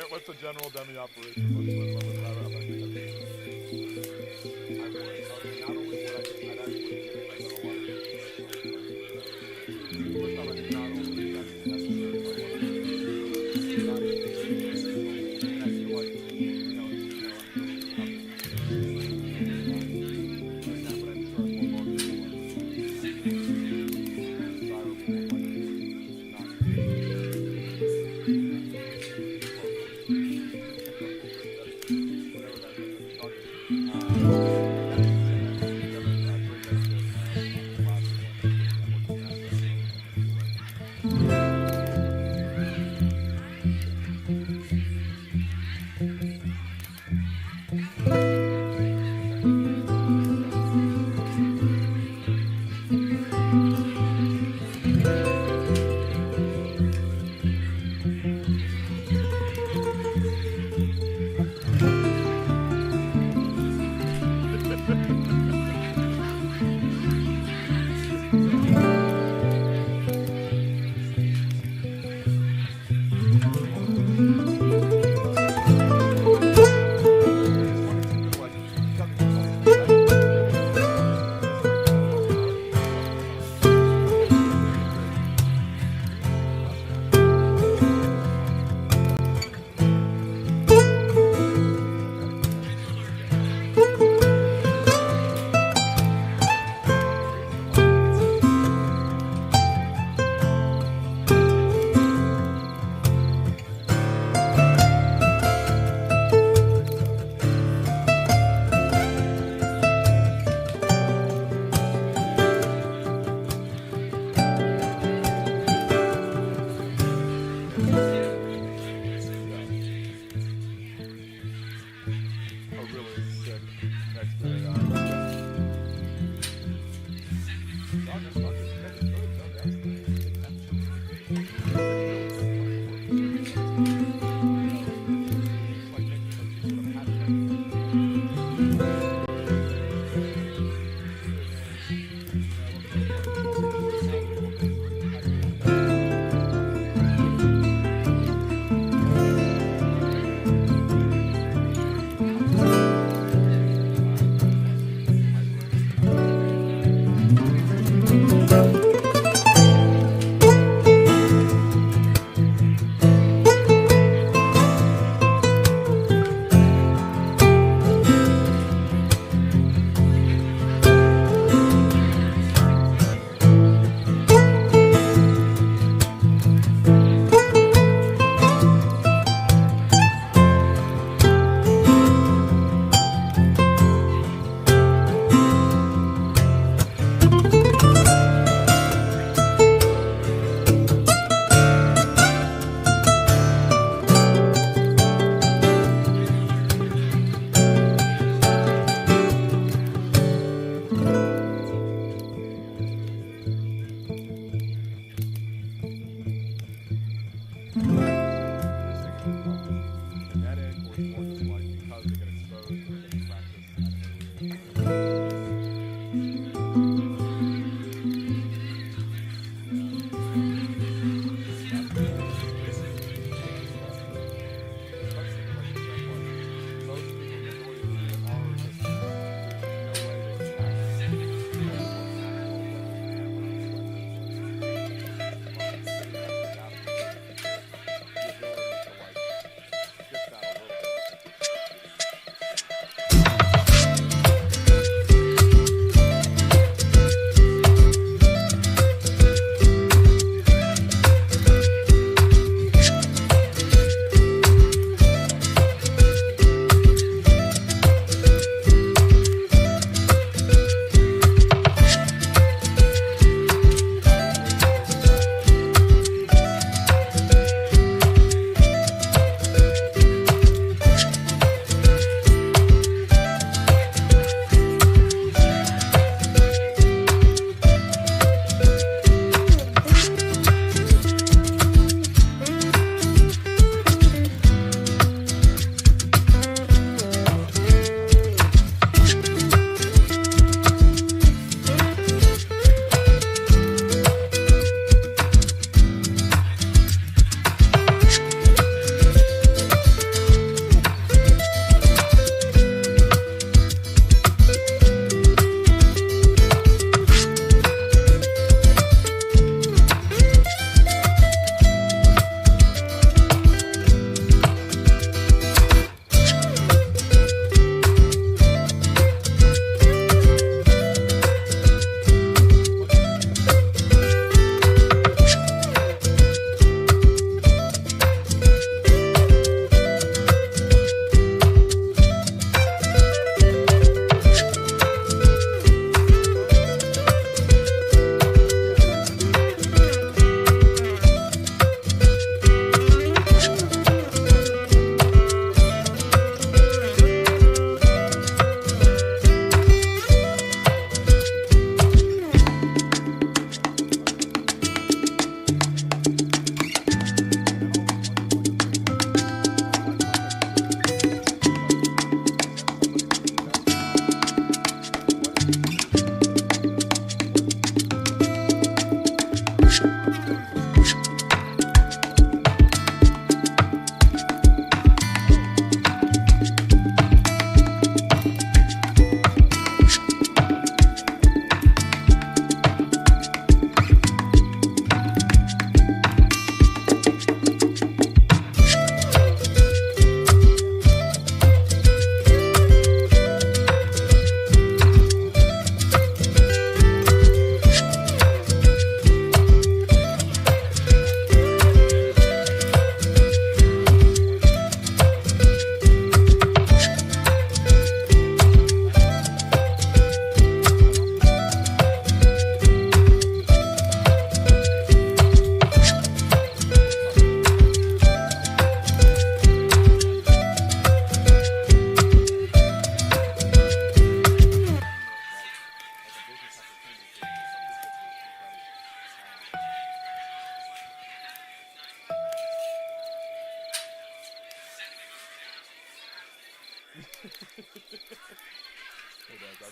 What's the general demi operation?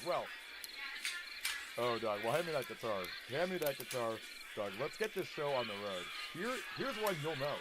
well. Oh, dog. Well, hand me that guitar. Hand me that guitar. Dog, let's get this show on the road. Here's when you'll know.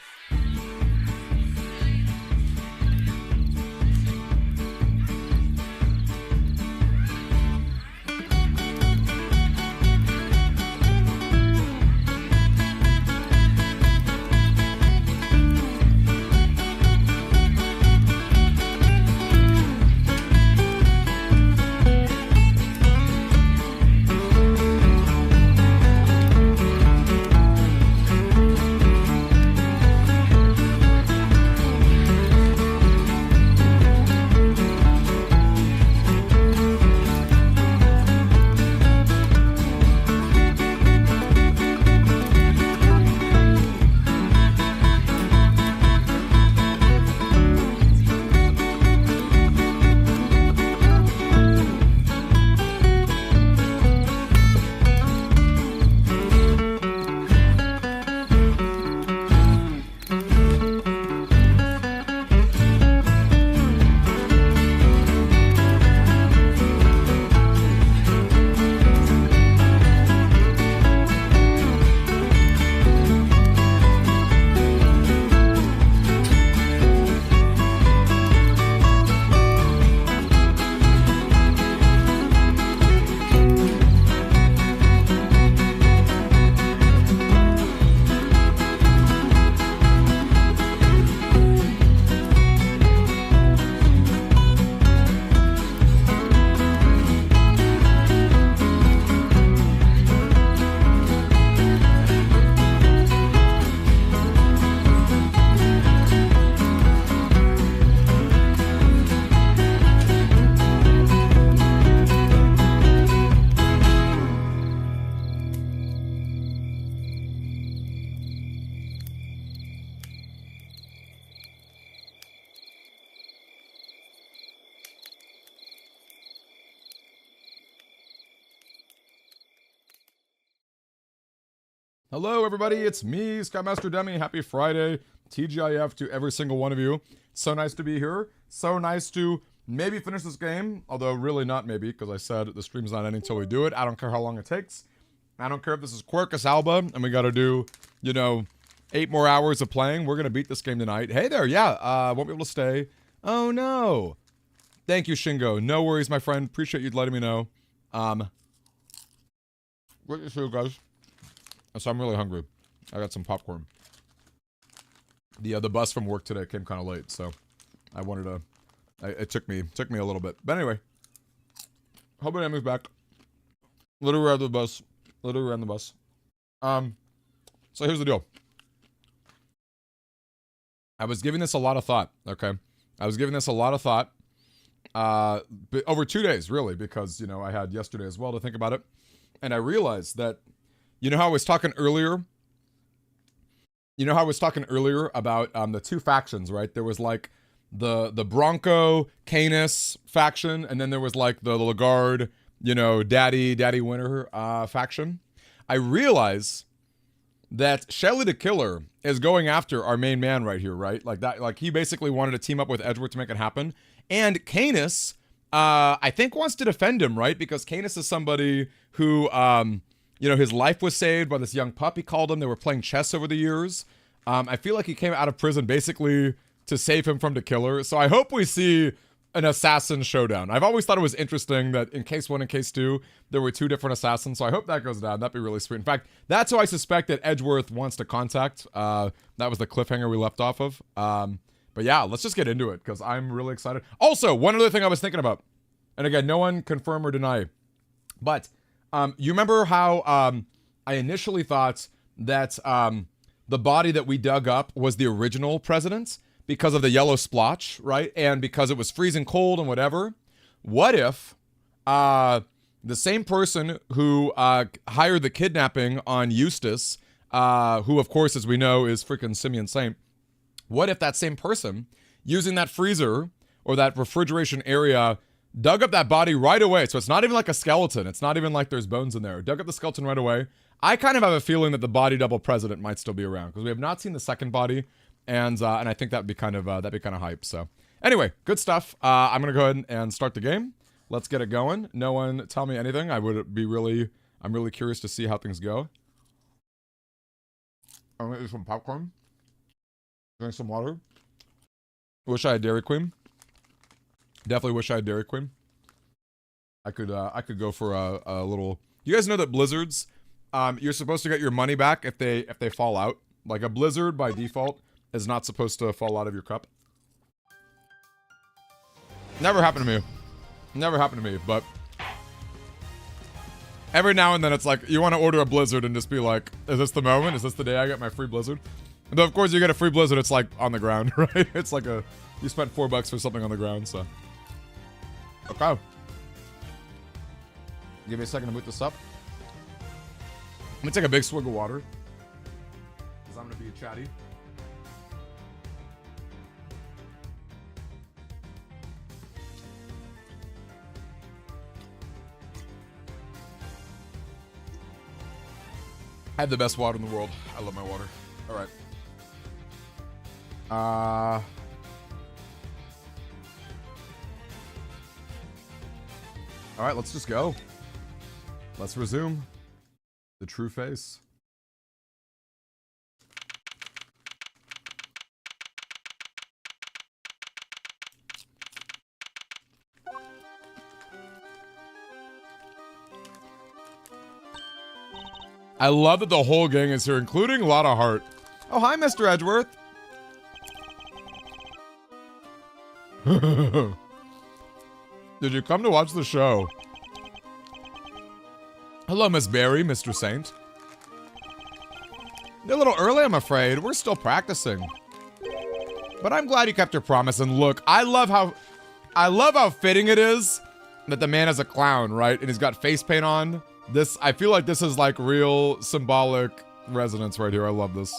Hello, everybody. It's me, Skymaster Demi. Happy Friday. TGIF to every single one of you. So nice to be here. So nice to maybe finish this game. Although, really not maybe, because I said the stream's not ending until we do it. I don't care how long it takes. I don't care if this is Quercus Alba, and we got to do, 8 more hours of playing. We're going to beat this game tonight. Hey there. Yeah, won't be able to stay. Oh, no. Thank you, Shingo. No worries, my friend. Appreciate you letting me know. Great to see you guys. So I'm really hungry. I got some popcorn. The bus from work today came kind of late, so I wanted to. It took me a little bit, but anyway. Hope Emmy's back. Literally around the bus. Literally around the bus. So here's the deal. I was giving this a lot of thought. Okay, I was giving this a lot of thought. Over 2 days, really, because I had yesterday as well to think about it, and I realized that. You know how I was talking earlier? You know how I was talking earlier about the two factions, right? There was like the Bronco Canis faction, and then there was like the Lagarde, Daddy Winner faction. I realize that Shelly the Killer is going after our main man right here, right? Like that, like he basically wanted to team up with Edgeworth to make it happen. And Canis, I think wants to defend him, right? Because Canis is somebody who his life was saved by this young pup, he called him. They were playing chess over the years. I feel like he came out of prison basically to save him from the killer. So I hope we see an assassin showdown. I've always thought it was interesting that in case 1 and case 2, there were 2 different assassins. So I hope that goes down. That'd be really sweet. In fact, that's who I suspect that Edgeworth wants to contact. That was the cliffhanger we left off of. But yeah, let's just get into it because I'm really excited. Also, one other thing I was thinking about. And again, no one confirm or deny. But you remember how I initially thought that the body that we dug up was the original president's because of the yellow splotch, right? And because it was freezing cold and whatever. What if the same person who hired the kidnapping on Eustace, who of course, as we know, is freaking Simeon Saint, what if that same person, using that freezer or that refrigeration area, dug up that body right away? So it's not even like a skeleton. It's not even like there's bones in there. Dug up the skeleton right away. I kind of have a feeling that the body double president might still be around because we have not seen the second body, and I think that'd be kind of hype. So anyway, good stuff. I'm gonna go ahead and start the game. Let's get it going. No one tell me anything. I'm really curious to see how things go. I'm gonna eat some popcorn. Drink some water. Wish I had Dairy Queen. Definitely wish I had Dairy Queen. I could go for a little. You guys know that blizzards, you're supposed to get your money back if they fall out. Like a blizzard by default is not supposed to fall out of your cup. Never happened to me. Never happened to me, but every now and then it's like you want to order a blizzard and just be like, is this the moment? Is this the day I get my free blizzard? And of course you get a free blizzard, it's like on the ground, right? It's like you spent $4 for something on the ground, so. Okay. Give me a second to boot this up. Let me take a big swig of water. Because I'm going to be chatty. I have the best water in the world. I love my water. All right. All right, let's just go. Let's resume. The true face. I love that the whole gang is here, including a lot of heart. Oh, hi, Mr. Edgeworth. Did you come to watch the show? Hello, Miss Barry, Mr. Saint. You're a little early, I'm afraid. We're still practicing. But I'm glad you kept your promise. And look, I love how fitting it is that the man is a clown, right? And he's got face paint on. I feel like this is like real symbolic resonance right here. I love this.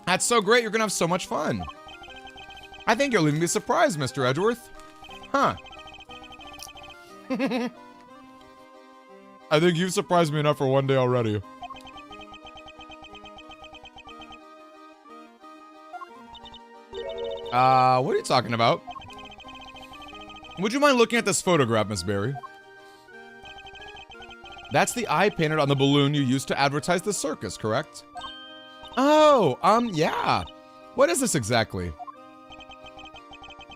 That's so great. You're gonna have so much fun. I think you're leaving me surprised, Mr. Edgeworth. Huh. I think you've surprised me enough for one day already. What are you talking about? Would you mind looking at this photograph, Miss Barry? That's the eye painted on the balloon you used to advertise the circus, correct? Oh, yeah. What is this exactly?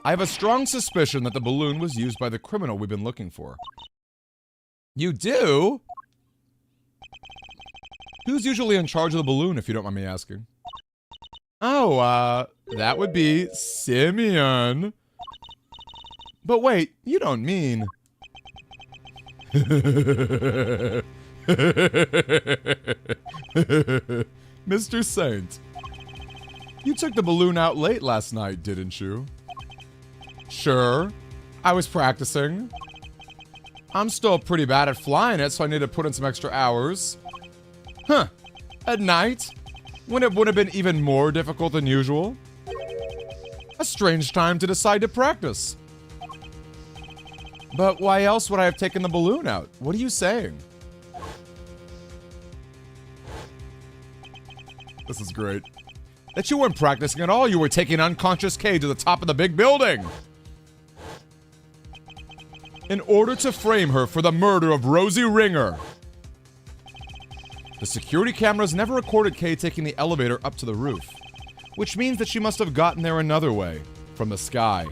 I have a strong suspicion that the balloon was used by the criminal we've been looking for. You do? Who's usually in charge of the balloon, if you don't mind me asking? Oh, that would be Simeon. But wait, you don't mean... Mr. Saint, you took the balloon out late last night, didn't you? Sure, I was practicing. I'm still pretty bad at flying it, so I need to put in some extra hours. Huh, at night? When it would have been even more difficult than usual? A strange time to decide to practice. But why else would I have taken the balloon out? What are you saying? This is great. That you weren't practicing at all. You were taking unconscious Kay to the top of the big building. In order to frame her for the murder of Rosie Ringer. The security cameras never recorded Kay taking the elevator up to the roof, which means that she must have gotten there another way, from the sky.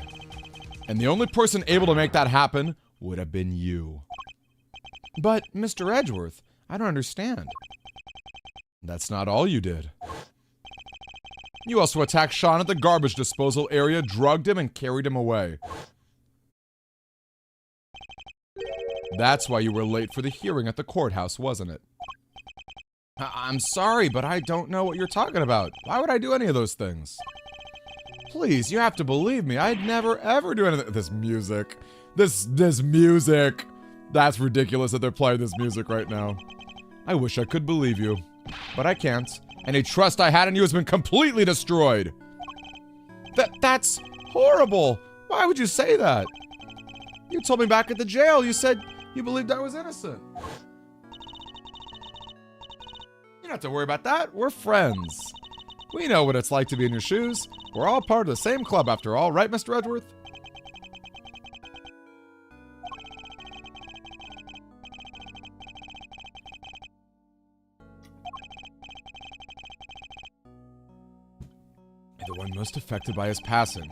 And the only person able to make that happen would have been you. But, Mr. Edgeworth, I don't understand. That's not all you did. You also attacked Sean at the garbage disposal area, drugged him, and carried him away. That's why you were late for the hearing at the courthouse, wasn't it? I'm sorry, but I don't know what you're talking about. Why would I do any of those things? Please, you have to believe me. I'd never, ever do anything. This music. This music. That's ridiculous that they're playing this music right now. I wish I could believe you, but I can't. Any trust I had in you has been completely destroyed. That's horrible. Why would you say that? You told me back at the jail. You said you believed I was innocent. You don't have to worry about that. We're friends. We know what it's like to be in your shoes. We're all part of the same club after all, right, Mr. Edgeworth? The one most affected by his passing.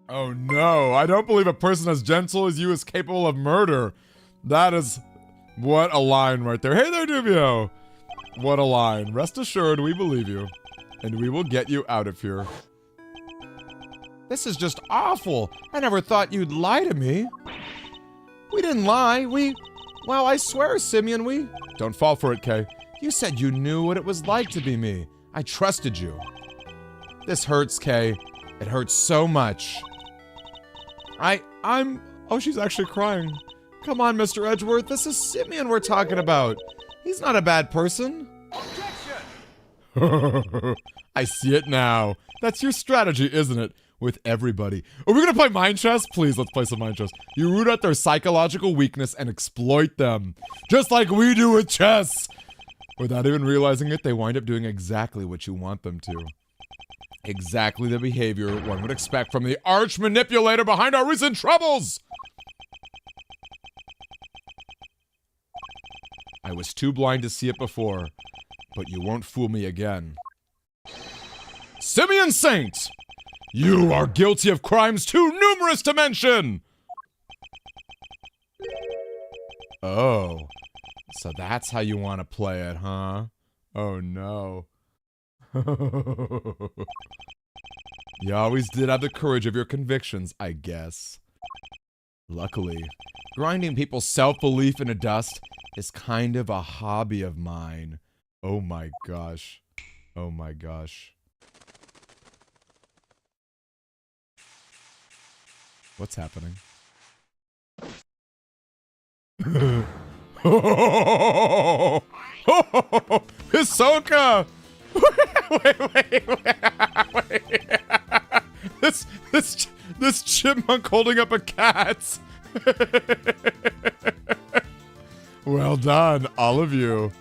Oh no, I don't believe a person as gentle as you is capable of murder. That is... what a line right there. Hey there, Dubio! What a line. Rest assured, we believe you. And we will get you out of here. This is just awful. I never thought you'd lie to me. We didn't lie. Well, I swear, Simeon, we... Don't fall for it, Kay. You said you knew what it was like to be me. I trusted you. This hurts, Kay. It hurts so much. Oh, she's actually crying. Come on, Mr. Edgeworth. This is Simeon we're talking about. He's not a bad person. Objection! I see it now. That's your strategy, isn't it? With everybody. Are we gonna play Mind Chess? Please, let's play some Mind Chess. You root out their psychological weakness and exploit them. Just like we do with chess. Without even realizing it, they wind up doing exactly what you want them to. Exactly the behavior one would expect from the arch manipulator behind our recent troubles! I was too blind to see it before, but you won't fool me again. Simeon Saint! You are guilty of crimes too numerous to mention! Oh, so that's how you want to play it, huh? Oh no. You always did have the courage of your convictions, I guess. Luckily, grinding people's self-belief into dust is kind of a hobby of mine. Oh my gosh. Oh my gosh. What's happening? Hisoka! wait. This chipmunk holding up a cat. Well done, all of you.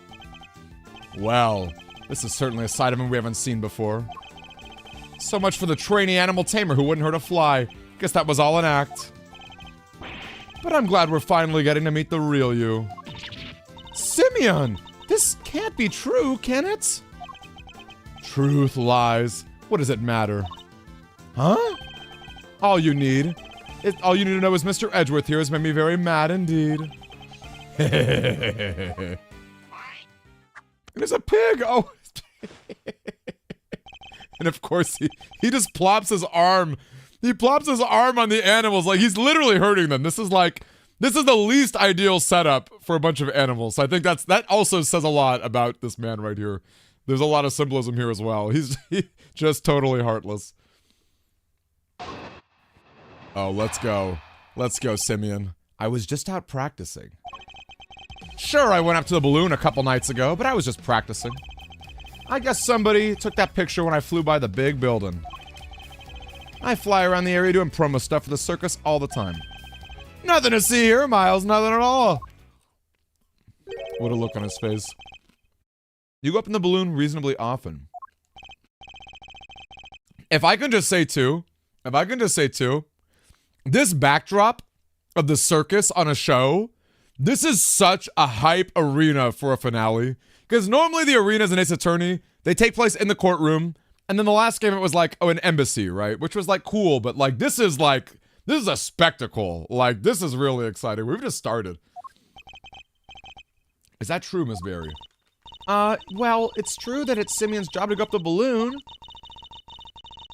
Well, this is certainly a side of him we haven't seen before. So much for the trainee animal tamer who wouldn't hurt a fly. Guess that was all an act. But I'm glad we're finally getting to meet the real you. Simeon! This can't be true, can it? Truth, lies. What does it matter? Huh? All you need to know is Mr. Edgeworth here has made me very mad indeed. There's a pig! Oh! And of course, he just plops his arm. He plops his arm on the animals like he's literally hurting them. This is the least ideal setup for a bunch of animals. I think that also says a lot about this man right here. There's a lot of symbolism here as well. He's just totally heartless. Oh, let's go. Let's go, Simeon. I was just out practicing. Sure, I went up to the balloon a couple nights ago, but I was just practicing. I guess somebody took that picture when I flew by the big building. I fly around the area doing promo stuff for the circus all the time. Nothing to see here, Miles, nothing at all. What a look on his face. You go up in the balloon reasonably often. If I can just say too, this backdrop of the circus on a show, this is such a hype arena for a finale. Because normally the arenas in Ace Attorney, they take place in the courtroom, and then the last game it was like, oh, an embassy, right? Which was like cool, but like this is a spectacle. Like, this is really exciting. We've just started. Is that true, Miss Berry? Well, it's true that it's Simeon's job to go up the balloon.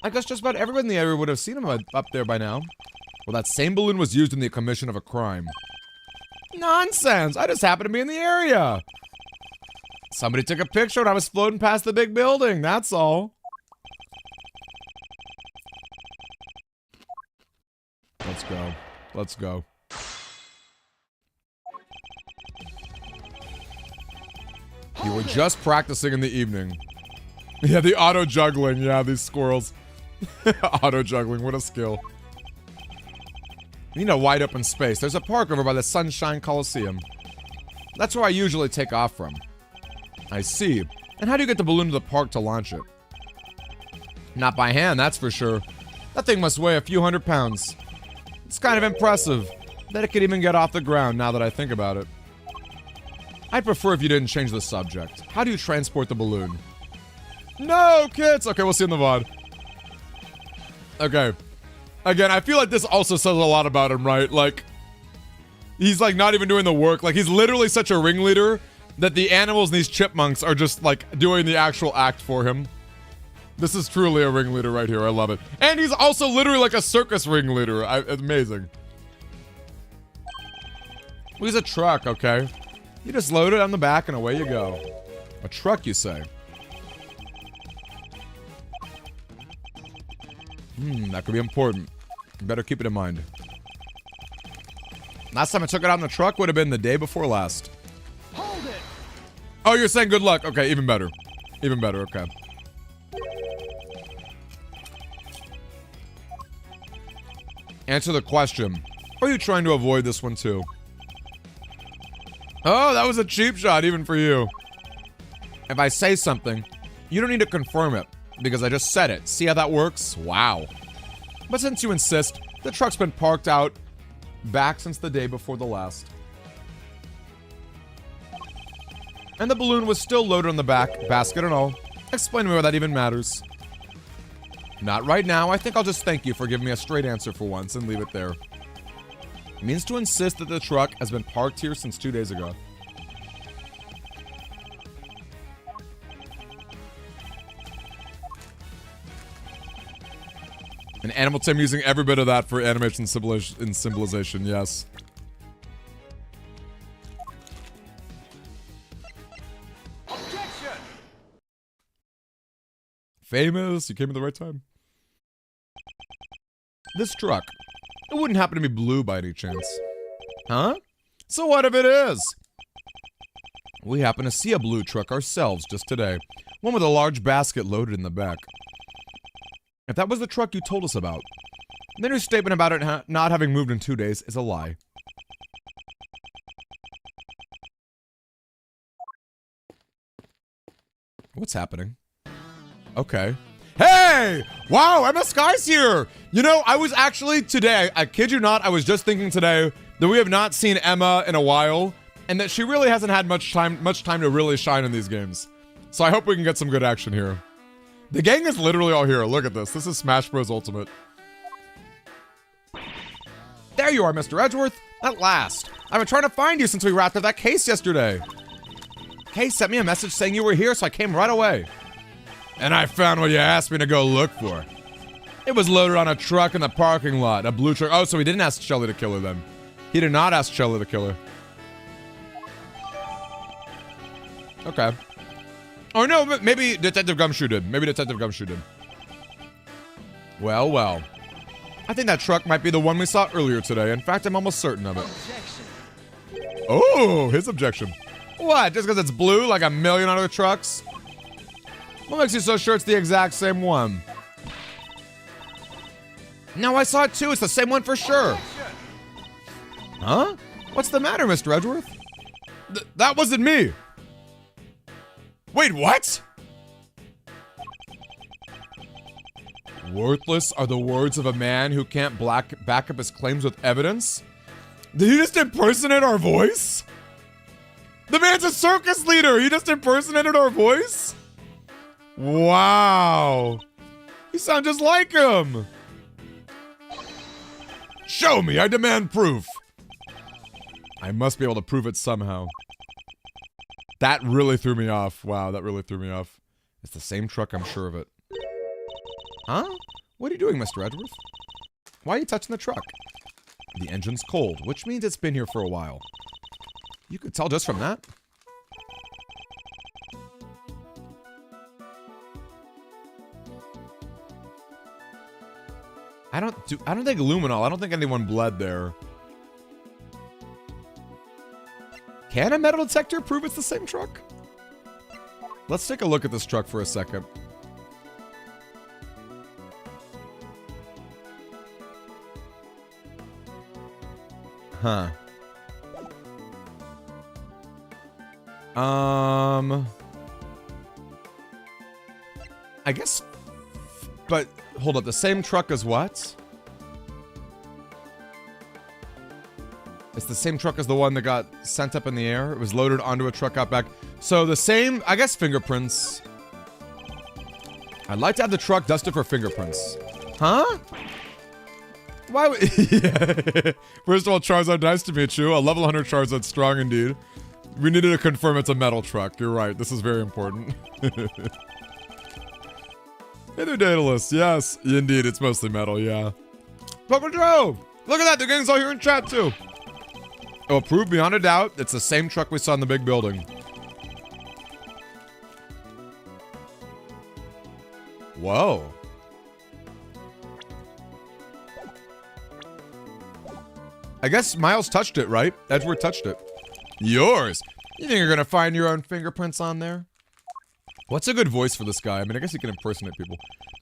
I guess just about everyone in the area would have seen him up there by now. Well, that same balloon was used in the commission of a crime. Nonsense! I just happened to be in the area. Somebody took a picture when I was floating past the big building, that's all. Let's go. Let's go. You were just practicing in the evening. Yeah, the auto-juggling. Yeah, these squirrels. Auto-juggling, what a skill. You need a wide open space. There's a park over by the Sunshine Coliseum. That's where I usually take off from. I see. And how do you get the balloon to the park to launch it? Not by hand, that's for sure. That thing must weigh a few hundred pounds. It's kind of impressive that it could even get off the ground now that I think about it. I'd prefer if you didn't change the subject. How do you transport the balloon? No, kids! Okay, we'll see in the VOD. Okay. Again, I feel like this also says a lot about him, right? Like, he's like not even doing the work. Like, he's literally such a ringleader that the animals and these chipmunks are just like doing the actual act for him. This is truly a ringleader right here. I love it. And he's also literally like a circus ringleader. Amazing. Well, he's a truck, okay? You just load it on the back and away you go. A truck, you say? That could be important. You better keep it in mind. Last time I took it out in the truck would have been the day before last. Hold it. Oh, you're saying good luck. Okay, even better. Even better, okay. Answer the question. Or are you trying to avoid this one too? Oh, that was a cheap shot even for you. If I say something, you don't need to confirm it because I just said it. See how that works? Wow. But since you insist, the truck's been parked out back since the day before the last. And the balloon was still loaded on the back, basket and all. Explain to me why that even matters. Not right now. I think I'll just thank you for giving me a straight answer for once and leave it there. It means to insist that the truck has been parked here since 2 days ago. And Animal Tim using every bit of that for animation and symbolization, yes. Objection! Famous, you came at the right time. This truck, it wouldn't happen to be blue by any chance. Huh? So what if it is? We happen to see a blue truck ourselves just today. One with a large basket loaded in the back. If that was the truck you told us about, then your statement about it not having moved in 2 days is a lie. What's happening? Okay. Hey! Wow, Emma Sky's here! You know, I was actually today, I kid you not, I was just thinking today that we have not seen Emma in a while, and that she really hasn't had much time to really shine in these games. So I hope we can get some good action here. The gang is literally all here. Look at this. This is Smash Bros. Ultimate. There you are, Mr. Edgeworth. At last. I've been trying to find you since we wrapped up that case yesterday. Case sent me a message saying you were here, so I came right away. And I found what you asked me to go look for. It was loaded on a truck in the parking lot. A blue truck. Oh, so he didn't ask Shelly to kill her then. He did not ask Shelly to kill her. Okay. Or no, maybe Detective Gumshoe did. Maybe Detective Gumshoe did. Well, well. I think that truck might be the one we saw earlier today. In fact, I'm almost certain of it. Objection. Oh, his objection. What? Just because it's blue like a million other trucks? What makes you so sure it's the exact same one? No, I saw it too. It's the same one for sure. Objection. Huh? What's the matter, Mr. Edgeworth? That wasn't me. Wait, what? Worthless are the words of a man who can't back up his claims with evidence? Did he just impersonate our voice? The man's a circus leader! He just impersonated our voice? Wow. You sound just like him. Show me, I demand proof. I must be able to prove it somehow. That really threw me off. Wow, that really threw me off. It's the same truck, I'm sure of it. Huh? What are you doing, Mr. Edgeworth? Why are you touching the truck? The engine's cold, which means it's been here for a while. You could tell just from that. I don't think luminol. I don't think anyone bled there. Can a metal detector prove it's the same truck? Let's take a look at this truck for a second. Huh. I guess... But, hold up, the same truck as what? It's the same truck as the one that got sent up in the air. It was loaded onto a truck out back. So the same, I guess, fingerprints. I'd like to have the truck dusted for fingerprints. Huh? Why would... Yeah. First of all, Charizard, nice to meet you. A level 100 Charizard, strong indeed. We needed to confirm it's a metal truck. You're right. This is very important. Hey there, Daedalus. Yes, indeed. It's mostly metal, yeah. Pokemon Drove! Look at that. The gang's all here in chat, too. Oh, prove beyond a doubt, it's the same truck we saw in the big building. Whoa. I guess Miles touched it, right? Edgeworth touched it. Yours. You think you're gonna find your own fingerprints on there? What's a good voice for this guy? I mean, I guess he can impersonate people.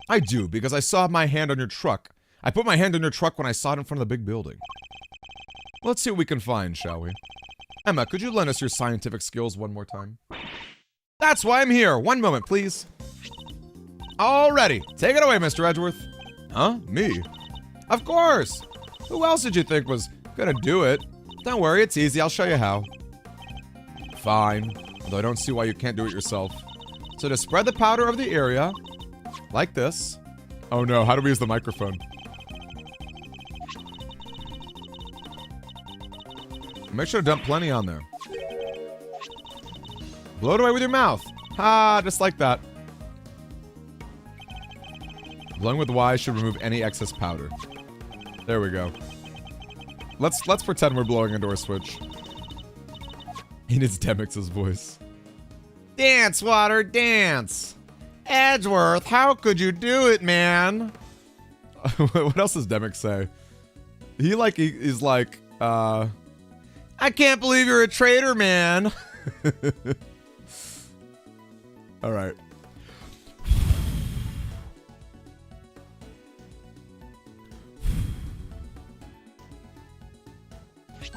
I do, because I saw my hand on your truck. I put my hand on your truck when I saw it in front of the big building. Let's see what we can find, shall we? Emma, could you lend us your scientific skills one more time? That's why I'm here. One moment, please. Alrighty. Take it away, Mr. Edgeworth. Huh? Me? Of course. Who else did you think was gonna do it? Don't worry, it's easy. I'll show you how. Fine. Although I don't see why you can't do it yourself. So to spread the powder over the area, like this. Oh no, how do we use the microphone? Make sure to dump plenty on there. Blow it away with your mouth. Ha, just like that. Blowing with Y should remove any excess powder. There we go. Let's pretend we're blowing into our switch. He needs Demix's voice. Dance, Water, dance. Edgeworth, how could you do it, man? What else does Demix say? He's like, I can't believe you're a traitor, man. All right.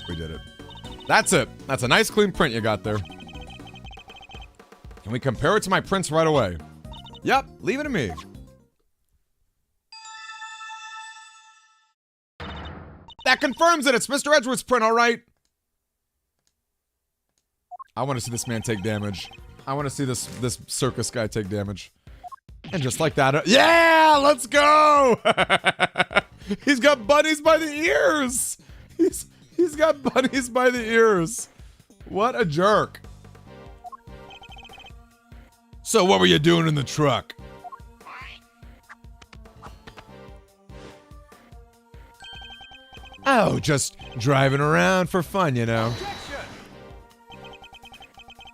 We did it. That's it. That's a nice clean print you got there. Can we compare it to my prints right away? Yep, leave it to me. That confirms it. It's Mr. Edgeworth's print, all right. I want to see this man take damage. I want to see this circus guy take damage. And just like that, yeah, let's go. He's got bunnies by the ears. He's got bunnies by the ears. What a jerk. So what were you doing in the truck? Oh, just driving around for fun, you know.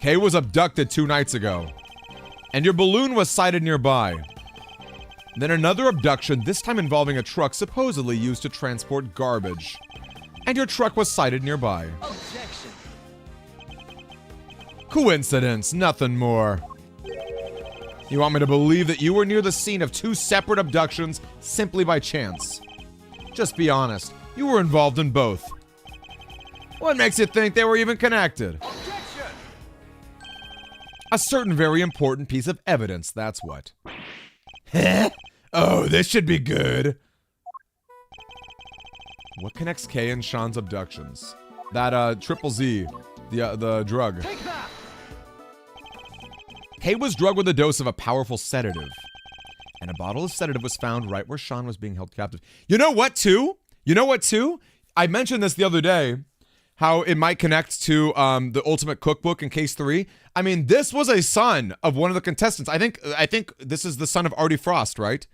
Kay was abducted 2 nights ago, and your balloon was sighted nearby. Then another abduction, this time involving a truck supposedly used to transport garbage. And your truck was sighted nearby. Objection. Coincidence, nothing more. You want me to believe that you were near the scene of 2 separate abductions simply by chance? Just be honest, you were involved in both. What makes you think they were even connected? Objection. A certain very important piece of evidence, that's what. Huh? Oh, this should be good. What connects Kay and Sean's abductions? That, Triple Z, the drug. Take that. Kay was drugged with a dose of a powerful sedative. And a bottle of sedative was found right where Sean was being held captive. You know what, too? I mentioned this the other day, how it might connect to the Ultimate Cookbook in Case 3. I mean, this was a son of one of the contestants. I think this is the son of Artie Frost, right?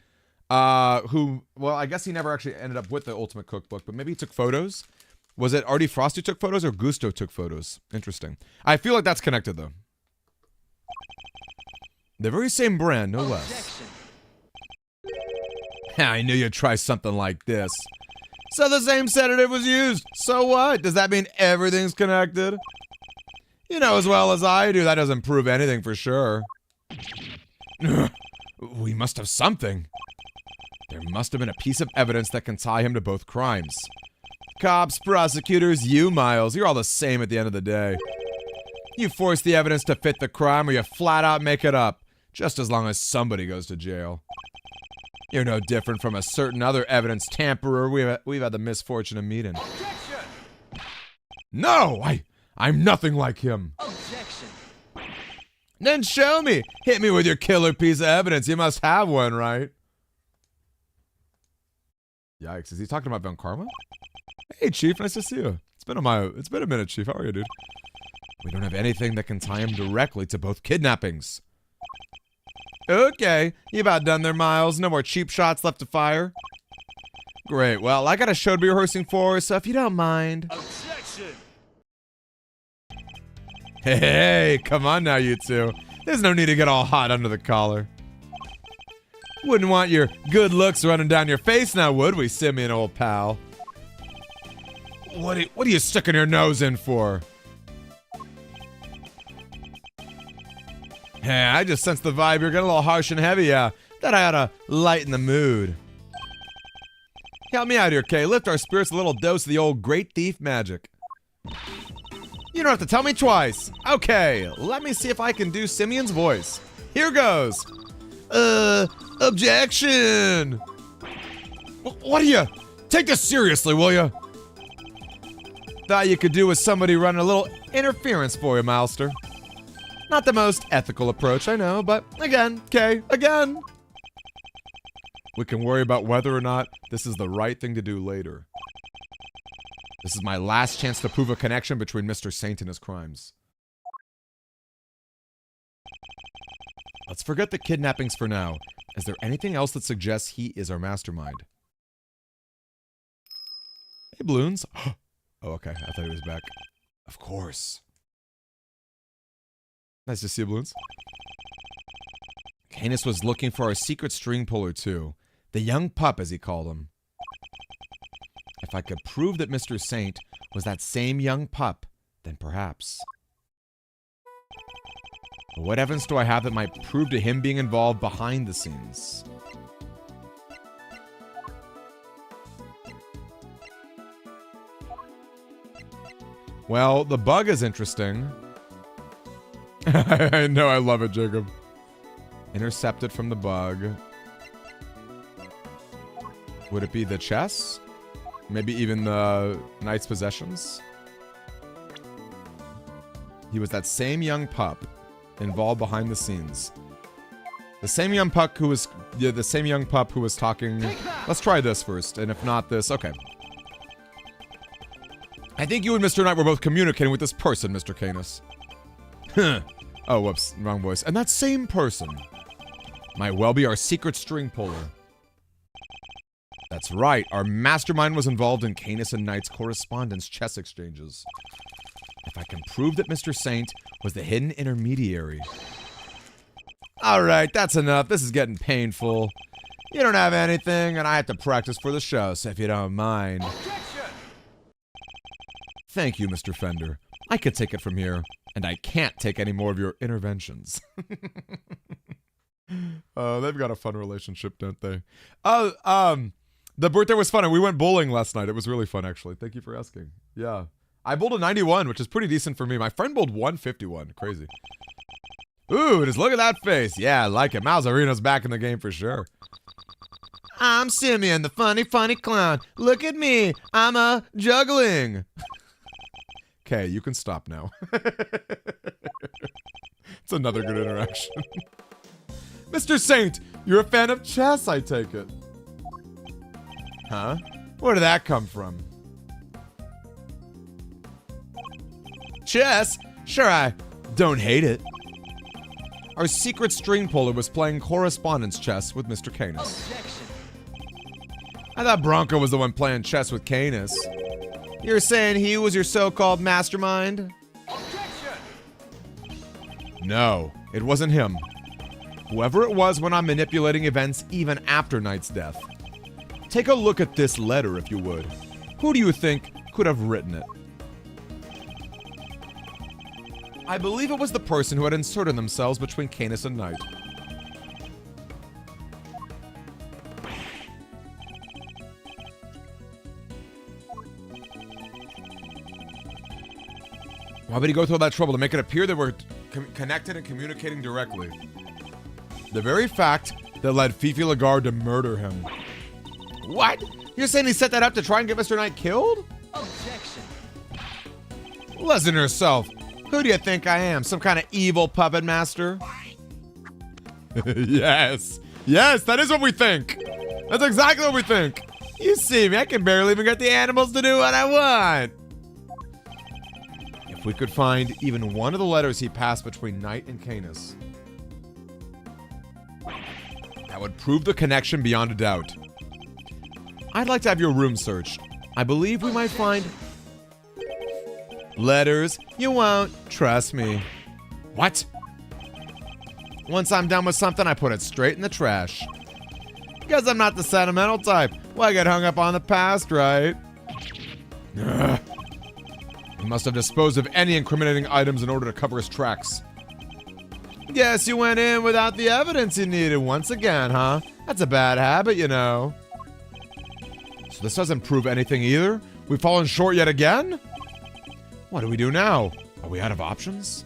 Who, well, I guess he never actually ended up with the Ultimate Cookbook, but maybe he took photos. Was it Artie Frost who took photos or Gusto took photos? Interesting. I feel like that's connected, though. The very same brand, no less. I knew you'd try something like this. So the same sedative was used. So what? Does that mean everything's connected? You know as well as I do, that doesn't prove anything for sure. We must have something. There must have been a piece of evidence that can tie him to both crimes. Cops, prosecutors, you, Miles, you're all the same at the end of the day. You force the evidence to fit the crime or you flat out make it up. just as long as somebody goes to jail. You're no different from a certain other evidence tamperer we've had the misfortune of meeting. Objection! No, I'm nothing like him. Objection! Then show me. Hit me with your killer piece of evidence. You must have one, right? Yikes, is he talking about Von Karma? Hey, Chief, nice to see you. It's been a minute, Chief. How are you, dude? We don't have anything that can tie him directly to both kidnappings. Okay, you about done there, Miles. No more cheap shots left to fire. Great, well, I got a show to be rehearsing for, so if you don't mind. Objection! Hey, come on now, you two. There's no need to get all hot under the collar. Wouldn't want your good looks running down your face now, would we, Simeon, old pal? What are you sticking your nose in for? Hey, I just sense the vibe. You're getting a little harsh and heavy, yeah. Thought I ought to lighten the mood. Help me out here, Kay. Lift our spirits a little dose of the old great thief magic. You don't have to tell me twice. Okay, let me see if I can do Simeon's voice. Here goes. Objection! What are you? Take this seriously, will you? Thought you could do with somebody running a little interference for you, Milester. Not the most ethical approach, I know, but again, Kay, again. We can worry about whether or not this is the right thing to do later. This is my last chance to prove a connection between Mr. Saint and his crimes. Let's forget the kidnappings for now. Is there anything else that suggests he is our mastermind? Hey, Balloons. Oh, okay. I thought he was back. Of course. Nice to see you, Balloons. Canis was looking for our secret string puller, too. The young pup, as he called him. If I could prove that Mr. Saint was that same young pup, then perhaps. But what evidence do I have that might prove to him being involved behind the scenes? Well, the bug is interesting. I know, I love it, Jacob. Intercepted from the bug. Would it be the chess? Maybe even the knight's possessions? He was that same young pup involved behind the scenes. The same young pup who was talking. Let's try this first, and if not this, okay. I think you and Mr. Knight were both communicating with this person, Mr. Canis. Oh, whoops, wrong voice. And that same person might well be our secret string puller. That's right, our mastermind was involved in Canis and Knight's correspondence chess exchanges. If I can prove that Mr. Saint was the hidden intermediary. Alright, that's enough. This is getting painful. You don't have anything, and I have to practice for the show, so if you don't mind. Objection! Thank you, Mr. Fender. I could take it from here, and I can't take any more of your interventions. They've got a fun relationship, don't they? The birthday was fun, and we went bowling last night. It was really fun, actually. Thank you for asking. Yeah. I bowled a 91, which is pretty decent for me. My friend bowled 151. Crazy. Ooh, just look at that face. Yeah, I like it. Miles Arena's back in the game for sure. I'm Simeon, the funny clown. Look at me. I'm juggling. Okay, you can stop now. It's another good interaction. Mr. Saint, you're a fan of chess, I take it. Huh? Where did that come from? Chess? Sure, I don't hate it. Our secret string puller was playing correspondence chess with Mr. Canis. Objection! I thought Bronco was the one playing chess with Canis. You're saying he was your so-called mastermind? Objection! No, it wasn't him. Whoever it was went on manipulating events even after Knight's death. Take a look at this letter, if you would. Who do you think could have written it? I believe it was the person who had inserted themselves between Canis and Knight. Why would he go through all that trouble to make it appear that we're connected and communicating directly? The very fact that led Fifi Lagarde to murder him. What? You're saying he set that up to try and get Mr. Knight killed? Objection. Listen to yourself. Who do you think I am? Some kind of evil puppet master? Yes. Yes, that is what we think. That's exactly what we think. You see me, I can barely even get the animals to do what I want. If we could find even one of the letters he passed between Knight and Canis, that would prove the connection beyond a doubt. I'd like to have your room searched. I believe we might find letters. You won't. Trust me. What? Once I'm done with something, I put it straight in the trash. Because I'm not the sentimental type. Why get hung up on the past, right? Ugh. He must have disposed of any incriminating items in order to cover his tracks. Guess you went in without the evidence you needed once again, huh? That's a bad habit, you know. So this doesn't prove anything either? We've fallen short yet again? What do we do now? Are we out of options?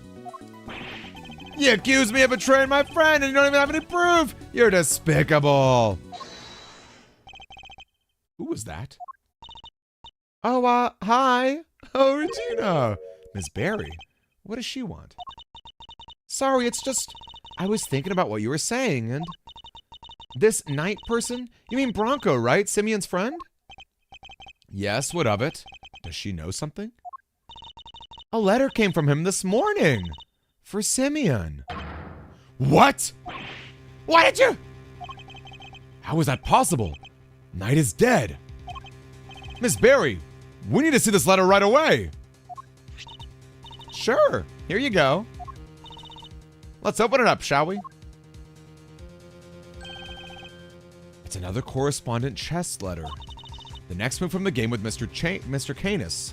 You accuse me of betraying my friend and you don't even have any proof! You're despicable! Who was that? Oh, hi. Oh, Regina. Miss Barry. What does she want? Sorry, it's just... I was thinking about what you were saying, and... This Knight person? You mean Bronco, right? Simeon's friend? Yes, what of it? Does she know something? A letter came from him this morning. For Simeon. What? Why did you... How is that possible? Knight is dead. Miss Barry, we need to see this letter right away. Sure, here you go. Let's open it up, shall we? It's another correspondent chess letter. The next move from the game with Mr. Canis.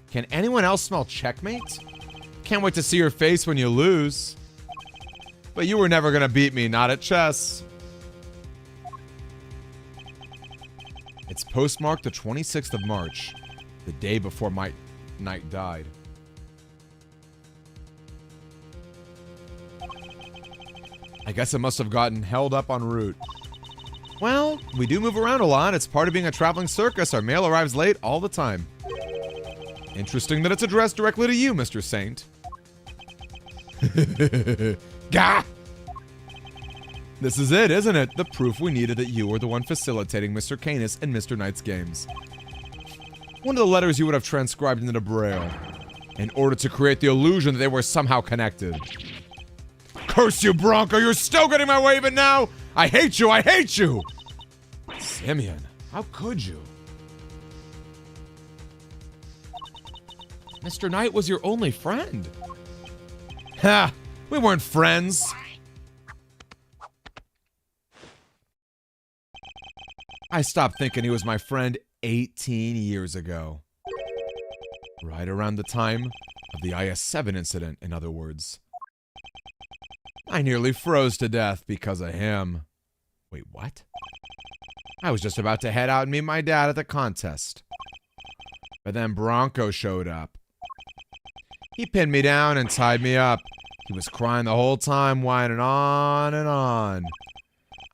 Can anyone else smell checkmate? Can't wait to see your face when you lose. But you were never gonna beat me, not at chess. It's postmarked the 26th of March, the day before my Knight died. I guess it must have gotten held up en route. Well, we do move around a lot. It's part of being a traveling circus. Our mail arrives late all the time. Interesting that it's addressed directly to you, Mr. Saint. Gah! This is it, isn't it? The proof we needed that you were the one facilitating Mr. Canis and Mr. Knight's games. One of the letters you would have transcribed into Braille, in order to create the illusion that they were somehow connected. Curse you, Bronco! You're still getting my way even now! I hate you! I hate you! Simeon, how could you? Mr. Knight was your only friend. Ha! We weren't friends. I stopped thinking he was my friend 18 years ago. Right around the time of the IS-7 incident, in other words. I nearly froze to death because of him. Wait, what? I was just about to head out and meet my dad at the contest. But then Bronco showed up. He pinned me down and tied me up. He was crying the whole time, whining on and on.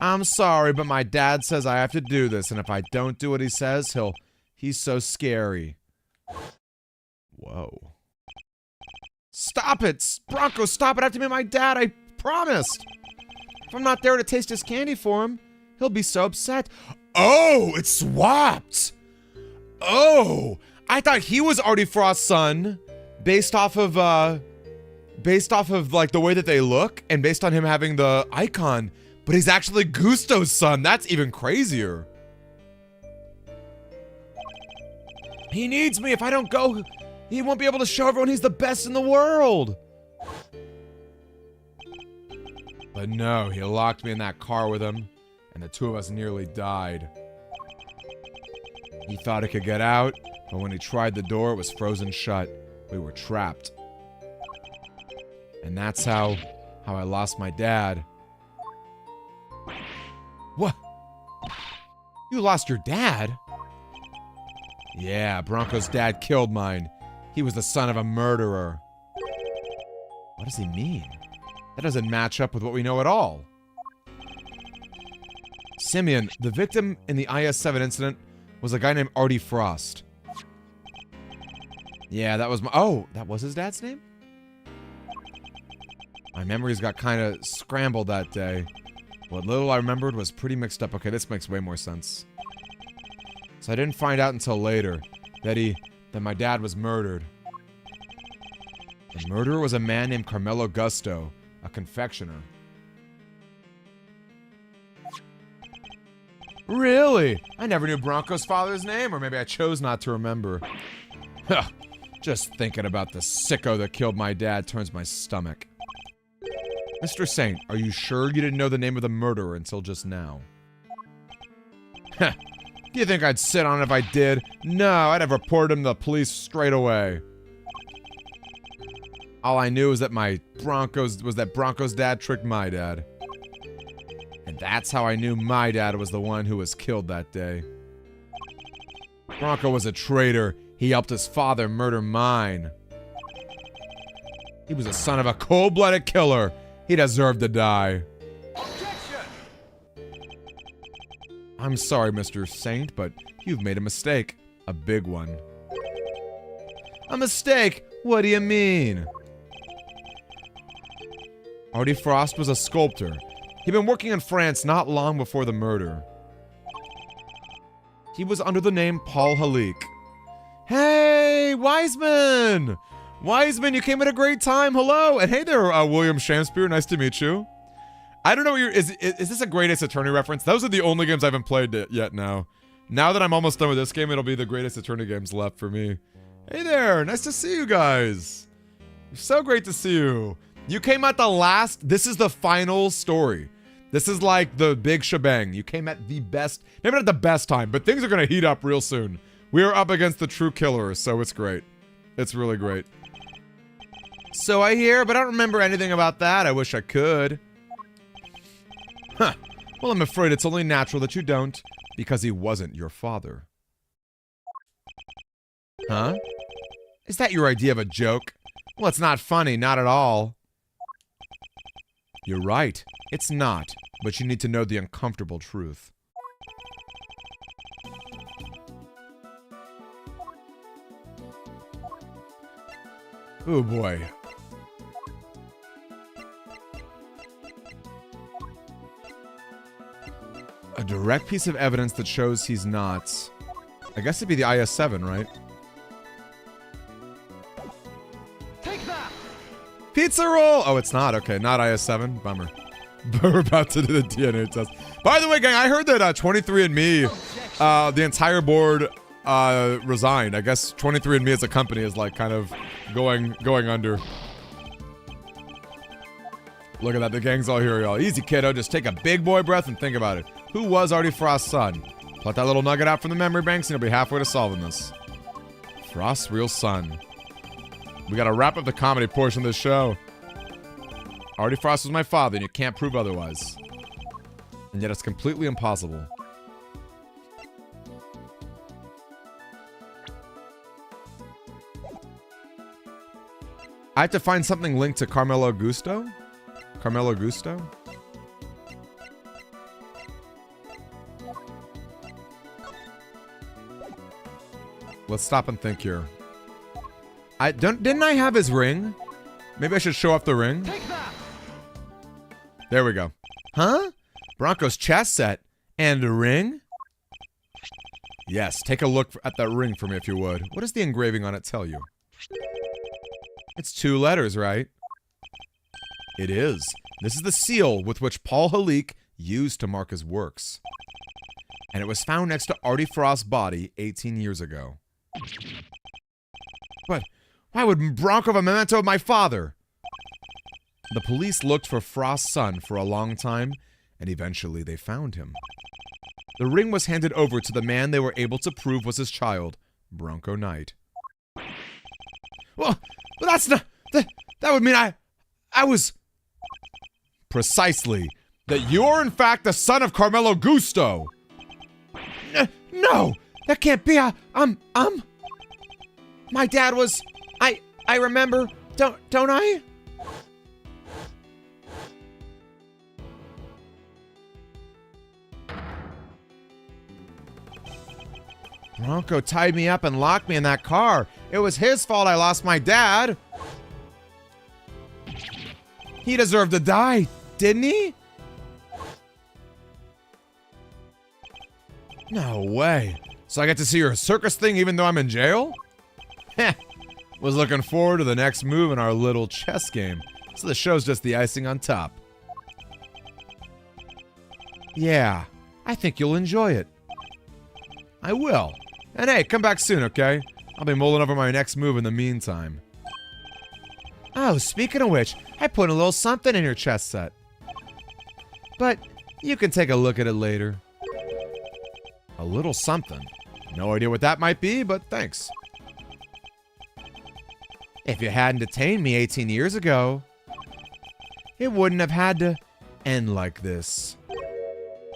I'm sorry, but my dad says I have to do this, and if I don't do what he says, he's so scary. Whoa. Stop it! Bronco, stop it! I have to meet my dad, I promised! If I'm not there to taste his candy for him, he'll be so upset. Oh, it's swapped! Oh! I thought he was Artie Frost's son, based off of, like, the way that they look, and based on him having the icon. But he's actually Gusto's son. That's even crazier. He needs me. If I don't go, he won't be able to show everyone he's the best in the world. But no, he locked me in that car with him, and the two of us nearly died. He thought he could get out, but when he tried the door, it was frozen shut. We were trapped. And that's how I lost my dad. What? You lost your dad? Yeah, Bronco's dad killed mine. He was the son of a murderer. What does he mean? That doesn't match up with what we know at all. Simeon, the victim in the IS-7 incident was a guy named Artie Frost. Yeah, that was my... Oh, that was his dad's name? My memories got kind of scrambled that day. What little I remembered was pretty mixed up. Okay, this makes way more sense. So I didn't find out until later that my dad was murdered. The murderer was a man named Carmelo Gusto, a confectioner. Really? I never knew Bronco's father's name, or maybe I chose not to remember. Huh. Just thinking about the sicko that killed my dad turns my stomach. Mr. Saint, are you sure you didn't know the name of the murderer until just now? Heh. Do you think I'd sit on it if I did? No, I'd have reported him to the police straight away. All I knew was that Bronco's dad tricked my dad. And that's how I knew my dad was the one who was killed that day. Bronco was a traitor. He helped his father murder mine. He was the son of a cold-blooded killer. He deserved to die. Objection! I'm sorry, Mr. Saint, but you've made a mistake. A big one. A mistake? What do you mean? Artie Frost was a sculptor. He'd been working in France not long before the murder. He was under the name Paul Halik. Hey, Wiseman! Wiseman, you came at a great time. Hello! And hey there, William Shakespeare. Nice to meet you. I don't know what is this a Greatest Attorney reference? Those are the only games I haven't played yet now. Now that I'm almost done with this game, it'll be the Greatest Attorney games left for me. Hey there, nice to see you guys. So great to see you. You came at the last, this is the final story. This is like the big shebang. You came at the best, maybe not the best time, but things are gonna heat up real soon. We are up against the true killer, so it's great. It's really great. So I hear, but I don't remember anything about that. I wish I could. Huh. Well, I'm afraid it's only natural that you don't, because he wasn't your father. Huh? Is that your idea of a joke? Well, it's not funny, not at all. You're right. It's not, but you need to know the uncomfortable truth. Oh boy. A direct piece of evidence that shows he's not. I guess it'd be the IS-7, right? Take that! Pizza roll! Oh, it's not. Okay, not IS-7. Bummer. We're about to do the DNA test. By the way, gang, I heard that 23andMe, the entire board resigned. I guess 23andMe as a company is like kind of going under. Look at that. The gang's all here, y'all. Easy, kiddo. Just take a big boy breath and think about it. Who was Artie Frost's son? Pluck that little nugget out from the memory banks and you'll be halfway to solving this. Frost's real son. We gotta wrap up the comedy portion of this show. Artie Frost was my father, and you can't prove otherwise. And yet it's completely impossible. I have to find something linked to Carmelo Gusto? Carmelo Gusto? Let's stop and think here. Didn't I have his ring? Maybe I should show off the ring. Take that! There we go. Huh? Bronco's chess set. And a ring? Yes, take a look at that ring for me if you would. What does the engraving on it tell you? It's 2 letters, right? It is. This is the seal with which Paul Halik used to mark his works. And it was found next to Artie Frost's body 18 years ago. But why would Bronco have a memento of my father? The police looked for Frost's son for a long time, and eventually they found him. The ring was handed over to the man they were able to prove was his child, Bronco Knight. Well, that's not... That would mean I was... Precisely. That you're in fact the son of Carmelo Gusto. No! That can't be. My dad was... I remember... Don't I? Bronco tied me up and locked me in that car. It was his fault I lost my dad. He deserved to die, didn't he? No way. So I get to see your circus thing even though I'm in jail? Heh. Was looking forward to the next move in our little chess game. So the show's just the icing on top. Yeah, I think you'll enjoy it. I will. And hey, come back soon, okay? I'll be mulling over my next move in the meantime. Oh, speaking of which, I put a little something in your chess set. But you can take a look at it later. A little something. No idea what that might be, but thanks. If you hadn't detained me 18 years ago, it wouldn't have had to end like this.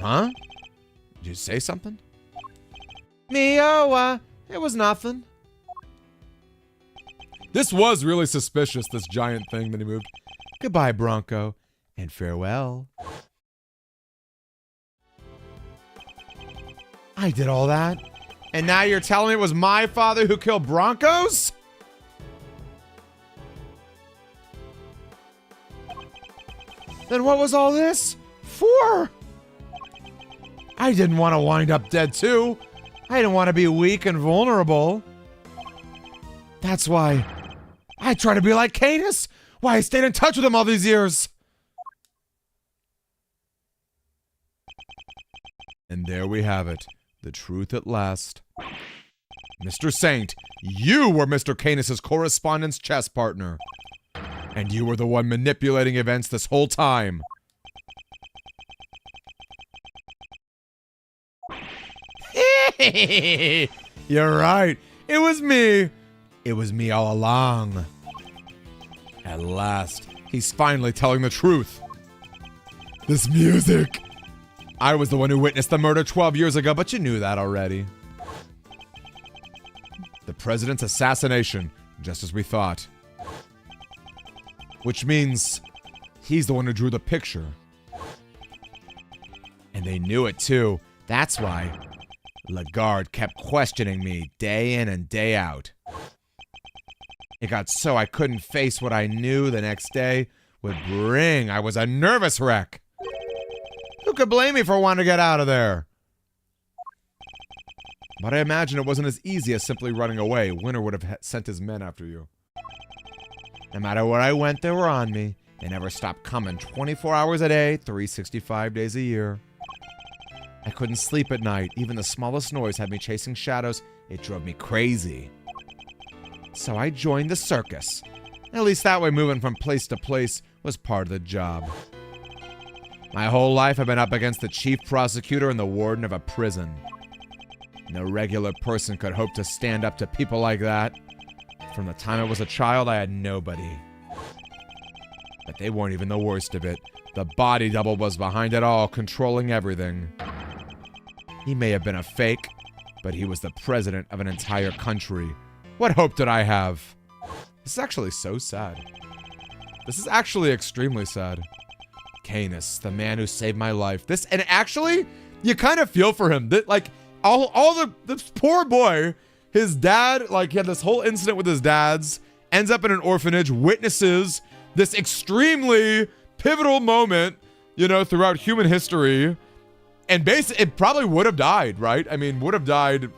Huh? Did you say something? It was nothing. This was really suspicious, this giant thing that he moved. Goodbye, Bronco, and farewell. I did all that, and now you're telling me it was my father who killed Broncos? Then what was all this for? I didn't want to wind up dead too. I didn't want to be weak and vulnerable. That's why I try to be like Canis. Why I stayed in touch with him all these years. And there we have it. The truth at last. Mr. Saint, you were Mr. Canis' correspondence chess partner. And you were the one manipulating events this whole time. You're right. It was me. It was me all along. At last, he's finally telling the truth. This music. I was the one who witnessed the murder 12 years ago, but you knew that already. The president's assassination, just as we thought. Which means he's the one who drew the picture. And they knew it too. That's why Lagarde kept questioning me day in and day out. It got so I couldn't face what I knew the next day would bring. I was a nervous wreck. Who could blame me for wanting to get out of there? But I imagine it wasn't as easy as simply running away. Winter would have sent his men after you. No matter where I went, they were on me. They never stopped coming 24 hours a day, 365 days a year. I couldn't sleep at night. Even the smallest noise had me chasing shadows. It drove me crazy. So I joined the circus. At least that way moving from place to place was part of the job. My whole life I've been up against the chief prosecutor and the warden of a prison. No regular person could hope to stand up to people like that. From the time I was a child, I had nobody. But they weren't even the worst of it. The body double was behind it all, controlling everything. He may have been a fake, but he was the president of an entire country. What hope did I have? This is actually so sad. This is actually extremely sad. Canis, the man who saved my life. And actually, you kind of feel for him. That, like, this poor boy, his dad, like, he had this whole incident with his dad's, ends up in an orphanage, witnesses this extremely pivotal moment, you know, throughout human history. And basically, it probably would have died, right? I mean, would have died.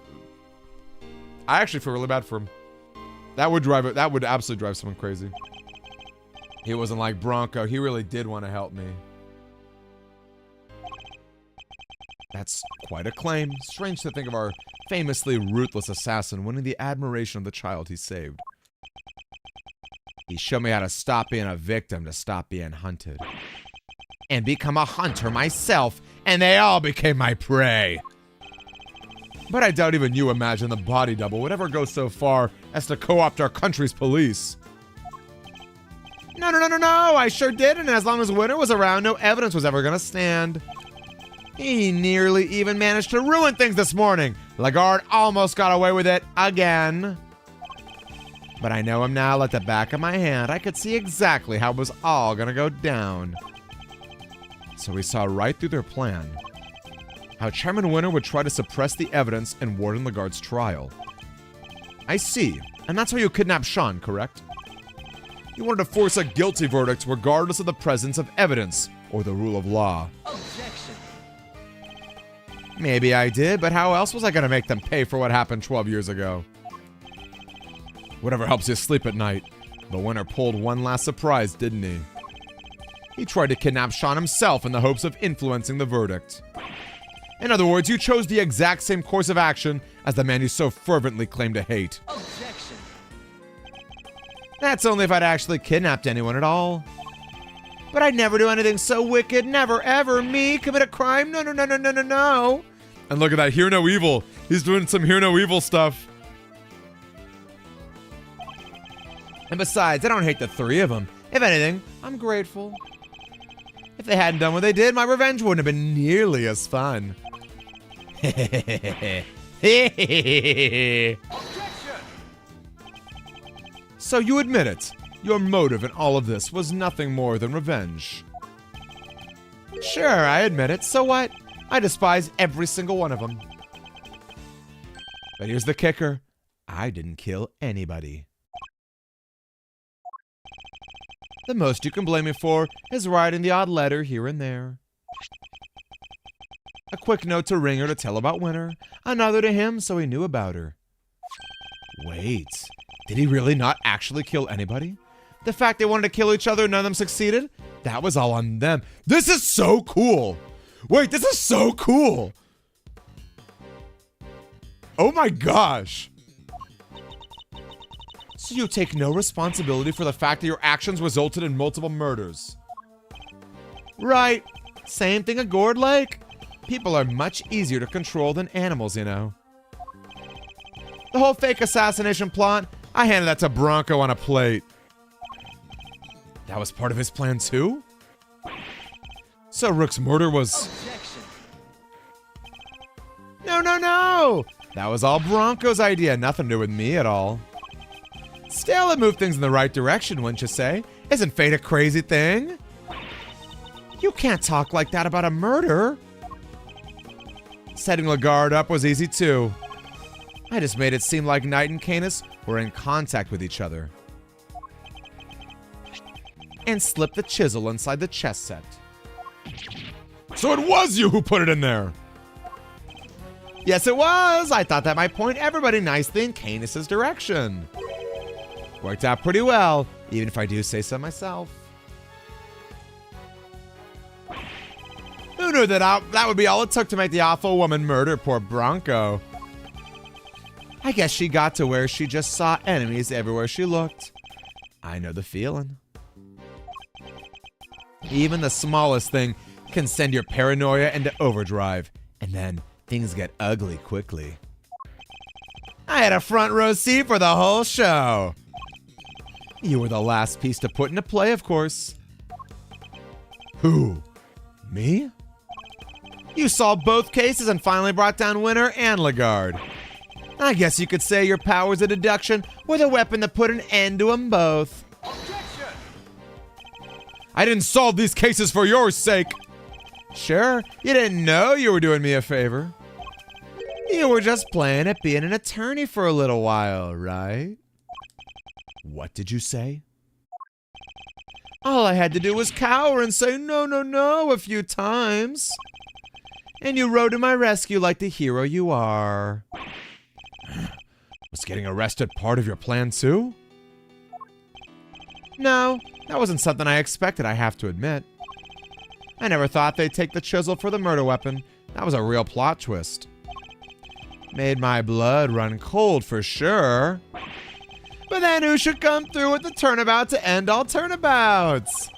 I actually feel really bad for him. That would absolutely drive someone crazy. He wasn't like Bronco. He really did want to help me. That's quite a claim. Strange to think of our famously ruthless assassin winning the admiration of the child he saved. He showed me how to stop being a victim to stop being hunted. And become a hunter myself, and they all became my prey. But I doubt even you imagine the body double would ever go so far as to co-opt our country's police. No, I sure didn't. As long as Winter was around, no evidence was ever gonna stand. He nearly even managed to ruin things this morning. Lagarde almost got away with it again. But I know him now like the back of my hand. I could see exactly how it was all gonna go down. So we saw right through their plan. how Chairman Winter would try to suppress the evidence in Warden Lagarde's trial. I see. And that's how you kidnapped Sean, correct? You wanted to force a guilty verdict regardless of the presence of evidence or the rule of law. Objection. Maybe I did, but how else was I going to make them pay for what happened 12 years ago? Whatever helps you sleep at night. But Winter pulled one last surprise, didn't he? He tried to kidnap Sean himself in the hopes of influencing the verdict. In other words, you chose the exact same course of action as the man you so fervently claim to hate. Objection. That's only if I'd actually kidnapped anyone at all. But I'd never do anything so wicked, never ever. Me commit a crime? No, no, no, no, no, no, no. And look at that, hear no evil. He's doing some hear no evil stuff. And besides, I don't hate the three of them. If anything, I'm grateful. If they hadn't done what they did, my revenge wouldn't have been nearly as fun. Objection. So you admit it. Your motive in all of this was nothing more than revenge. Sure, I admit it. So what? I despise every single one of them. But here's the kicker. I didn't kill anybody. The most you can blame me for is writing the odd letter here and there. A quick note to Ringer to tell about Winter, another to him so he knew about her. Wait, did he really not actually kill anybody? The fact they wanted to kill each other, none of them succeeded? That was all on them. This is so cool! Wait, this is so cool! Oh my gosh! So you take no responsibility for the fact that your actions resulted in multiple murders. Right. Same thing at Gourd Lake. People are much easier to control than animals, you know. The whole fake assassination plot, I handed that to Bronco on a plate. That was part of his plan too? So Rook's murder was... Objection. No, no, no! That was all Bronco's idea, nothing to do with me at all. Still, it moved things in the right direction, wouldn't you say? Isn't fate a crazy thing? You can't talk like that about a murder. Setting Lagarde up was easy too. I just made it seem like Knight and Canis were in contact with each other. And slipped the chisel inside the chess set. So it was you who put it in there. Yes, it was. I thought that might point everybody nicely in Canis' direction. Worked out pretty well, even if I do say so myself. Who knew that would be all it took to make the awful woman murder poor Bronco? I guess she got to where she just saw enemies everywhere she looked. I know the feeling. Even the smallest thing can send your paranoia into overdrive, and then things get ugly quickly. I had a front row seat for the whole show. You were the last piece to put into play, of course. Who? Me? You solved both cases and finally brought down Winter and Lagarde. I guess you could say your powers of deduction were the weapon that put an end to them both. Objection. I didn't solve these cases for your sake. Sure, you didn't know you were doing me a favor. You were just playing at being an attorney for a little while, right? What did you say? All I had to do was cower and say no, no, no a few times. And you rode to my rescue like the hero you are. Was getting arrested part of your plan too? No, that wasn't something I expected, I have to admit. I never thought they'd take the chisel for the murder weapon. That was a real plot twist. Made my blood run cold for sure. But then who should come through with the turnabout to end all turnabouts?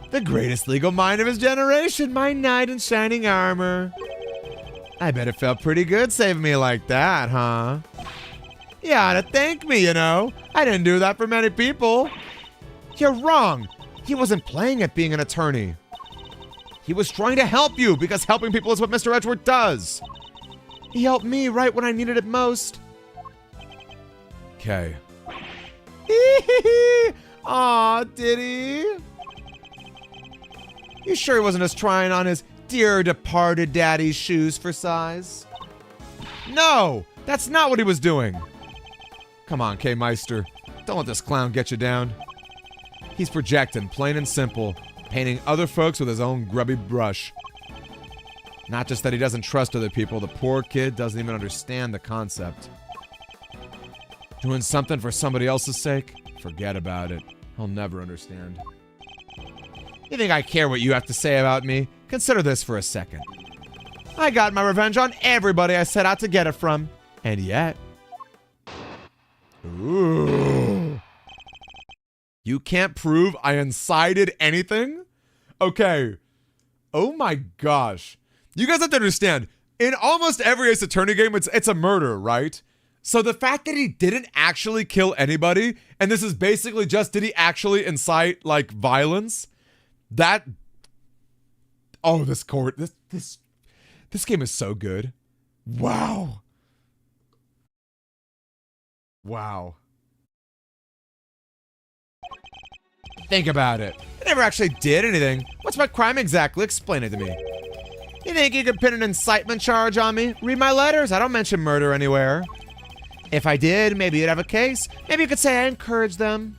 The greatest legal mind of his generation, my knight in shining armor. I bet it felt pretty good saving me like that, huh? You ought to thank me, you know. I didn't do that for many people. You're wrong. He wasn't playing at being an attorney. He was trying to help you because helping people is what Mr. Edgeworth does. He helped me right when I needed it most. Okay. Aw, did he? You sure he wasn't just trying on his Dear departed daddy's shoes for size. No, that's not what he was doing. Come on, K-Meister. Don't let this clown get you down. He's projecting, plain and simple, painting other folks with his own grubby brush. Not just that he doesn't trust other people, the poor kid doesn't even understand the concept. Doing something for somebody else's sake? Forget about it. He'll never understand. You think I care what you have to say about me? Consider this for a second. I got my revenge on everybody I set out to get it from. And yet... Ooh. You can't prove I incited anything? Okay. Oh my gosh. You guys have to understand, in almost every Ace Attorney game, it's a murder, right? So the fact that he didn't actually kill anybody, and this is basically just, did he actually incite, like, violence? That... Oh, this game is so good. Wow. Wow. Think about it. I never actually did anything. What's my crime exactly? Explain it to me. You think you could pin an incitement charge on me? Read my letters. I don't mention murder anywhere. If I did, maybe you'd have a case. Maybe you could say I encouraged them.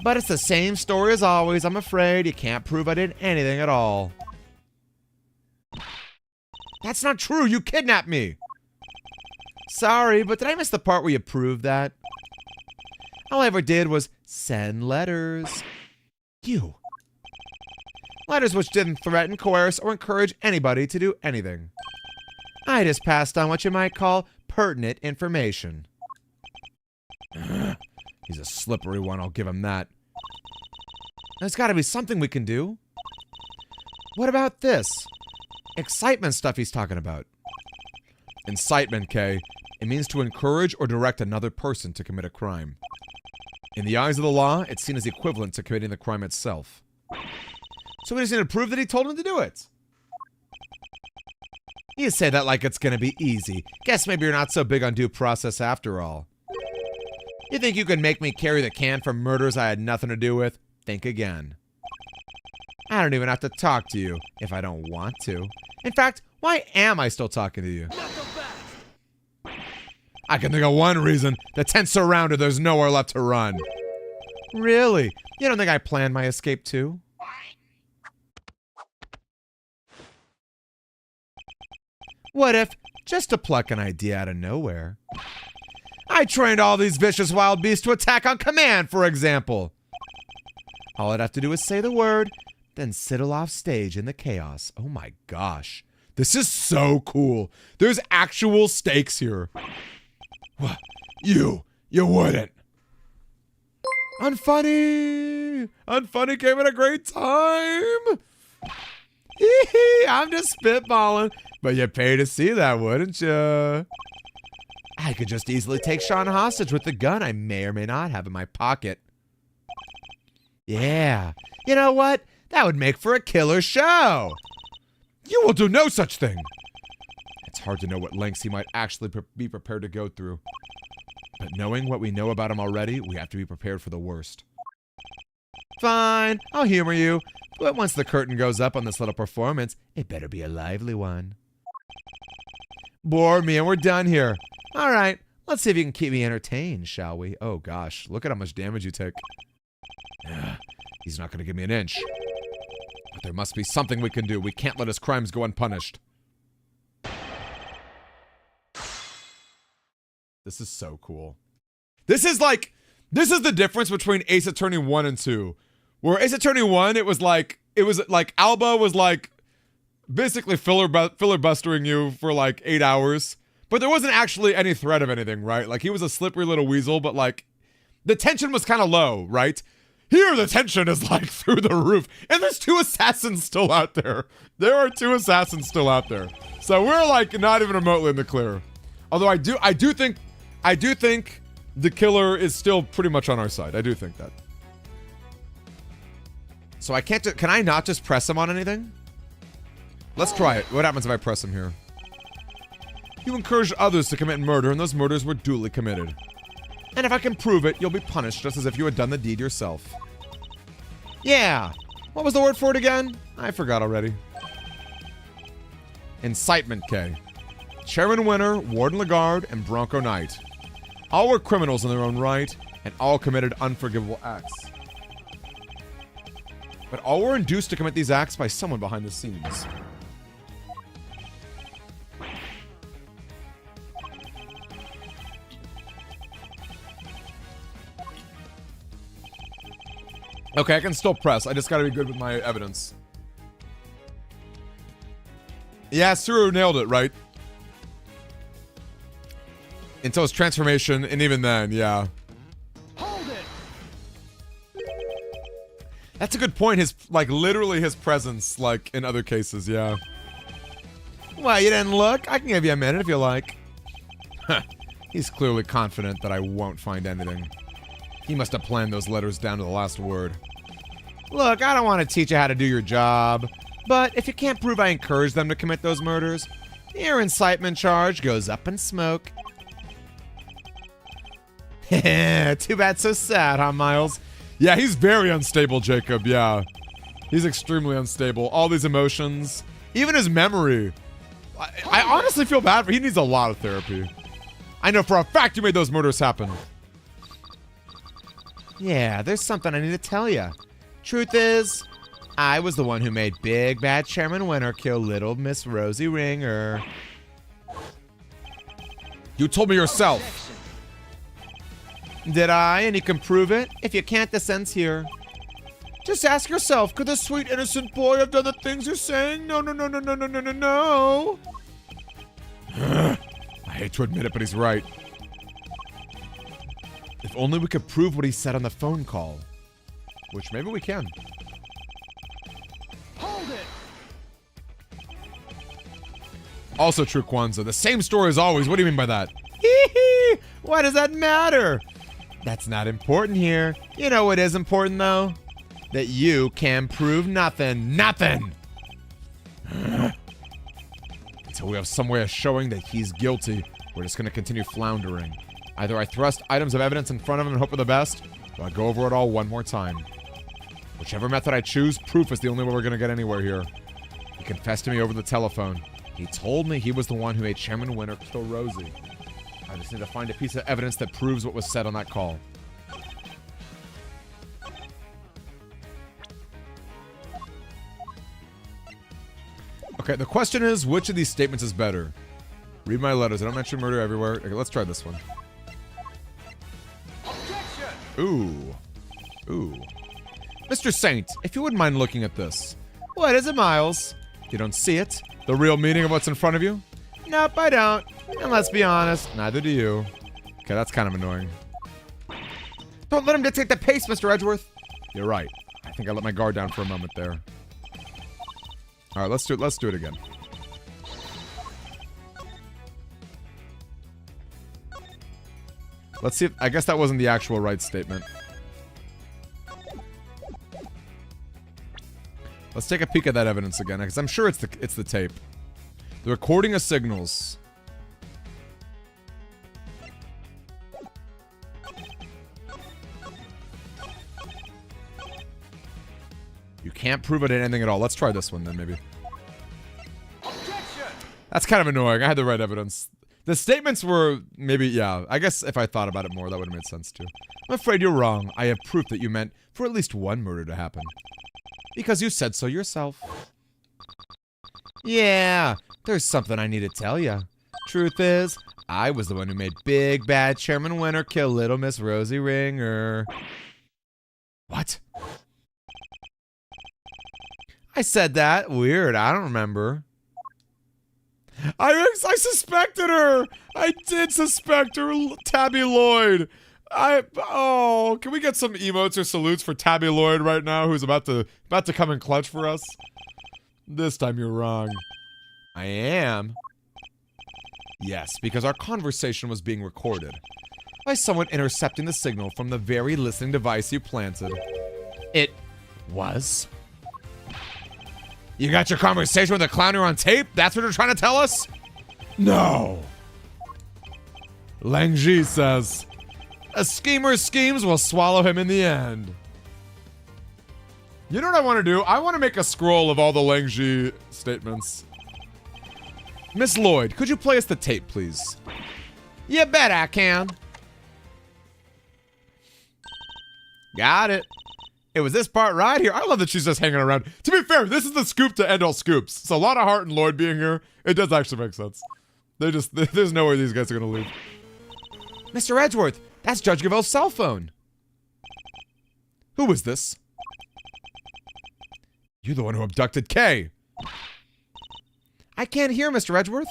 But it's the same story as always. I'm afraid you can't prove I did anything at all. That's not true. You kidnapped me. Sorry, but did I miss the part where you proved that? All I ever did was send letters. You. Letters which didn't threaten, coerce, or encourage anybody to do anything. I just passed on what you might call pertinent information. He's a slippery one, I'll give him that. There's got to be something we can do. What about this? Excitement stuff he's talking about. Incitement, Kay. It means to encourage or direct another person to commit a crime. In the eyes of the law, it's seen as equivalent to committing the crime itself. So we just need to prove that he told him to do it. You say that like it's gonna be easy. Guess maybe you're not so big on due process after all. You think you can make me carry the can for murders I had nothing to do with? Think again. I don't even have to talk to you if I don't want to. In fact, why am I still talking to you? I can think of one reason. The tent's surrounded, there's nowhere left to run. Really? You don't think I planned my escape too? What if, just to pluck an idea out of nowhere, I trained all these vicious wild beasts to attack on command, for example? All I'd have to do is say the word, then sidle off stage in the chaos. Oh my gosh. This is so cool. There's actual stakes here. What? You wouldn't. Unfunny. Unfunny came at a great time. I'm just spitballing. But you pay to see that, wouldn't you? I could just easily take Sean hostage with the gun I may or may not have in my pocket. Yeah. You know what? That would make for a killer show. You will do no such thing. It's hard to know what lengths he might actually be prepared to go through. But knowing what we know about him already, we have to be prepared for the worst. Fine, I'll humor you. But once the curtain goes up on this little performance, it better be a lively one. Bore me and we're done here. All right, let's see if you can keep me entertained, shall we? Oh gosh, look at how much damage you take. He's not going to give me an inch. But there must be something we can do. We can't let his crimes go unpunished. This is so cool. This is the difference between Ace Attorney 1 and 2. Where Ace Attorney 1, it was like Alba was like basically filibustering you for like 8 hours. But there wasn't actually any threat of anything, right? Like he was a slippery little weasel, but like the tension was kind of low, right? Here the tension is like through the roof. And there's 2 assassins still out there. There are 2 assassins still out there. So we're like not even remotely in the clear. Although I do think the killer is still pretty much on our side. I do think that. So I can't can I not just press him on anything? Let's try it. What happens if I press him here? You encouraged others to commit murder, and those murders were duly committed. And if I can prove it, you'll be punished just as if you had done the deed yourself. Yeah. What was the word for it again? I forgot already. Incitement K. Chairman Winner, Warden Lagarde, and Bronco Knight. All were criminals in their own right, and all committed unforgivable acts. But all were induced to commit these acts by someone behind the scenes. Okay, I can still press. I just gotta be good with my evidence. Yeah, Suru nailed it, right? Until his transformation, and even then, yeah. Hold it. That's a good point. His, like, literally his presence, like, in other cases, yeah. Well, you didn't look? I can give you a minute if you like. He's clearly confident that I won't find anything. He must have planned those letters down to the last word. Look, I don't want to teach you how to do your job, but if you can't prove I encouraged them to commit those murders, your incitement charge goes up in smoke. Too bad, so sad, huh, Miles? Yeah, he's very unstable, Jacob, yeah. He's extremely unstable. All these emotions, even his memory. I honestly feel bad for him. He needs a lot of therapy. I know for a fact you made those murders happen. Yeah, there's something I need to tell you. Truth is, I was the one who made Big Bad Chairman Winner kill Little Miss Rosie Ringer. You told me yourself. Did I? And you can prove it? If you can't, the sense here. Just ask yourself, could the sweet innocent boy have done the things you're saying? No, no, no, no, no, no, no, no, no. I hate to admit it, but he's right. If only we could prove what he said on the phone call. Which maybe we can. Hold it. Also true, Kwanzaa. The same story as always. What do you mean by that? Hee-hee! Why does that matter? That's not important here. You know what is important, though? That you can prove nothing. Nothing! Until we have some way of showing that he's guilty, we're just going to continue floundering. Either I thrust items of evidence in front of him and hope for the best, or I go over it all one more time. Whichever method I choose, proof is the only way we're going to get anywhere here. He confessed to me over the telephone. He told me he was the one who made Chairman Winner kill Rosie. I just need to find a piece of evidence that proves what was said on that call. Okay, the question is, which of these statements is better? Read my letters. I don't mention murder everywhere. Okay, let's try this one. Objection. Ooh. Ooh. Mr. Saint, if you wouldn't mind looking at this. What is it, Miles? You don't see it? The real meaning of what's in front of you? Nope, I don't. And let's be honest, neither do you. Okay, that's kind of annoying. Don't let him dictate the pace, Mr. Edgeworth. You're right. I think I let my guard down for a moment there. All right, let's do it again. Let's see if, I guess that wasn't the actual right statement. Let's take a peek at that evidence again, because I'm sure it's the tape. The recording of signals. You can't prove it in anything at all. Let's try this one then, maybe. Objection. That's kind of annoying. I had the right evidence. The statements were maybe, yeah. I guess if I thought about it more, that would have made sense too. I'm afraid you're wrong. I have proof that you meant for at least one murder to happen. Because you said so yourself. Yeah, there's something I need to tell you. Truth is, I was the one who made Big Bad Chairman Winner kill Little Miss Rosie Ringer. What? I said that. Weird. I don't remember. I suspected her. I did suspect her, Tabby Lloyd. Can we get some emotes or salutes for Tabby Lloyd right now, who's about to come in clutch for us? This time you're wrong. I am. Yes, because our conversation was being recorded By someone intercepting the signal from the very listening device you planted. It was. You got your conversation with a clowner on tape? That's what you're trying to tell us? No. Lang Ji says, a schemer's schemes will swallow him in the end. You know what I want to do? I want to make a scroll of all the Lang Ji statements. Miss Lloyd, could you play us the tape, please? You bet I can. Got it. It was this part right here. I love that she's just hanging around. To be fair, this is the scoop to end all scoops. It's a lot of heart in Lloyd being here. It does actually make sense. There's no way these guys are gonna leave. Mr. Edgeworth, that's Judge Gavell's cell phone. Who was this? You're the one who abducted Kay. I can't hear, Mr. Edgeworth.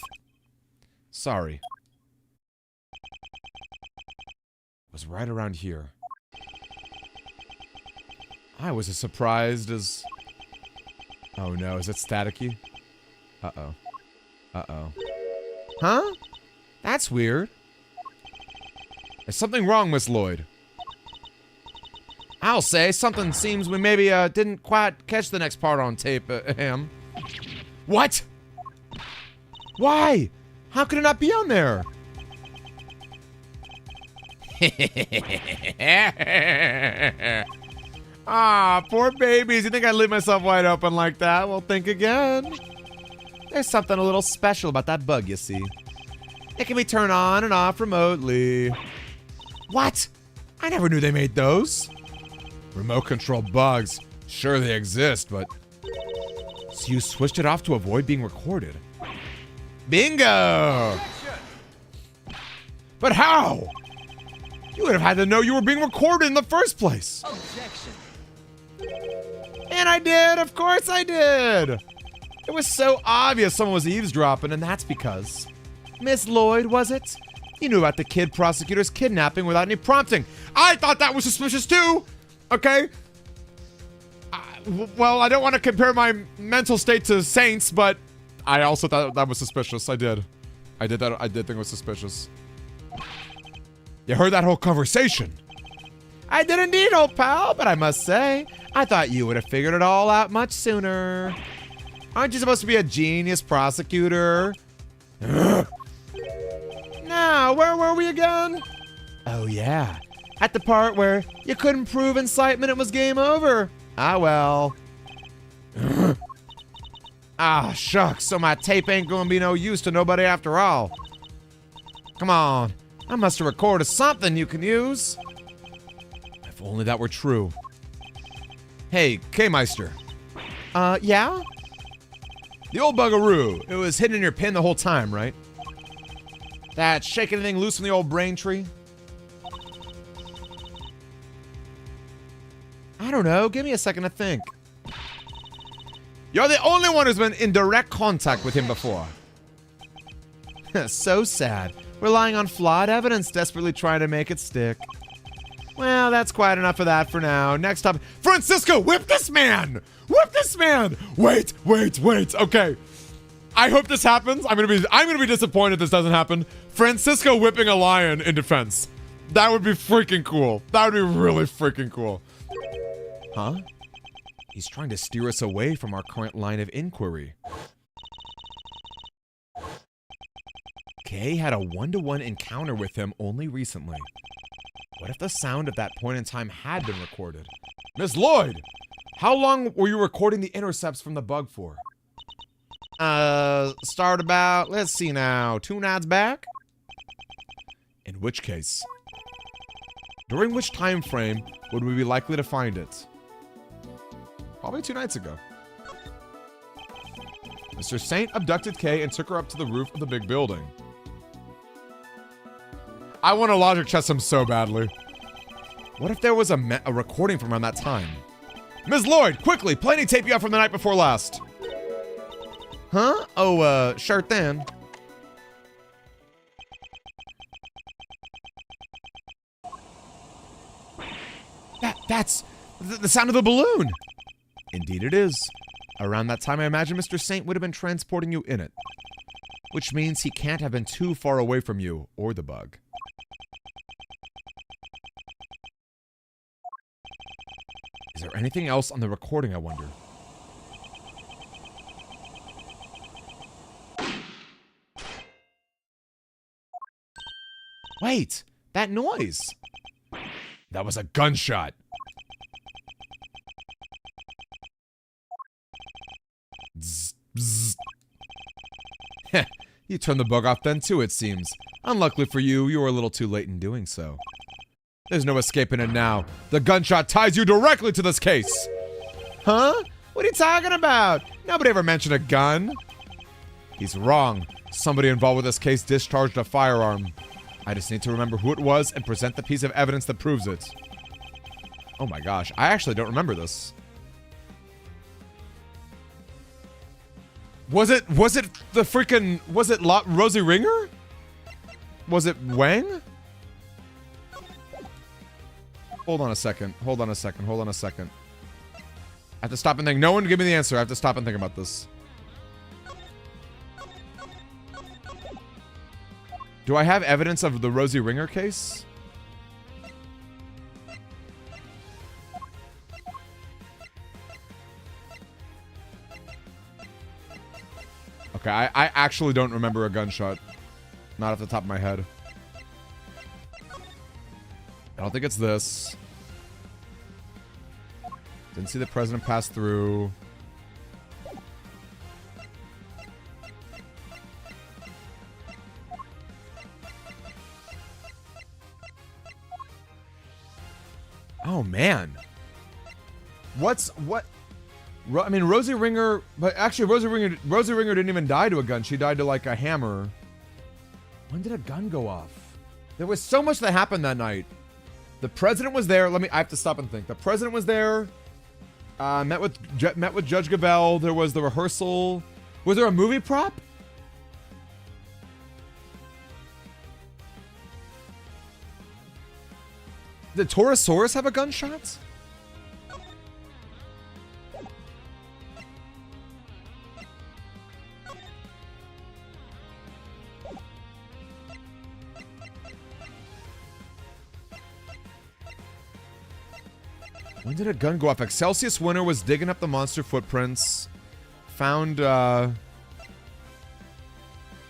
Sorry. It was right around here. I was as surprised as... Oh no, is it staticky? Uh-oh. Uh-oh. Huh? That's weird. There's something wrong, Miss Lloyd. I'll say something seems we maybe didn't quite catch the next part on tape, What? Why? How could it not be on there? Ah, poor babies. You think I'd leave myself wide open like that? Well, think again. There's something a little special about that bug, you see. It can be turned on and off remotely. What? I never knew they made those. Remote control bugs. Sure they exist, but... So you switched it off to avoid being recorded. Bingo! But how? You would have had to know you were being recorded in the first place. Objection. And I did, of course I did. It was so obvious someone was eavesdropping, and that's because... Miss Lloyd, was it? You knew about the kid prosecutor's kidnapping without any prompting. I thought that was suspicious too! Okay? Well, I don't want to compare my mental state to Saints, but I also thought that was suspicious. I did think it was suspicious. You heard that whole conversation? I did indeed, old pal, but I must say, I thought you would have figured it all out much sooner. Aren't you supposed to be a genius prosecutor? Now, where were we again? Oh yeah, at the part where you couldn't prove incitement, it was game over. Ah well. Ah shucks, so my tape ain't gonna be no use to nobody after all. Come on, I must have recorded something you can use. If only that were true. Hey, K-Meister. Yeah? The old bugaroo. It was hidden in your pin the whole time, right? That shake anything loose from the old brain tree? I don't know. Give me a second to think. You're the only one who's been in direct contact with him before. So sad. Relying on flawed evidence, desperately trying to make it stick. Well, that's quite enough of that for now. Next up, Francisco, whip this man! Whip this man! Wait. Okay. I hope this happens. I'm gonna be disappointed this doesn't happen. Francisco whipping a lion in defense. That would be freaking cool. That would be really freaking cool. Huh? He's trying to steer us away from our current line of inquiry. Kay had a one-to-one encounter with him only recently. What if the sound at that point in time had been recorded? Miss Lloyd! How long were you recording the intercepts from the bug for? Start about, let's see now, 2 nights back? In which case, during which time frame would we be likely to find it? Probably 2 nights ago. Mr. Saint abducted Kay and took her up to the roof of the big building. I want to logic chess him so badly. What if there was a recording from around that time? Ms. Lloyd, quickly, play any tape you have from the night before last. Huh? Oh, sure thing. That's the sound of the balloon. Indeed it is. Around that time, I imagine Mr. Saint would have been transporting you in it. Which means he can't have been too far away from you or the bug. Is there anything else on the recording, I wonder? Wait, that noise. That was a gunshot. Zzz, zzz. You turned the bug off then too, it seems. Unluckily for you, you were a little too late in doing so. There's no escaping it now. The gunshot ties you directly to this case. Huh? What are you talking about? Nobody ever mentioned a gun. He's wrong. Somebody involved with this case discharged a firearm. I just need to remember who it was and present the piece of evidence that proves it. Oh my gosh, I actually don't remember this. Was it the freaking, was it Rosie Ringer? Was it Wang? Hold on a second. I have to stop and think. No one give me the answer. I have to stop and think about this. Do I have evidence of the Rosie Ringer case? Okay, I actually don't remember a gunshot. Not off the top of my head. I don't think it's this. Didn't see the president pass through. Oh man. What? I mean, Rosie Ringer, but actually Rosie Ringer didn't even die to a gun. She died to like a hammer. When did a gun go off? There was so much that happened that night. The president was there. I have to stop and think. The president was there. Met with Judge Gavelle. There was the rehearsal. Was there a movie prop? Did Torosaurus have a gunshot? When did a gun go off? Excelsius Winter was digging up the monster footprints. Found, oh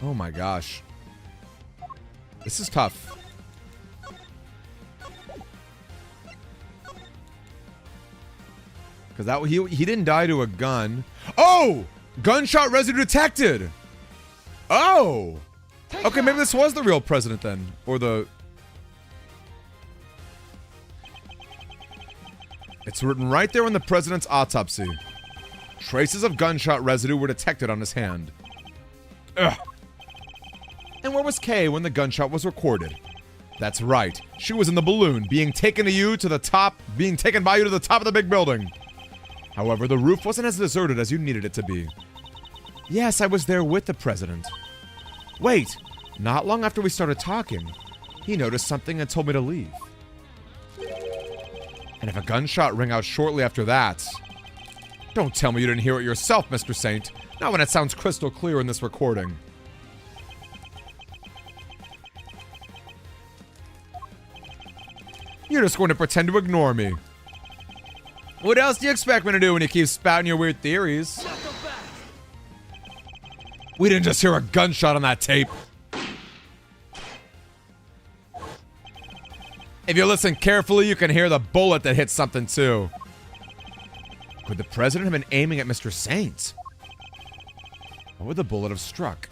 my gosh. This is tough. Because that he didn't die to a gun. Oh! Gunshot residue detected! Oh! Okay, maybe this was the real president then. Or the... It's written right there in the president's autopsy. Traces of gunshot residue were detected on his hand. Ugh. And where was Kay when the gunshot was recorded? That's right. She was in the balloon, being taken by you to the top of the big building. However, the roof wasn't as deserted as you needed it to be. Yes, I was there with the president. Wait, not long after we started talking, he noticed something and told me to leave. And if a gunshot rang out shortly after that... Don't tell me you didn't hear it yourself, Mr. Saint. Not when it sounds crystal clear in this recording. You're just going to pretend to ignore me. What else do you expect me to do when you keep spouting your weird theories? We didn't just hear a gunshot on that tape. If you listen carefully, you can hear the bullet that hit something too. Could the president have been aiming at Mr. Saint? What would the bullet have struck?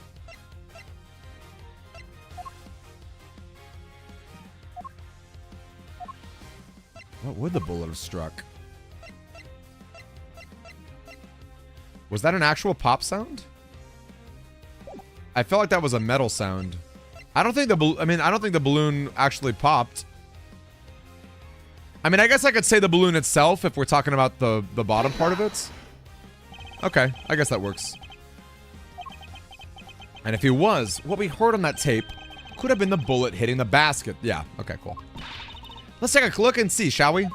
What would the bullet have struck? Was that an actual pop sound? I felt like that was a metal sound. I don't think the balloon actually popped. I mean, I guess I could say the balloon itself if we're talking about the bottom part of it. Okay, I guess that works. And if he was, what we heard on that tape could have been the bullet hitting the basket. Yeah, okay, cool. Let's take a look and see, shall we?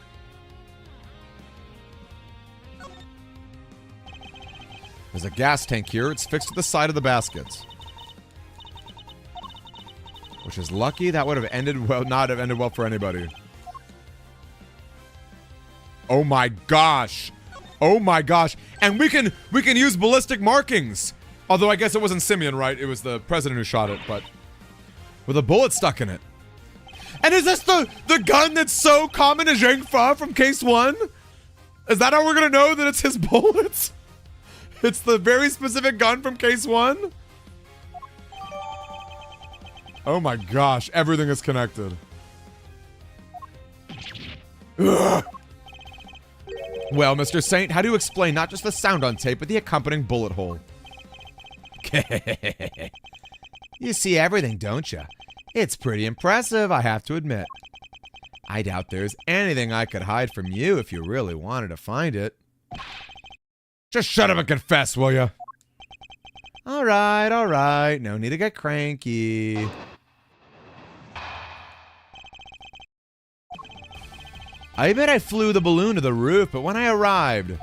There's a gas tank here. It's fixed to the side of the basket. Which is lucky. That would have ended well, not have ended well for anybody. Oh my gosh. Oh my gosh. And we can use ballistic markings. Although I guess it wasn't Simeon, right? It was the president who shot it, but with a bullet stuck in it. And is this the gun that's so common to Zhang Fa from case 1? Is that how we're gonna know that it's his bullets? It's the very specific gun from case 1? Oh my gosh, everything is connected. Ugh. Well, Mr. Saint, how do you explain not just the sound on tape, but the accompanying bullet hole? You see everything, don't you? It's pretty impressive, I have to admit. I doubt there's anything I could hide from you if you really wanted to find it. Just shut up and confess, will you? All right. No need to get cranky. I admit I flew the balloon to the roof, but when I arrived,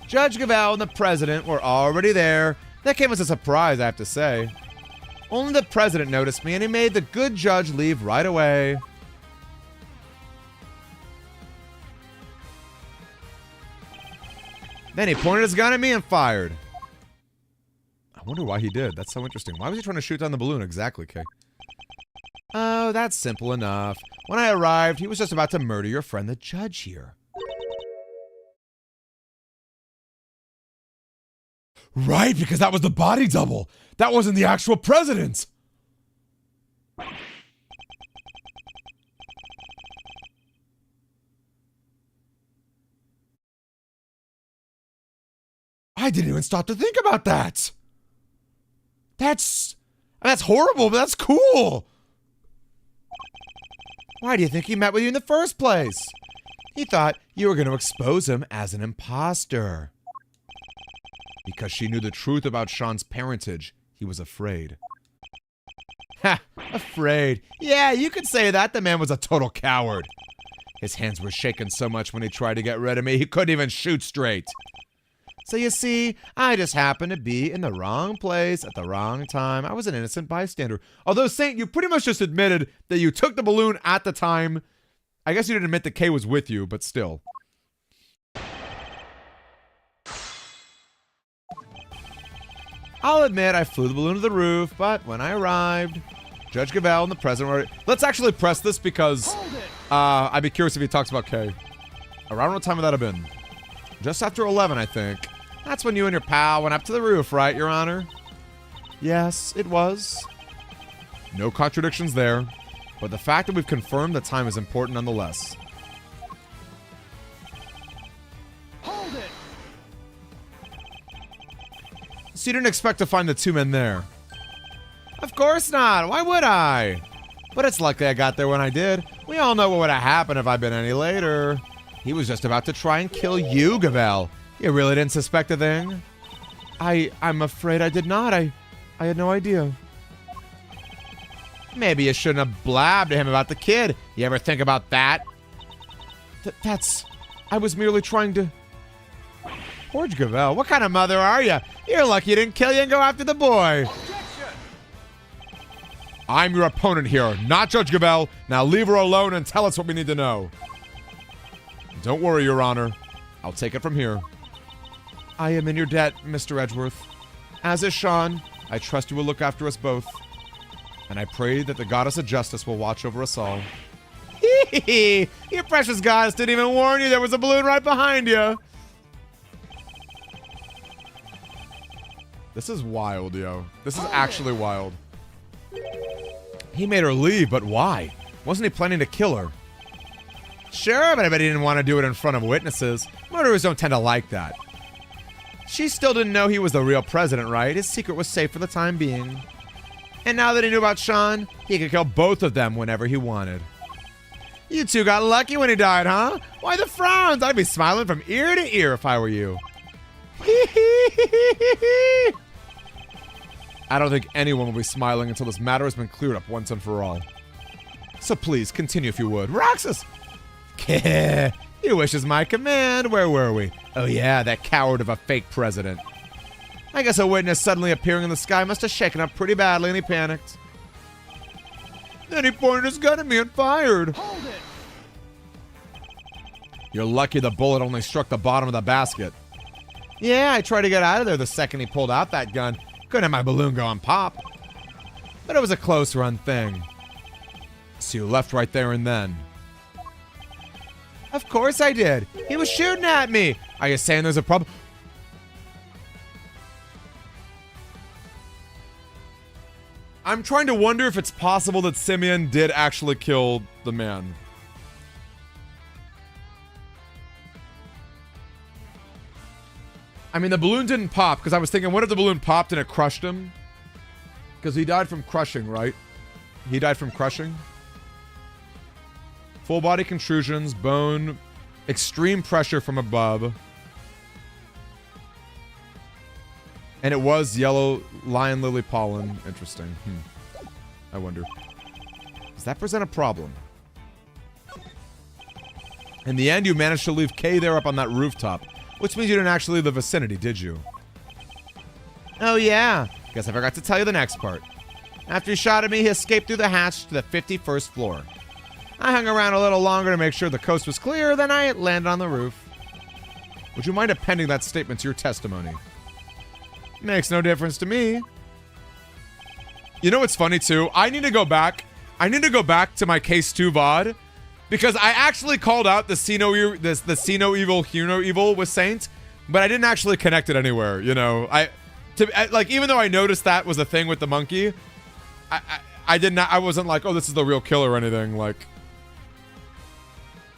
Judge Gavel and the president were already there. That came as a surprise, I have to say. Only the president noticed me, and he made the good judge leave right away. Then he pointed his gun at me and fired. I wonder why he did. That's so interesting. Why was he trying to shoot down the balloon exactly, Kay? Oh, that's simple enough. When I arrived, he was just about to murder your friend the judge here. Right, because that was the body double. That wasn't the actual president. I didn't even stop to think about that. That's horrible, but that's cool. Why do you think he met with you in the first place? He thought you were going to expose him as an imposter. Because she knew the truth about Sean's parentage, he was afraid. Ha! Afraid. Yeah, you could say that. The man was a total coward. His hands were shaking so much when he tried to get rid of me, he couldn't even shoot straight. So you see, I just happened to be in the wrong place at the wrong time. I was an innocent bystander. Although, Saint, you pretty much just admitted that you took the balloon at the time. I guess you didn't admit that Kay was with you, but still. I'll admit I flew the balloon to the roof, but when I arrived, Judge Gavel and the president were... Let's actually press this because I'd be curious if he talks about Kay. Around what time would that have been? Just after 11, I think. That's when you and your pal went up to the roof, right, Your Honor? Yes, it was. No contradictions there. But the fact that we've confirmed the time is important nonetheless. Hold it! So you didn't expect to find the two men there? Of course not. Why would I? But it's lucky I got there when I did. We all know what would have happened if I'd been any later. He was just about to try and kill you, Gavel. You really didn't suspect a thing? I'm afraid I did not. I had no idea. Maybe you shouldn't have blabbed to him about the kid. You ever think about that? I was merely trying to... Poor Gavel, what kind of mother are you? You're lucky you didn't kill you and go after the boy. I'm your opponent here, not Judge Gavel. Now leave her alone and tell us what we need to know. Don't worry, Your Honor. I'll take it from here. I am in your debt, Mr. Edgeworth. As is Sean, I trust you will look after us both. And I pray that the goddess of justice will watch over us all. Hee. Your precious goddess didn't even warn you there was a balloon right behind you. This is wild, yo. This is actually wild. He made her leave, but why? Wasn't he planning to kill her? Sure, but I bet he didn't want to do it in front of witnesses. Murderers don't tend to like that. She still didn't know he was the real president, right? His secret was safe for the time being. And now that he knew about Sean, he could kill both of them whenever he wanted. You two got lucky when he died, huh? Why the frowns? I'd be smiling from ear to ear if I were you. I don't think anyone will be smiling until this matter has been cleared up once and for all. So please, continue if you would. Roxas! Your wish is my command. Where were we? Oh yeah, that coward of a fake president. I guess a witness suddenly appearing in the sky must have shaken up pretty badly and he panicked. Then he pointed his gun at me and fired. Hold it! You're lucky the bullet only struck the bottom of the basket. Yeah, I tried to get out of there the second he pulled out that gun. Couldn't have my balloon go and pop. But it was a close run thing. So you left right there and then? Of course I did. He was shooting at me. Are you saying there's a problem? I'm trying to wonder if it's possible that Simeon did actually kill the man. I mean, the balloon didn't pop, because I was thinking, what if the balloon popped and it crushed him? Because he died from crushing, right? He died from crushing. Full body contusions, bone, extreme pressure from above. And it was yellow lion lily pollen. Interesting. I wonder. Does that present a problem? In the end, you managed to leave Kay there up on that rooftop. Which means you didn't actually leave the vicinity, did you? Oh yeah. Guess I forgot to tell you the next part. After he shot at me, he escaped through the hatch to the 51st floor. I hung around a little longer to make sure the coast was clear, then I landed on the roof. Would you mind appending that statement to your testimony? Makes no difference to me. You know what's funny too? I need to go back to my case 2 VOD. Because I actually called out the see no evil, hear no evil with Saint, but I didn't actually connect it anywhere, you know. Like, even though I noticed that was a thing with the monkey, I wasn't like, oh, this is the real killer or anything, like,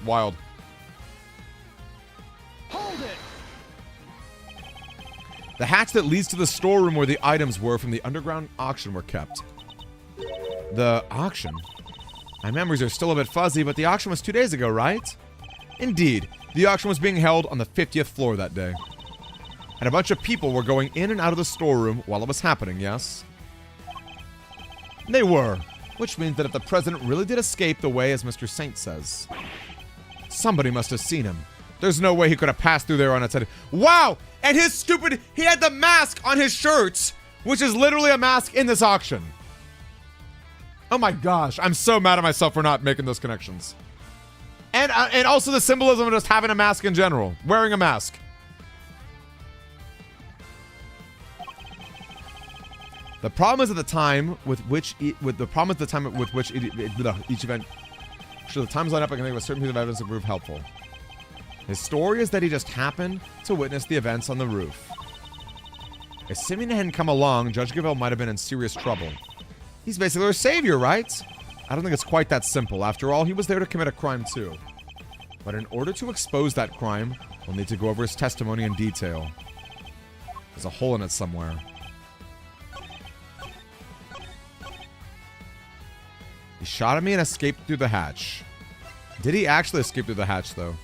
wild. Hold it! The hatch that leads to the storeroom where the items were from the underground auction were kept. The auction? My memories are still a bit fuzzy, but the auction was 2 days ago, right? Indeed, the auction was being held on the 50th floor that day. And a bunch of people were going in and out of the storeroom while it was happening, yes? They were, which means that if the president really did escape the way as Mr. Saint says, somebody must have seen him. There's no way he could have passed through there unsaid. Wow! And his stupid, he had the mask on his shirt, which is literally a mask in this auction. Oh my gosh, I'm so mad at myself for not making those connections. And also the symbolism of just having a mask in general. Wearing a mask. The problem is at the time with which each event. Sure, the times line up, I can think of a certain piece of evidence that prove helpful. His story is that he just happened to witness the events on the roof. If Simeon hadn't come along, Judge Gavelle might have been in serious trouble. He's basically our savior, right? I don't think it's quite that simple. After all, he was there to commit a crime too. But in order to expose that crime, we'll need to go over his testimony in detail. There's a hole in it somewhere. He shot at me and escaped through the hatch. Did he actually escape through the hatch, though?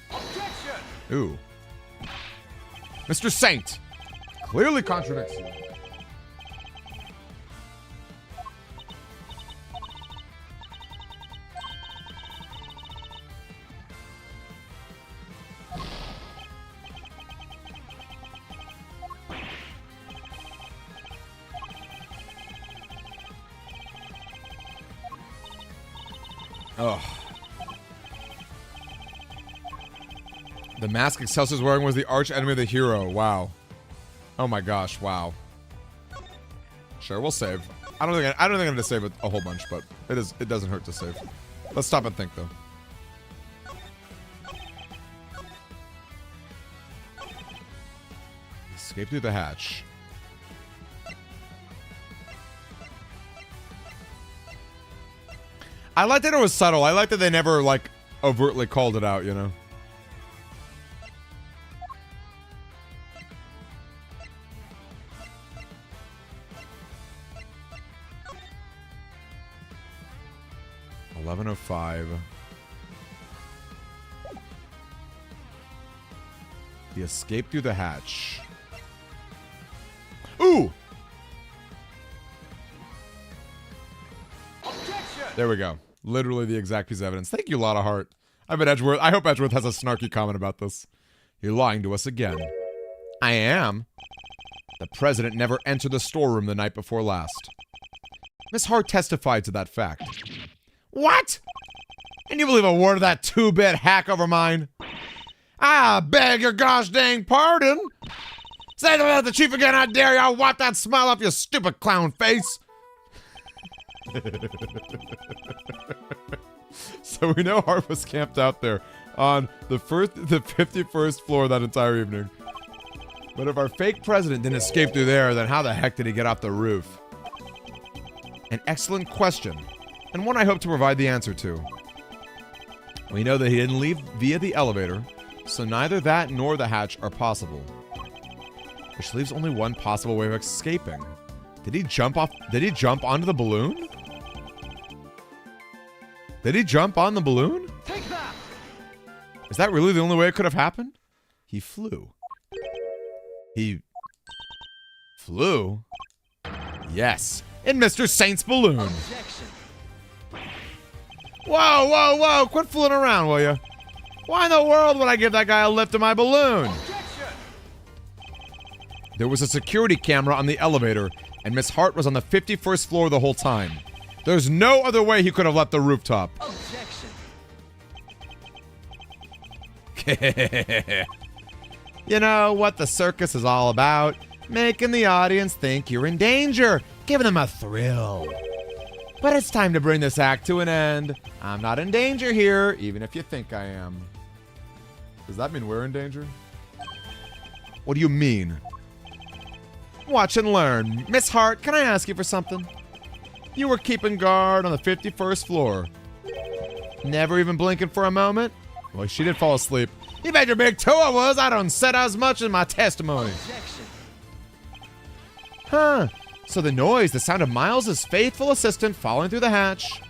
Objection! Ooh. Mr. Saint! Clearly contradicts you. Ugh. The mask Excelsior's wearing was the arch enemy of the hero. Wow. Oh my gosh, wow. Sure, we'll save. I don't think I'm gonna save a whole bunch, but it doesn't hurt to save. Let's stop and think though. Escape through the hatch. I like that it was subtle. I like that they never, like, overtly called it out, you know? $11:05. He escaped through the hatch. Ooh! There we go. Literally the exact piece of evidence. Thank you, Lotta Hart. I hope Edgeworth has a snarky comment about this. You're lying to us again. I am. The president never entered the storeroom the night before last. Miss Hart testified to that fact. What? Can you believe a word of that two-bit hack over mine? I beg your gosh dang pardon. Say that about the chief again, I dare you. I'll wipe that smile off your stupid clown face. So we know Hart was camped out there on the 51st floor that entire evening. But if our fake president didn't escape through there, then how the heck did he get off the roof? An excellent question, and one I hope to provide the answer to. We know that he didn't leave via the elevator, so neither that nor the hatch are possible. Which leaves only one possible way of escaping. Did he jump off? Did he jump onto the balloon? Did he jump on the balloon? Take that! Is that really the only way it could have happened? He flew. He flew? Yes, in Mr. Saint's balloon. Objection. Whoa, whoa, whoa! Quit fooling around, will you? Why in the world would I give that guy a lift in my balloon? Objection. There was a security camera on the elevator, and Miss Hart was on the 51st floor the whole time. There's no other way he could have left the rooftop. Objection. You know what the circus is all about? Making the audience think you're in danger, giving them a thrill. But it's time to bring this act to an end. I'm not in danger here, even if you think I am. Does that mean we're in danger? What do you mean? Watch and learn. Miss Hart, can I ask you for something? You were keeping guard on the 51st floor. Never even blinking for a moment? Well, she did fall asleep. You bet your big toe I was. I don't said as much in my testimony. Objection. Huh. So the noise, the sound of Miles' faithful assistant falling through the hatch.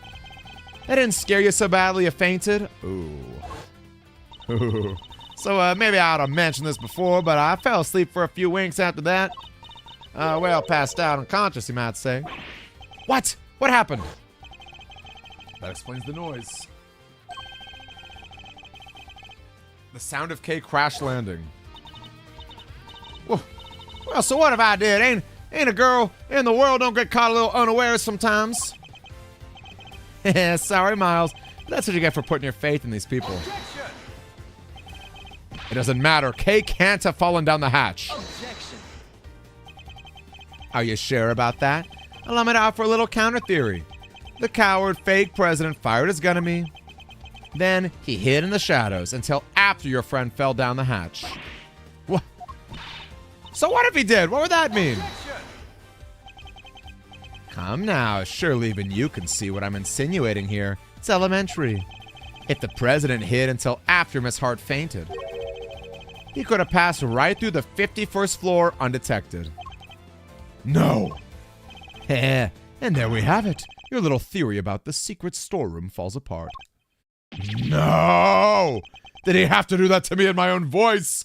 That didn't scare you so badly you fainted? Ooh. So maybe I ought to mention this before, but I fell asleep for a few winks after that. Well, passed out unconscious, you might say. What? What happened? That explains the noise. The sound of Kay crash landing. Well, so what if I did? Ain't a girl in the world don't get caught a little unaware sometimes. Sorry, Miles. That's what you get for putting your faith in these people. Objection. It doesn't matter. Kay can't have fallen down the hatch. Objection. Are you sure about that? Allow me to offer a little counter theory. The coward fake president fired his gun at me. Then he hid in the shadows until after your friend fell down the hatch. What? So what if he did? What would that mean? Objection. Come now, surely even you can see what I'm insinuating here. It's elementary. If the president hid until after Miss Hart fainted, he could have passed right through the 51st floor undetected. No. And there we have it. Your little theory about the secret storeroom falls apart. No! Did he have to do that to me in my own voice?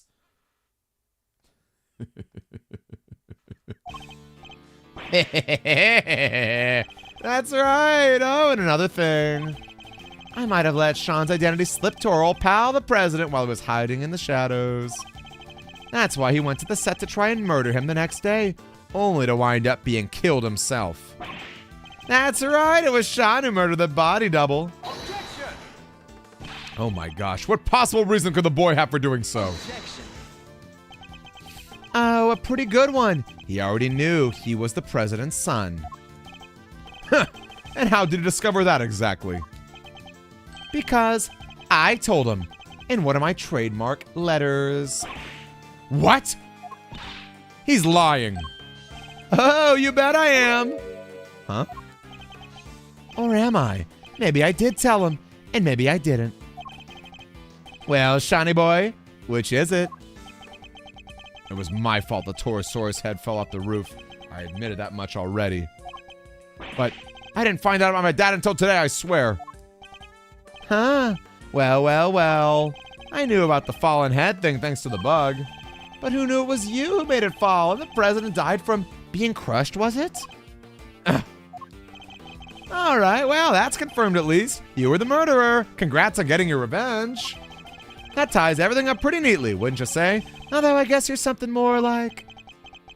That's right. Oh, and another thing. I might have let Sean's identity slip to our old pal, the president, while he was hiding in the shadows. That's why he went to the set to try and murder him the next day, only to wind up being killed himself. That's right. It was Sean who murdered the body double. Objection. Oh my gosh. What possible reason could the boy have for doing so? Objection. Oh, a pretty good one. He already knew he was the president's son. Huh. And how did he discover that exactly? Because I told him in one of my trademark letters. What? He's lying. Oh, you bet I am. Huh? Or am I? Maybe I did tell him, and maybe I didn't. Well, Shiny boy, which is it? It was my fault the Torosaurus head fell off the roof. I admitted that much already. But I didn't find out about my dad until today, I swear. Huh? Well, well, well. I knew about the fallen head thing thanks to the bug. But who knew it was you who made it fall and the president died from being crushed, was it? All right, well, that's confirmed at least. You were the murderer. Congrats on getting your revenge. That ties everything up pretty neatly, wouldn't you say? Although I guess you're something more like...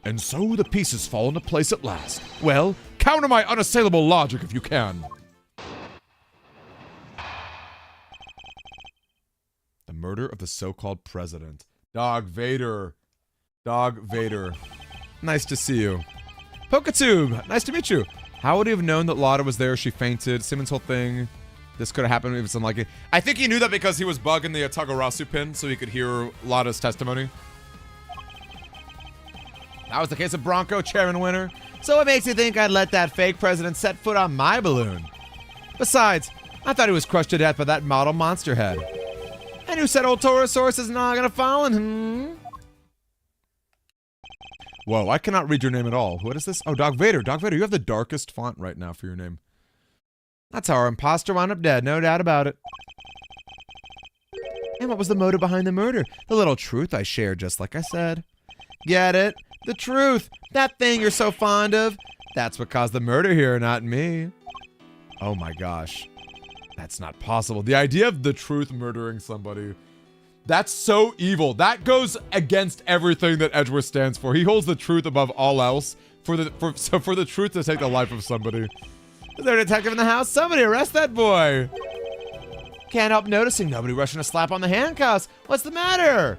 And so the pieces fall into place at last. Well, counter my unassailable logic if you can. The murder of the so-called president. Dog Vader. Dog Vader. Nice to see you. Pokatube, nice to meet you. How would he have known that Lotta was there? She fainted. Simmons' whole thing. This could have happened if it's unlikely. I think he knew that because he was bugging the Atagarasu pin so he could hear Lotta's testimony. That was the case of Bronco, chairman winner. So what makes you think I'd let that fake president set foot on my balloon? Besides, I thought he was crushed to death by that model monster head. And who said old Torosaurus is not gonna fall in, Whoa, I cannot read your name at all. What is this? Oh, Dog Vader. Dog Vader, you have the darkest font right now for your name. That's how our imposter wound up dead, no doubt about it. And what was the motive behind the murder? The little truth I shared, just like I said. Get it? The truth. That thing you're so fond of. That's what caused the murder here, not me. Oh my gosh. That's not possible. The idea of the truth murdering somebody. That's so evil. That goes against everything that Edgeworth stands for. He holds the truth above all else. For the truth to take the life of somebody. Is there a detective in the house? Somebody arrest that boy. Can't help noticing nobody rushing to slap on the handcuffs. What's the matter?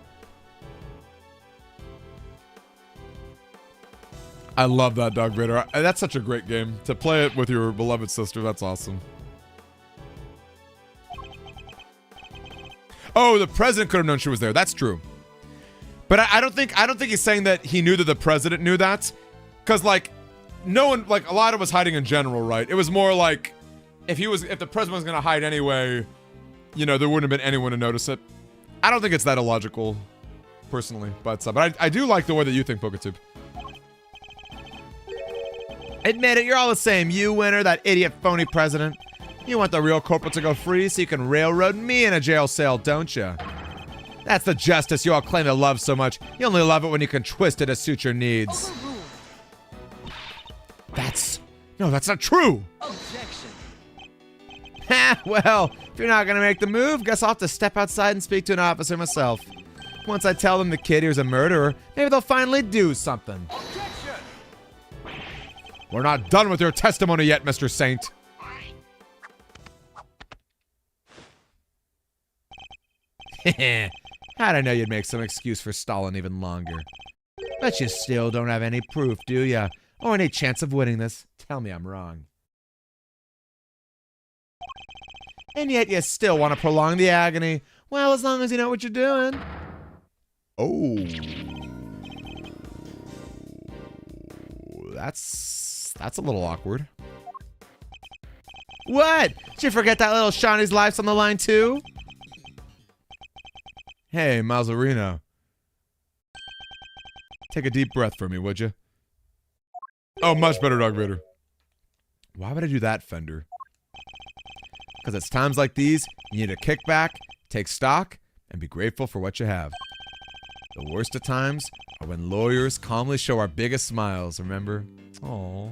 I love that, Dog Vader. That's such a great game. To play it with your beloved sister, that's awesome. Oh, the president could have known she was there. That's true. But I don't think he's saying that he knew that the president knew that. Because, like, no one, like, a lot of us hiding in general, right? It was more like, if the president was going to hide anyway, you know, there wouldn't have been anyone to notice it. I don't think it's that illogical, personally. But I do like the way that you think, Poketube. Admit it, you're all the same. You winner, that idiot phony president. You want the real culprit to go free so you can railroad me in a jail cell, don't you? That's the justice you all claim to love so much. You only love it when you can twist it to suit your needs. No, that's not true. Objection. Ha, well, if you're not gonna make the move, guess I'll have to step outside and speak to an officer myself. Once I tell them the kid here's a murderer, maybe they'll finally do something. Objection. We're not done with your testimony yet, Mr. Saint. How'd I know you'd make some excuse for stalling even longer? But you still don't have any proof, do ya? Or any chance of winning this? Tell me I'm wrong. And yet you still want to prolong the agony. Well, as long as you know what you're doing. Oh. That's a little awkward. What? Did you forget that little Shawnee's life's on the line too? Hey, Mazzarino. Take a deep breath for me, would you? Oh, much better, Dog Vader. Why would I do that, Fender? Because it's times like these, you need to kick back, take stock, and be grateful for what you have. The worst of times are when lawyers calmly show our biggest smiles, remember? Aww.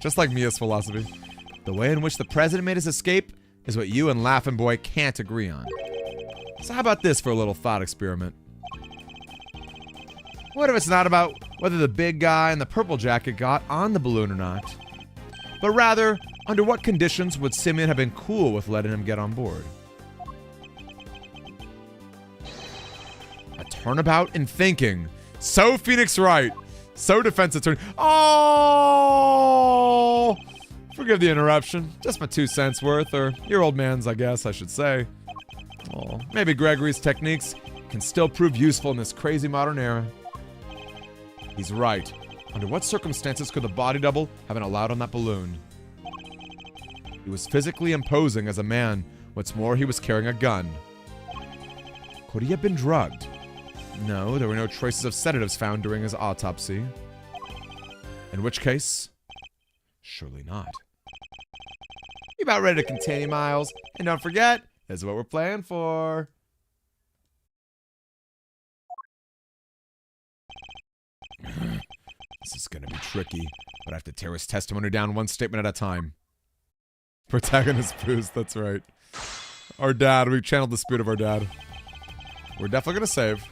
Just like Mia's philosophy. The way in which the president made his escape is what you and Laughing Boy can't agree on. So how about this for a little thought experiment? What if it's not about whether the big guy in the purple jacket got on the balloon or not, but rather, under what conditions would Simeon have been cool with letting him get on board? A turnabout in thinking. So Phoenix Wright. So defense attorney. Oh! Forgive the interruption. Just my 2 cents worth, or your old man's, I guess I should say. Oh, maybe Gregory's techniques can still prove useful in this crazy modern era. He's right. Under what circumstances could the body double have been allowed on that balloon? He was physically imposing as a man. What's more, he was carrying a gun. Could he have been drugged? No, there were no traces of sedatives found during his autopsy. In which case, surely not. You about ready to continue, Miles? And don't forget, this is what we're playing for. This is gonna be tricky, but I have to tear his testimony down one statement at a time. Protagonist Bruce, that's right. Our dad, we channeled the spirit of our dad. We're definitely gonna save.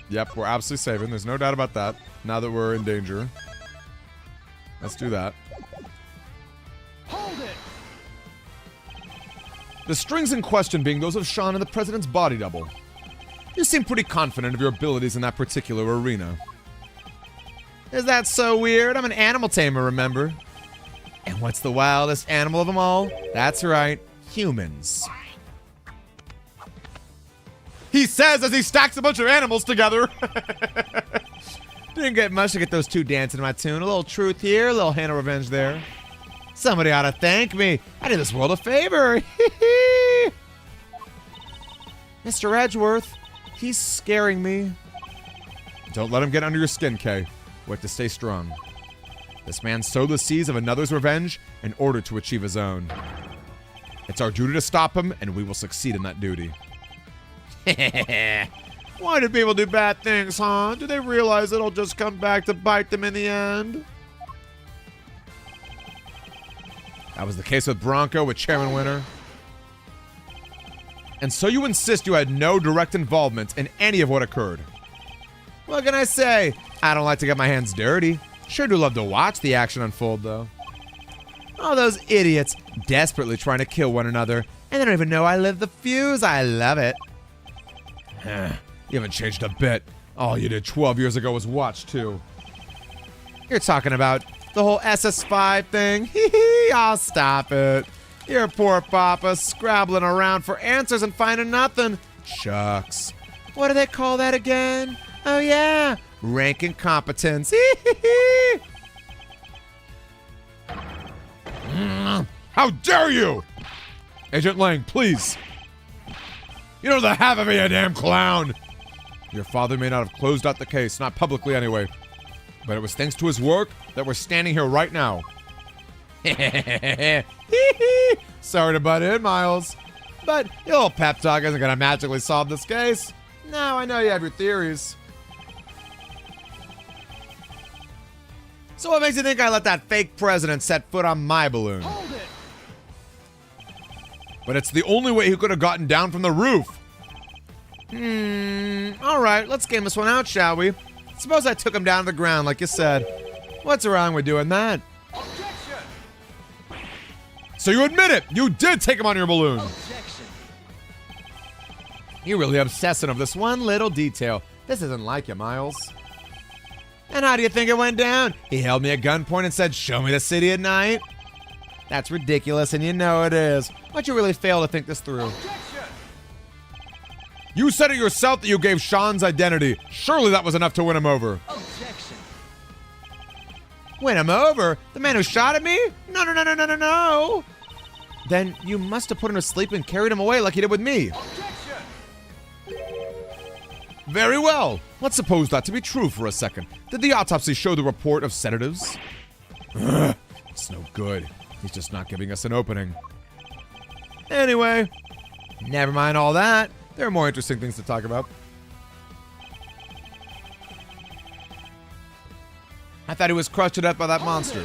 Yep, we're absolutely saving. There's no doubt about that. Now that we're in danger. Let's do that. Hold it. The strings in question being those of Sean and the president's body double. You seem pretty confident of your abilities in that particular arena. Is that so weird? I'm an animal tamer, remember? And what's the wildest animal of them all? That's right, humans. He says as he stacks a bunch of animals together. Didn't get much to get those two dancing to my tune. A little truth here, a little hint of revenge there. Somebody ought to thank me. I did this world a favor. Mr. Edgeworth, he's scaring me. Don't let him get under your skin, Kay. We have to stay strong. This man sowed the seeds of another's revenge in order to achieve his own. It's our duty to stop him, and we will succeed in that duty. Why do people do bad things, huh? Do they realize it'll just come back to bite them in the end? That was the case with Bronco with Chairman Winter. And so you insist you had no direct involvement in any of what occurred. What can I say? I don't like to get my hands dirty. Sure do love to watch the action unfold, though. All those idiots desperately trying to kill one another, and they don't even know I lit the fuse. I love it. You haven't changed a bit. All you did 12 years ago was watch, too. You're talking about the whole SS5 thing? I'll stop it. Your poor papa scrabbling around for answers and finding nothing. Shucks. What do they call that again? Oh, yeah. Rank incompetence. How dare you? Agent Lang, please. You know the half of me, you damn clown. Your father may not have closed out the case, not publicly anyway. But it was thanks to his work that we're standing here right now. Sorry to butt in, Miles. But your little pep talk isn't going to magically solve this case. No, I know you have your theories. So what makes you think I let that fake president set foot on my balloon? Hold it. But it's the only way he could have gotten down from the roof. All right, let's game this one out, shall we? Suppose I took him down to the ground like you said. What's wrong with doing that? Objection. So you admit it! You did take him on your balloon! Objection. You're really obsessing over this one little detail. This isn't like you, Miles. And how do you think it went down? He held me at gunpoint and said, "Show me the city at night." That's ridiculous, and you know it is. But you really fail to think this through. Objection. You said it yourself that you gave Sean's identity. Surely that was enough to win him over. Objection. Win him over? The man who shot at me? No. Then you must have put him to sleep and carried him away like you did with me. Objection. Very well. Let's suppose that to be true for a second. Did the autopsy show the report of sedatives? It's no good. He's just not giving us an opening. Anyway, never mind all that. There are more interesting things to talk about. I thought he was crushed to death by that monster.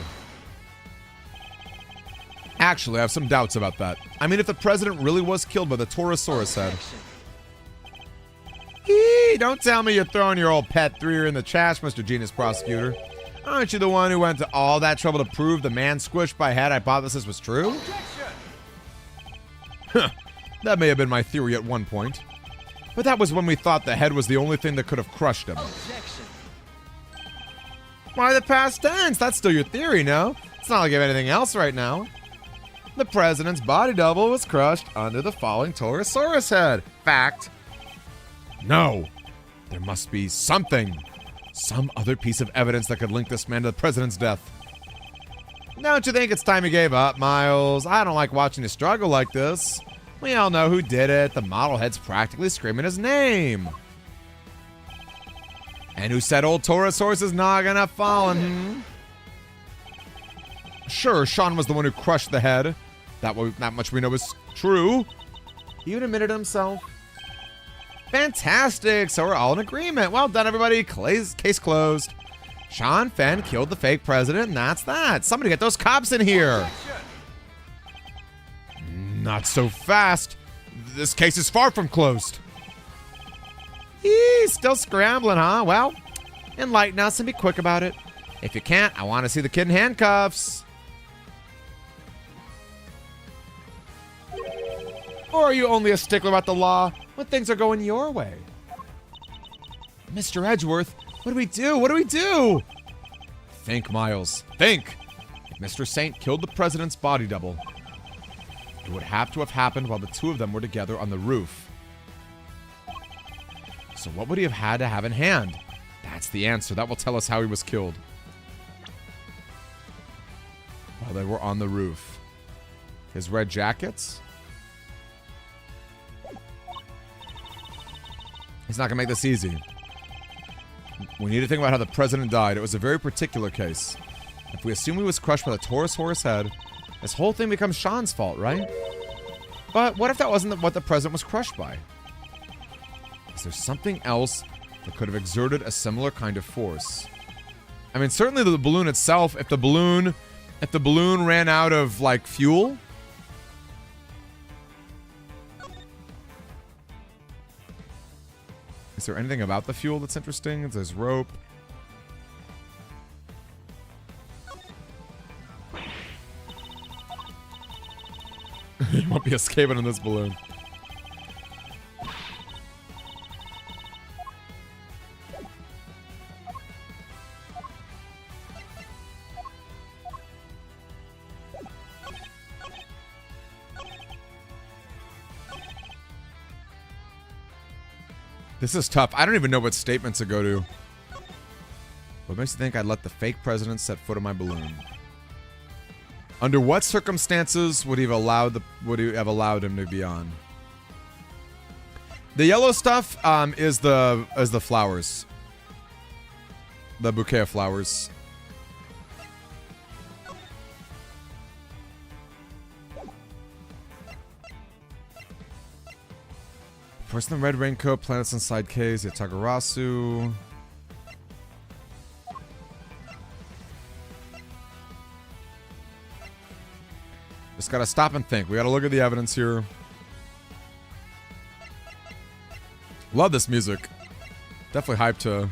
Actually, I have some doubts about that. I mean, if the president really was killed by the Torosaurus head. Don't tell me you're throwing your old pet threer in the trash, Mr. Genius Prosecutor. Aren't you the one who went to all that trouble to prove the man squished by head hypothesis was true? Objection. That may have been my theory at one point. But that was when we thought the head was the only thing that could have crushed him. Objection. Why the past tense? That's still your theory, no? It's not like you have anything else right now. The president's body double was crushed under the falling Torosaurus head. Fact. No. There must be something. Some other piece of evidence that could link this man to the president's death. Don't you think it's time you gave up, Miles? I don't like watching you struggle like this. We all know who did it. The model head's practically screaming his name. And who said old Torosaurus is not gonna fall? Sure, Sean was the one who crushed the head. That much we know is true. He even admitted himself. Fantastic, so we're all in agreement. Well done, everybody. Case closed. Sean Fenn killed the fake president, and that's that. Somebody get those cops in here. Not so fast. This case is far from closed. He's still scrambling, huh? Well, enlighten us and be quick about it. If you can't, I want to see the kid in handcuffs. Or are you only a stickler about the law when things are going your way? Mr. Edgeworth, what do we do? What do we do? Think, Miles. Think. If Mr. Saint killed the president's body double, it would have to have happened while the two of them were together on the roof. So what would he have had to have in hand? That's the answer. That will tell us how he was killed. While they were on the roof. His red jackets? He's not going to make this easy. We need to think about how the president died. It was a very particular case. If we assume he was crushed by the Taurus horse head, this whole thing becomes Sean's fault, right? But what if that wasn't what the president was crushed by? Is there something else that could have exerted a similar kind of force? I mean, certainly the balloon itself, if the balloon ran out of, like, fuel. Is there anything about the fuel that's interesting? There's rope. You won't be escaping in this balloon. This is tough. I don't even know what statement to go to. What makes you think I'd let the fake president set foot on my balloon? Under what circumstances would he have allowed him to be on? The yellow stuff is the flowers. The bouquet of flowers. Person in the red raincoat, planets inside caves, Yatagarasu. Just gotta stop and think. We gotta look at the evidence here. Love this music. Definitely hyped to...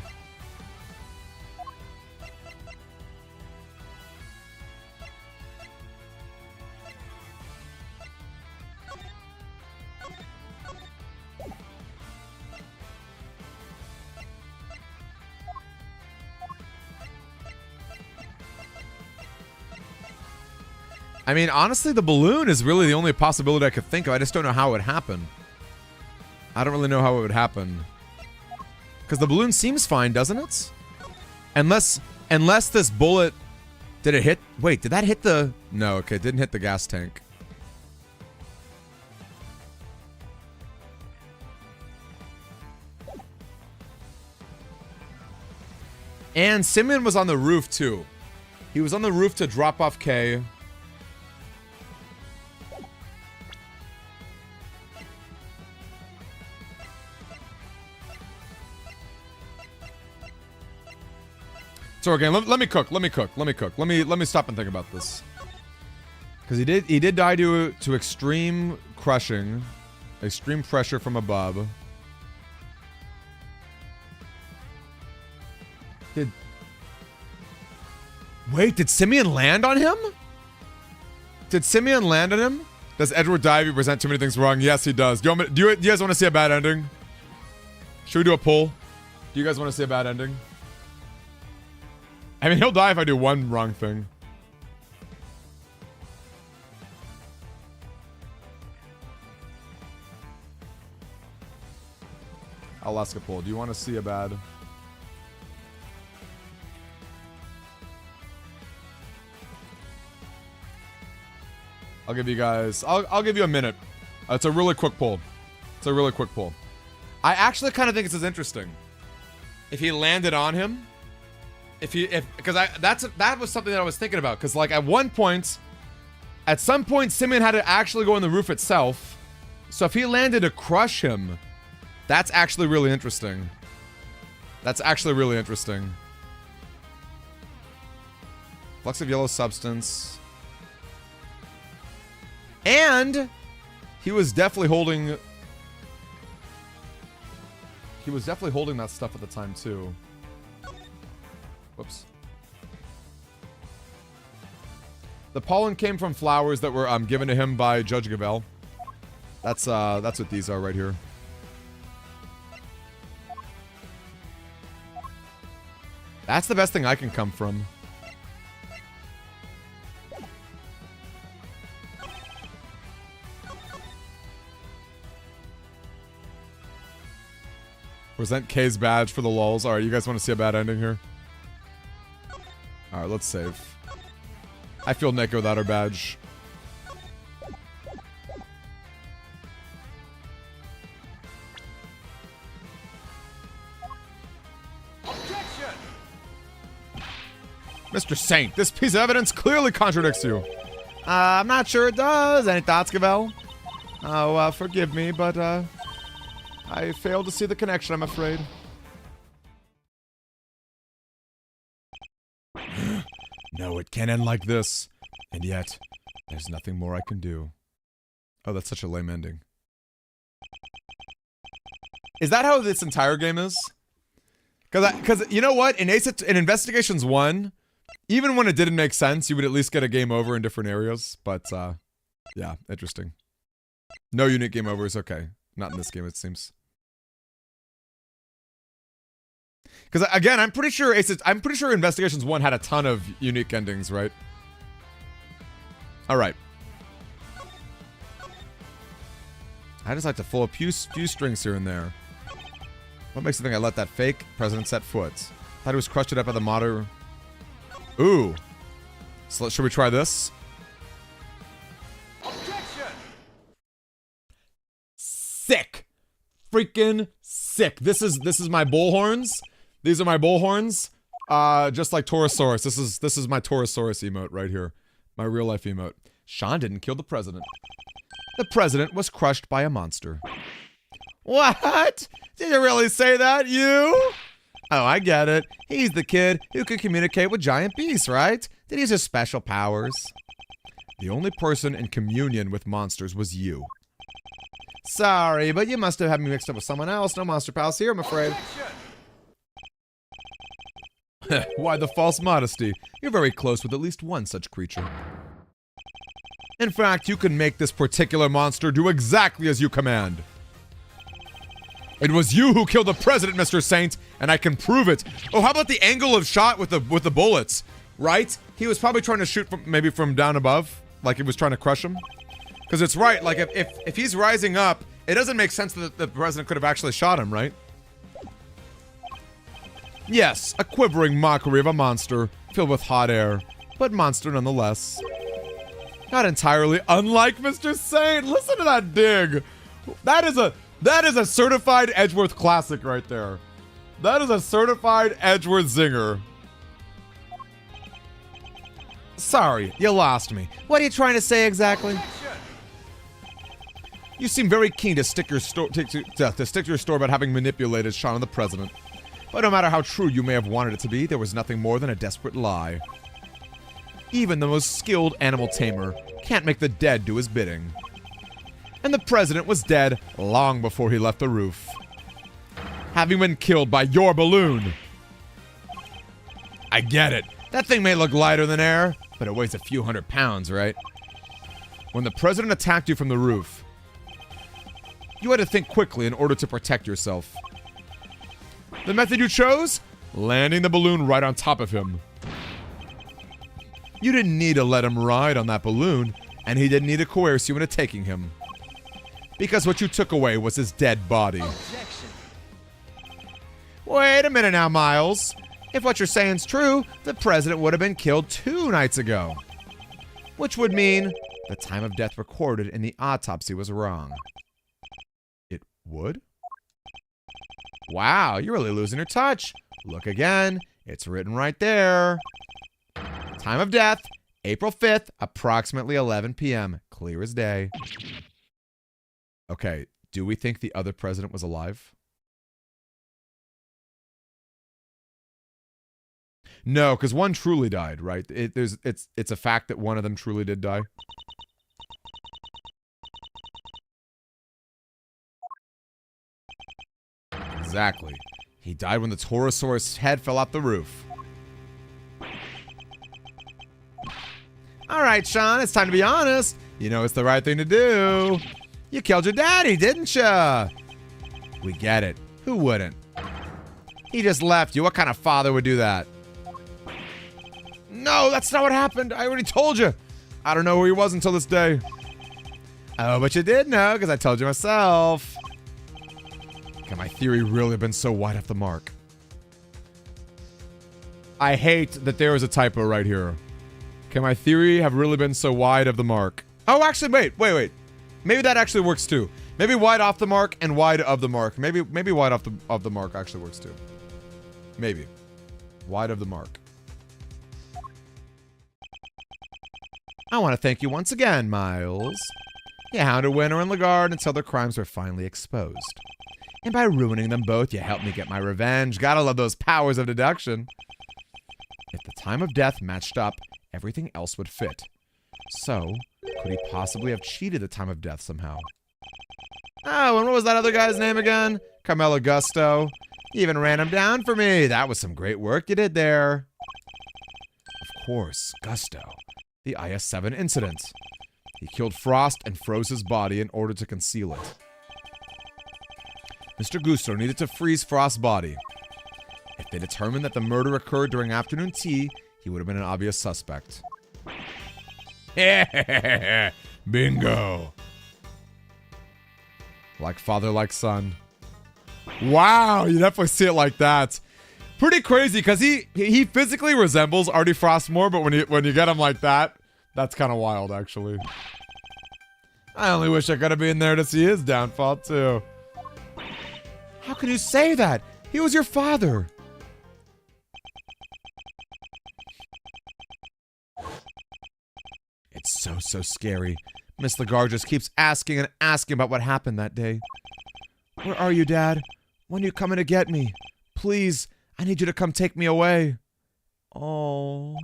I mean, honestly, the balloon is really the only possibility I could think of. I just don't know how it would happen. I don't really know how it would happen. Because the balloon seems fine, doesn't it? Unless this bullet... Did it hit... Wait, did that hit the... No, okay, it didn't hit the gas tank. And Simeon was on the roof, too. He was on the roof to drop off Kay. So again, let me cook. Let me stop and think about this. Because he did die to extreme crushing, extreme pressure from above. Did Simeon land on him? Did Simeon land on him? Does Edgeworth die if you present too many things wrong? Yes, he does. Do you guys want to see a bad ending? Should we do a poll? Do you guys want to see a bad ending? I mean, he'll die if I do one wrong thing. I'll ask a poll. Do you want to see a bad... I'll give you guys... I'll give you a minute. It's a really quick poll. It's a really quick poll. I actually kind of think this is interesting. If he landed on him... Because that was something that I was thinking about. Because like at some point, Simeon had to actually go on the roof itself. So if he landed to crush him, that's actually really interesting. That's actually really interesting. Flux of yellow substance. And he was definitely holding. He was definitely holding that stuff at the time too. Whoops. The pollen came from flowers that were given to him by Judge Gabel. That's what these are right here. That's the best thing I can come from. Present K's badge for the lulz. Alright, you guys want to see a bad ending here? Alright, let's save. I feel naked without her badge. Objection! Mr. Saint, this piece of evidence clearly contradicts you. I'm not sure it does. Any thoughts, Gavel? Oh, forgive me, but, I failed to see the connection, I'm afraid. No, it can't end like this. And yet, there's nothing more I can do. Oh, that's such a lame ending. Is that how this entire game is? Because you know what? In Investigations 1, even when it didn't make sense, you would at least get a game over in different areas. But, yeah, interesting. No unique game overs, okay. Not in this game, it seems. Because again, I'm pretty sure Investigations 1 had a ton of unique endings, right? All right. I just like to pull a few strings here and there. What makes you think I let that fake president set foot? Thought he was crushed to death by the modern. Ooh. So should we try this? Objection! Sick. Freaking sick. This is my bullhorns. These are my bullhorns. Just like Taurosaurus. This is my Taurosaurus emote right here. My real life emote. Sean didn't kill the president. The president was crushed by a monster. What? Did you really say that, you? Oh, I get it. He's the kid who can communicate with giant beasts, right? Did he use his special powers? The only person in communion with monsters was you. Sorry, but you must have had me mixed up with someone else. No monster pals here, I'm afraid. Why the false modesty? You're very close with at least one such creature. In fact, you can make this particular monster do exactly as you command. It was you who killed the president, Mr. Saint, and I can prove it. Oh, how about the angle of shot with the bullets? Right? He was probably trying to shoot from down above, like he was trying to crush him. Because it's right, like if he's rising up, it doesn't make sense that the president could have actually shot him, right? Yes, a quivering mockery of a monster filled with hot air, but monster nonetheless. Not entirely unlike Mr. Saint. Listen to that dig. That is a certified Edgeworth classic right there. That is a certified Edgeworth zinger. Sorry, you lost me. What are you trying to say exactly? You seem very keen to stick your store about having manipulated Sean and the president. But no matter how true you may have wanted it to be, there was nothing more than a desperate lie. Even the most skilled animal tamer can't make the dead do his bidding. And the president was dead long before he left the roof, having been killed by your balloon. I get it. That thing may look lighter than air, but it weighs a few 100 pounds, right? When the president attacked you from the roof, you had to think quickly in order to protect yourself. The method you chose? Landing the balloon right on top of him. You didn't need to let him ride on that balloon, and he didn't need to coerce you into taking him. Because what you took away was his dead body. Objection. Wait a minute now, Miles. If what you're saying's true, the president would have been killed 2 nights ago. Which would mean the time of death recorded in the autopsy was wrong. It would? Wow, you're really losing your touch. Look again. It's written right there. Time of death, April 5th, approximately 11 p.m. Clear as day. Okay, do we think the other president was alive? No, because one truly died, right? It's a fact that one of them truly did die. Exactly. He died when the Taurosaurus head fell off the roof. All right, Sean, it's time to be honest. You know it's the right thing to do. You killed your daddy, didn't ya? We get it. Who wouldn't? He just left you. What kind of father would do that? No, that's not what happened. I already told you. I don't know where he was until this day. Oh, but you did know, because I told you myself. Can my theory really have been so wide off the mark? I hate that there is a typo right here. Can my theory have really been so wide of the mark? Oh, actually, wait. Maybe that actually works too. Maybe wide off the mark and wide of the mark. Maybe wide off the mark actually works too. Maybe. Wide of the mark. I want to thank you once again, Miles. You hounded Winter and Lagarde until their crimes were finally exposed. And by ruining them both, you helped me get my revenge. Gotta love those powers of deduction. If the time of death matched up, everything else would fit. So, could he possibly have cheated the time of death somehow? Oh, and what was that other guy's name again? Carmelo Gusto. You even ran him down for me. That was some great work you did there. Of course, Gusto. The IS-7 incident. He killed Frost and froze his body in order to conceal it. Mr. Gusto needed to freeze Frost's body. If they determined that the murder occurred during afternoon tea, he would have been an obvious suspect. Bingo. Like father, like son. Wow, you definitely see it like that. Pretty crazy, because he physically resembles Artie Frost more, but when you get him like that, that's kind of wild, actually. I only wish I could have been there to see his downfall, too. How can you say that? He was your father. It's so scary. Miss Lagarde just keeps asking and asking about what happened that day. Where are you, Dad? When are you coming to get me? Please, I need you to come take me away. Oh.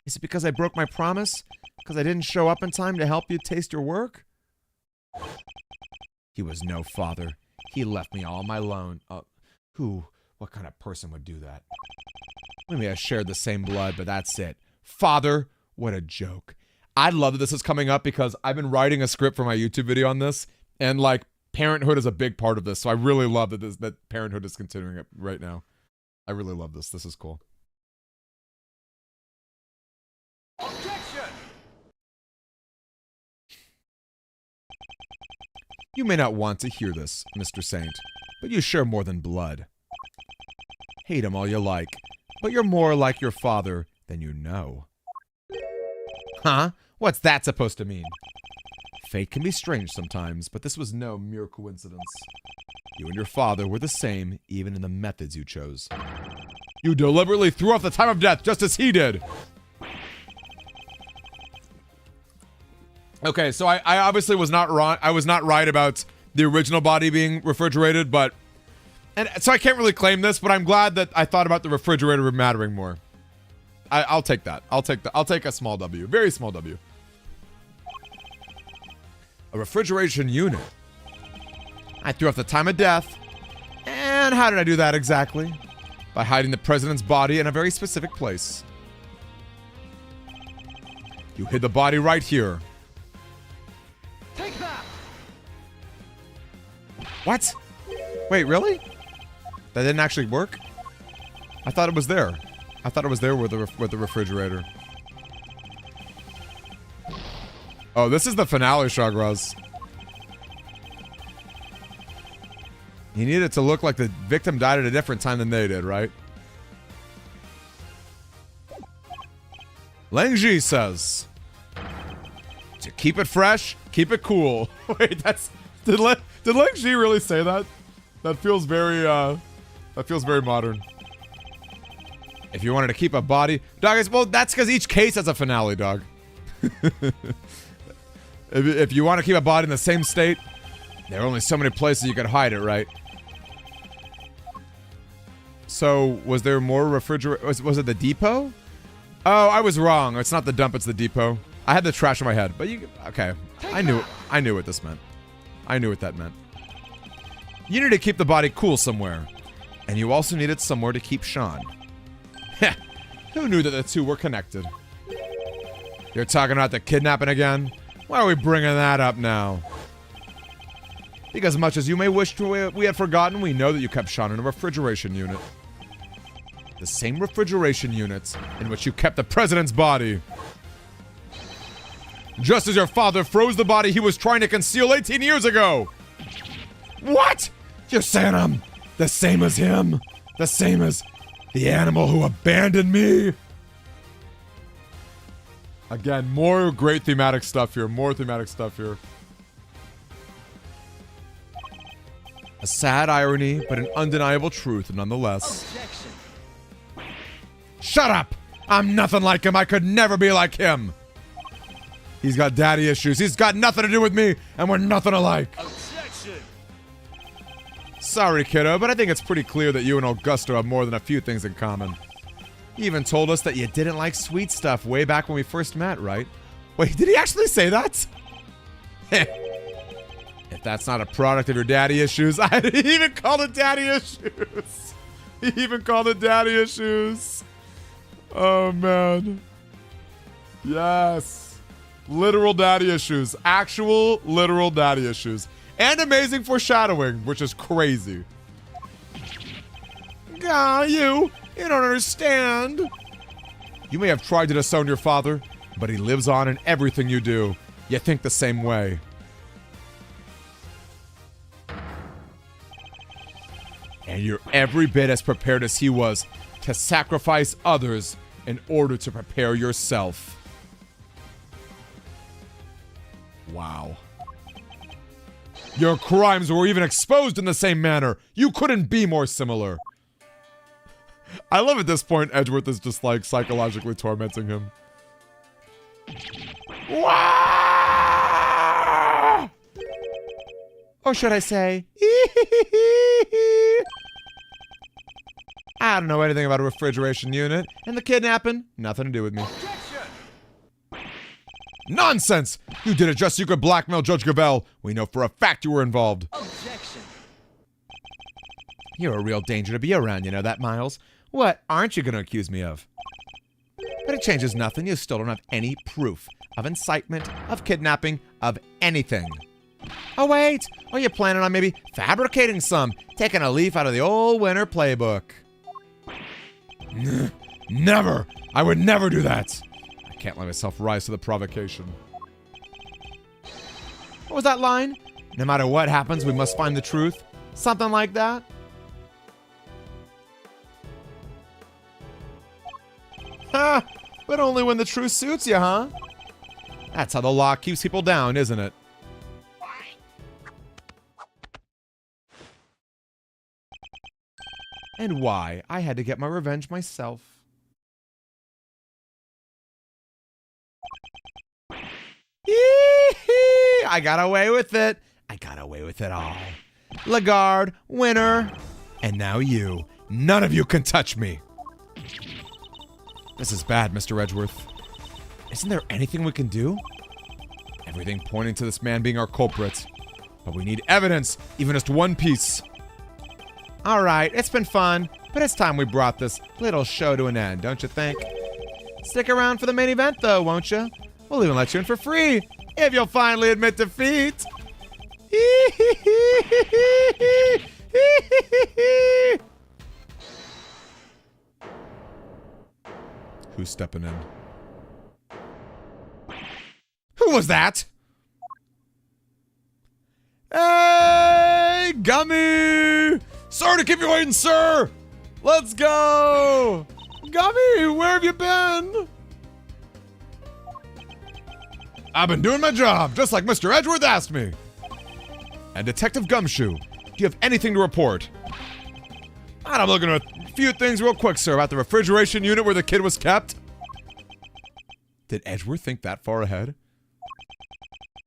Is it because I broke my promise? Because I didn't show up in time to help you taste your work? He was no father. He left me all on my own. What kind of person would do that? We may have shared the same blood, but that's it. Father, what a joke. I love that this is coming up because I've been writing a script for my YouTube video on this, and like parenthood is a big part of this. So I really love that parenthood is continuing it right now. I really love this. This is cool. Objection! You may not want to hear this, Mr. Saint, but you share more than blood. Hate him all you like, but you're more like your father than you know. Huh? What's that supposed to mean? Fate can be strange sometimes, but this was no mere coincidence. You and your father were the same, even in the methods you chose. You deliberately threw off the time of death, just as he did! Okay, so I obviously was not wrong. I was not right about the original body being refrigerated, and so I can't really claim this, but I'm glad that I thought about the refrigerator mattering more. I'll take that. I'll take a small W. Very small W. A refrigeration unit. I threw off the time of death. And how did I do that exactly? By hiding the president's body in a very specific place. You hid the body right here. Take that! What? Wait, really? That didn't actually work? I thought it was there. I thought it was there with the refrigerator. Oh, this is the finale, Shagraz. He needed it to look like the victim died at a different time than they did, right? Lengji says, to keep it fresh, keep it cool. Wait, did Lengji really say that? That feels very modern. If you wanted to keep a body, dog, well, that's because each case has a finale, dog. if you want to keep a body in the same state, there are only so many places you could hide it, right? So, was there more refrigerator? Was it the depot? Oh, I was wrong. It's not the dump, it's the depot. I had the trash in my head, but okay. I knew what this meant. I knew what that meant. You need to keep the body cool somewhere. And you also needed somewhere to keep Sean. Heh, who knew that the two were connected? You're talking about the kidnapping again? Why are we bringing that up now? Because much as you may wish we had forgotten, we know that you kept Sean in a refrigeration unit. The same refrigeration unit in which you kept the president's body. Just as your father froze the body he was trying to conceal 18 years ago. What? You're saying I'm the same as him? The same as the animal who abandoned me? Again, more great thematic stuff here. More thematic stuff here. A sad irony, but an undeniable truth nonetheless. Objection. Shut up! I'm nothing like him. I could never be like him. He's got daddy issues. He's got nothing to do with me, and we're nothing alike. Objection. Sorry, kiddo, but I think it's pretty clear that you and Augusto have more than a few things in common. You even told us that you didn't like sweet stuff way back when we first met, right? Wait, did he actually say that? If that's not a product of your daddy issues, I didn't even call it daddy issues. He even called it daddy issues. Oh, man. Yes. Literal daddy issues. Actual literal daddy issues. And amazing foreshadowing, which is crazy. Ah, you don't understand. You may have tried to disown your father, but he lives on in everything you do. You think the same way. And you're every bit as prepared as he was to sacrifice others in order to prepare yourself. Wow. Your crimes were even exposed in the same manner. You couldn't be more similar. I love at this point Edgeworth is just like psychologically tormenting him. Wah! Or should I say, I don't know anything about a refrigeration unit, and the kidnapping, nothing to do with me. Objection. Nonsense! You did it just so you could blackmail Judge Gavelle. We know for a fact you were involved. Objection. You're a real danger to be around, you know that, Miles? What aren't you going to accuse me of? But it changes nothing. You still don't have any proof of incitement, of kidnapping, of anything. Oh, wait. Are you planning on maybe fabricating some? Taking a leaf out of the old winter playbook? Never! I would never do that! I can't let myself rise to the provocation. What was that line? No matter what happens, we must find the truth? Something like that? Ha! But only when the truth suits you, huh? That's how the law keeps people down, isn't it? And why I had to get my revenge myself. Yee-hee! I got away with it. I got away with it all. Lagarde, winner. And now you. None of you can touch me. This is bad, Mr. Edgeworth. Isn't there anything we can do? Everything pointing to this man being our culprit. But we need evidence, even just one piece. Alright, it's been fun, but it's time we brought this little show to an end, don't you think? Stick around for the main event, though, won't you? We'll even let you in for free, if you'll finally admit defeat. Who's stepping in? Who was that? Hey, Gummy! Sorry to keep you waiting, sir! Let's go! Gummy, where have you been? I've been doing my job, just like Mr. Edgeworth asked me. And Detective Gumshoe, do you have anything to report? And I'm looking at a few things real quick, sir, about the refrigeration unit where the kid was kept. Did Edgeworth think that far ahead?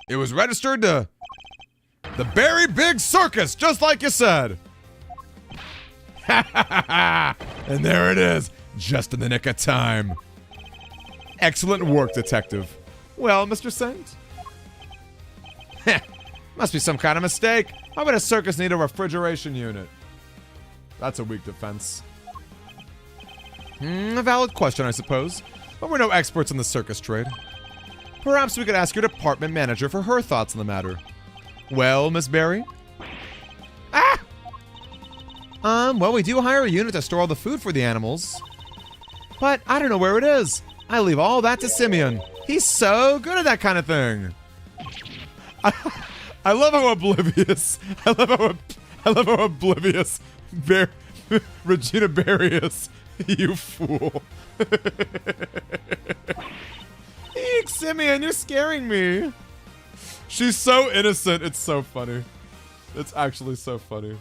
It was registered to the Very Big Circus, just like you said. And there it is, just in the nick of time. Excellent work, Detective. Well, Mr. Saint? Must be some kind of mistake. Why would a circus need a refrigeration unit? That's a weak defense. A valid question, I suppose. But we're no experts in the circus trade. Perhaps we could ask your department manager for her thoughts on the matter. Well, Miss Berry? Ah! Well, we do hire a unit to store all the food for the animals. But I don't know where it is. I leave all that to Simeon. He's so good at that kind of thing. I love how oblivious. I love how oblivious Regina Berry is. You fool. Eek, Simeon, you're scaring me. She's so innocent. It's so funny. It's actually so funny.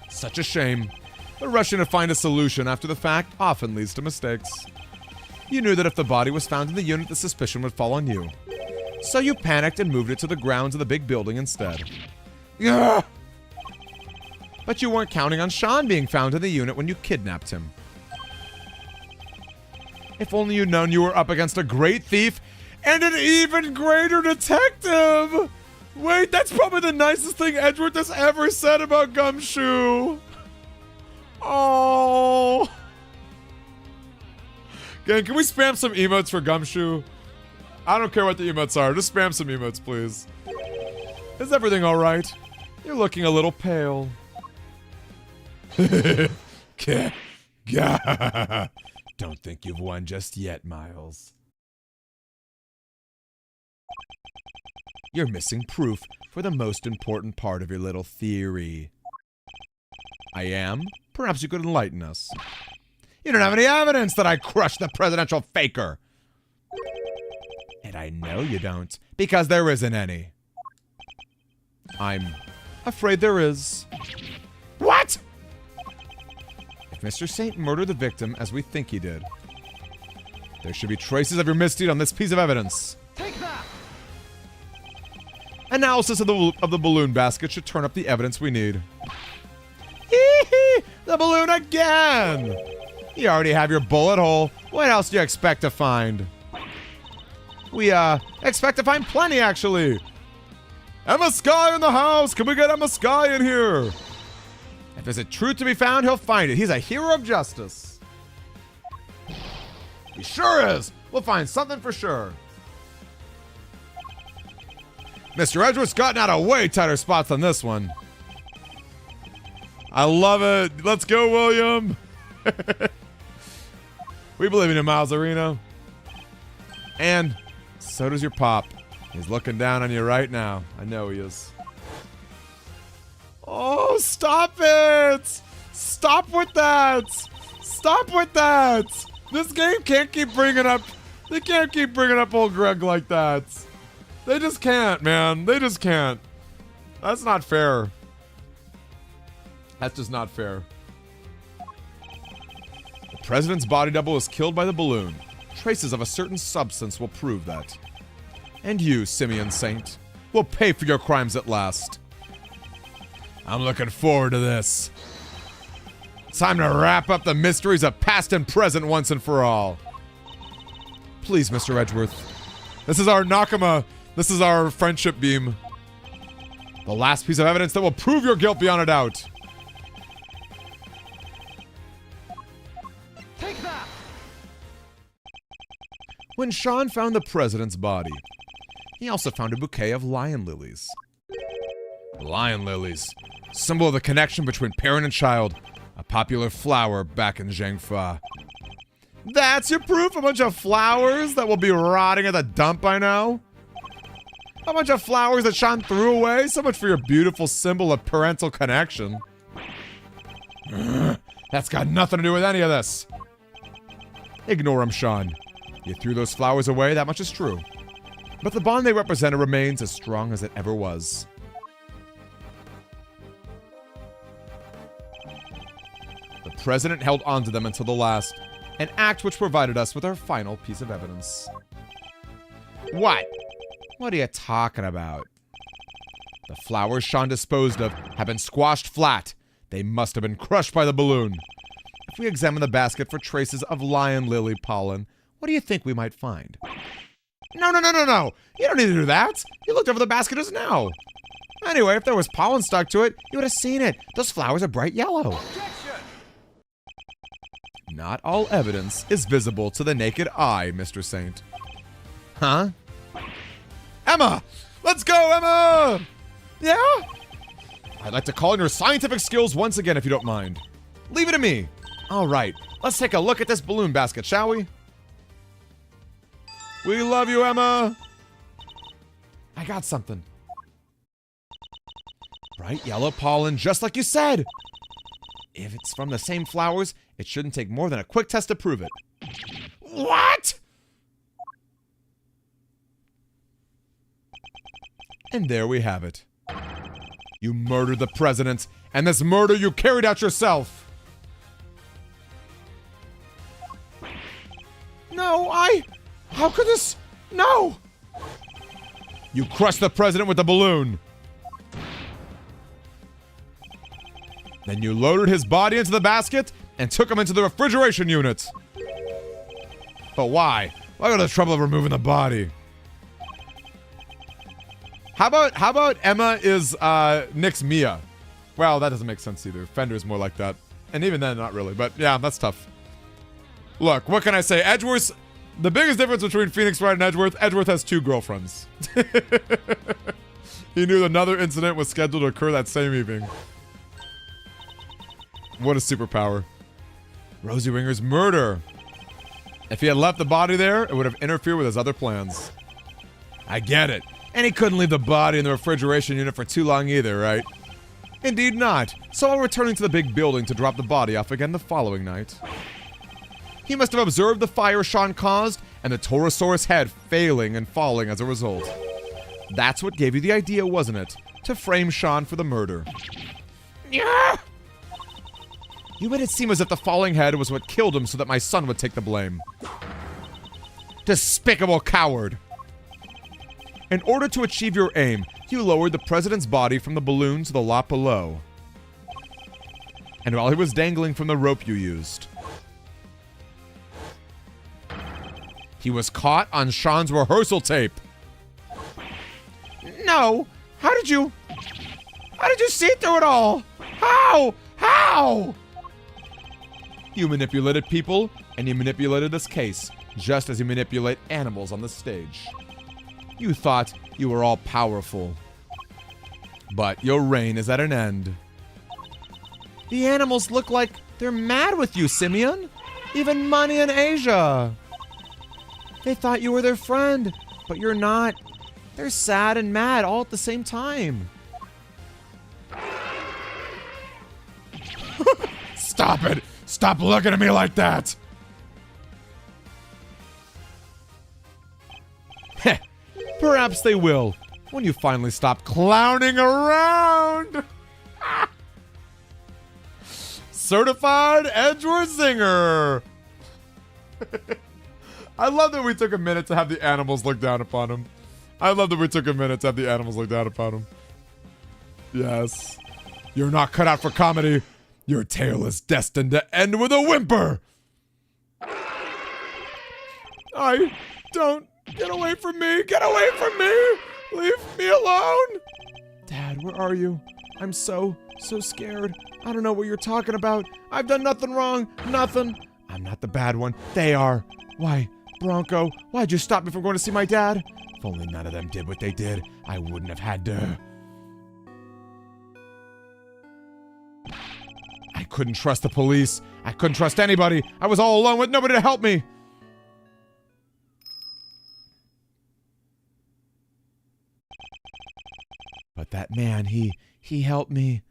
Such a shame. But rushing to find a solution after the fact often leads to mistakes. You knew that if the body was found in the unit, the suspicion would fall on you. So you panicked and moved it to the grounds of the big building instead. Yeah. But you weren't counting on Sean being found in the unit when you kidnapped him. If only you'd known you were up against a great thief and an even greater detective! Wait, that's probably the nicest thing Edgeworth has ever said about Gumshoe! Oh! Gang, can we spam some emotes for Gumshoe? I don't care what the emotes are, just spam some emotes, please. Is everything alright? You're looking a little pale. Don't think you've won just yet, Miles. You're missing proof for the most important part of your little theory. I am? Perhaps you could enlighten us. You don't have any evidence that I crushed the presidential faker. And I know you don't, because there isn't any. I'm afraid there is. What? If Mr. Saint murdered the victim as we think he did, there should be traces of your misdeed on this piece of evidence. Take that! Analysis of the balloon basket should turn up the evidence we need. Hee-hee! The balloon again! You already have your bullet hole. What else do you expect to find? We, expect to find plenty, actually. Emma Sky in the house! Can we get Emma Sky in here? If there's a truth to be found, he'll find it. He's a hero of justice. He sure is. We'll find something for sure. Mr. Edgeworth's gotten out of way tighter spots than this one. I love it. Let's go, William. We believe in you, Miles Arena. And so does your pop. He's looking down on you right now. I know he is. Oh, stop it! Stop with that! Stop with that! This game can't keep bringing up... They can't keep bringing up old Greg like that. They just can't, man. They just can't. That's not fair. That's just not fair. The president's body double was killed by the balloon. Traces of a certain substance will prove that. And you, Simeon Saint, will pay for your crimes at last. I'm looking forward to this. It's time to wrap up the mysteries of past and present once and for all. Please, Mr. Edgeworth. This is our Nakama. This is our friendship beam. The last piece of evidence that will prove your guilt beyond a doubt. Take that! When Sean found the president's body, he also found a bouquet of lion lilies. Lion lilies, symbol of the connection between parent and child, a popular flower back in Zhangfa. That's your proof? A bunch of flowers that will be rotting at the dump by now? A bunch of flowers that Sean threw away? So much for your beautiful symbol of parental connection. That's got nothing to do with any of this. Ignore him, Sean. You threw those flowers away, that much is true. But the bond they represented remains as strong as it ever was. The president held onto them until the last, an act which provided us with our final piece of evidence. What? What are you talking about? The flowers Sean disposed of have been squashed flat. They must have been crushed by the balloon. If we examine the basket for traces of lion lily pollen, what do you think we might find? No. You don't need to do that. You looked over the basket just now. Anyway, if there was pollen stuck to it, you would have seen it. Those flowers are bright yellow. Objection! Not all evidence is visible to the naked eye, Mr. Saint. Huh? Emma! Let's go, Emma! Yeah? I'd like to call on your scientific skills once again, if you don't mind. Leave it to me. All right, let's take a look at this balloon basket, shall we? We love you, Emma. I got something. Bright yellow pollen, just like you said. If it's from the same flowers, it shouldn't take more than a quick test to prove it. What? And there we have it. You murdered the president, and this murder you carried out yourself. No, how could this? No! You crushed the president with a balloon. Then you loaded his body into the basket and took him into the refrigeration unit. But why? Why go to the trouble of removing the body? How about Emma is Nick's Mia? Well, that doesn't make sense either. Fender's more like that. And even then, not really. But yeah, that's tough. Look, what can I say? Edgeworth, the biggest difference between Phoenix Wright and Edgeworth has 2 girlfriends. He knew another incident was scheduled to occur that same evening. What a superpower. Rosie Winger's murder. If he had left the body there, it would have interfered with his other plans. I get it. And he couldn't leave the body in the refrigeration unit for too long either, right? Indeed not. So while returning to the big building to drop the body off again the following night, he must have observed the fire Sean caused and the Torosaurus head failing and falling as a result. That's what gave you the idea, wasn't it? To frame Sean for the murder. Yeah! You made it seem as if the falling head was what killed him so that my son would take the blame. Despicable coward! In order to achieve your aim, you lowered the president's body from the balloon to the lot below. And while he was dangling from the rope you used, he was caught on Sean's rehearsal tape. No! How did you see through it all? How? You manipulated people, and you manipulated this case, just as you manipulate animals on the stage. You thought you were all powerful. But your reign is at an end. The animals look like they're mad with you, Simeon. Even Money and Asia. They thought you were their friend, but you're not. They're sad and mad all at the same time. Stop it! Stop looking at me like that! Heh. Perhaps they will, when you finally stop clowning around! Certified Edgeworth Zinger! I love that we took a minute to have the animals look down upon him. Yes. You're not cut out for comedy. Your tale is destined to end with a whimper! I don't... Get away from me! Get away from me! Leave me alone! Dad, where are you? I'm so scared. I don't know what you're talking about. I've done nothing wrong. Nothing. I'm not the bad one. They are. Why, Bronco, why'd you stop me from going to see my dad? If only none of them did what they did, I wouldn't have had to. I couldn't trust the police. I couldn't trust anybody. I was all alone with nobody to help me. But that man, he helped me.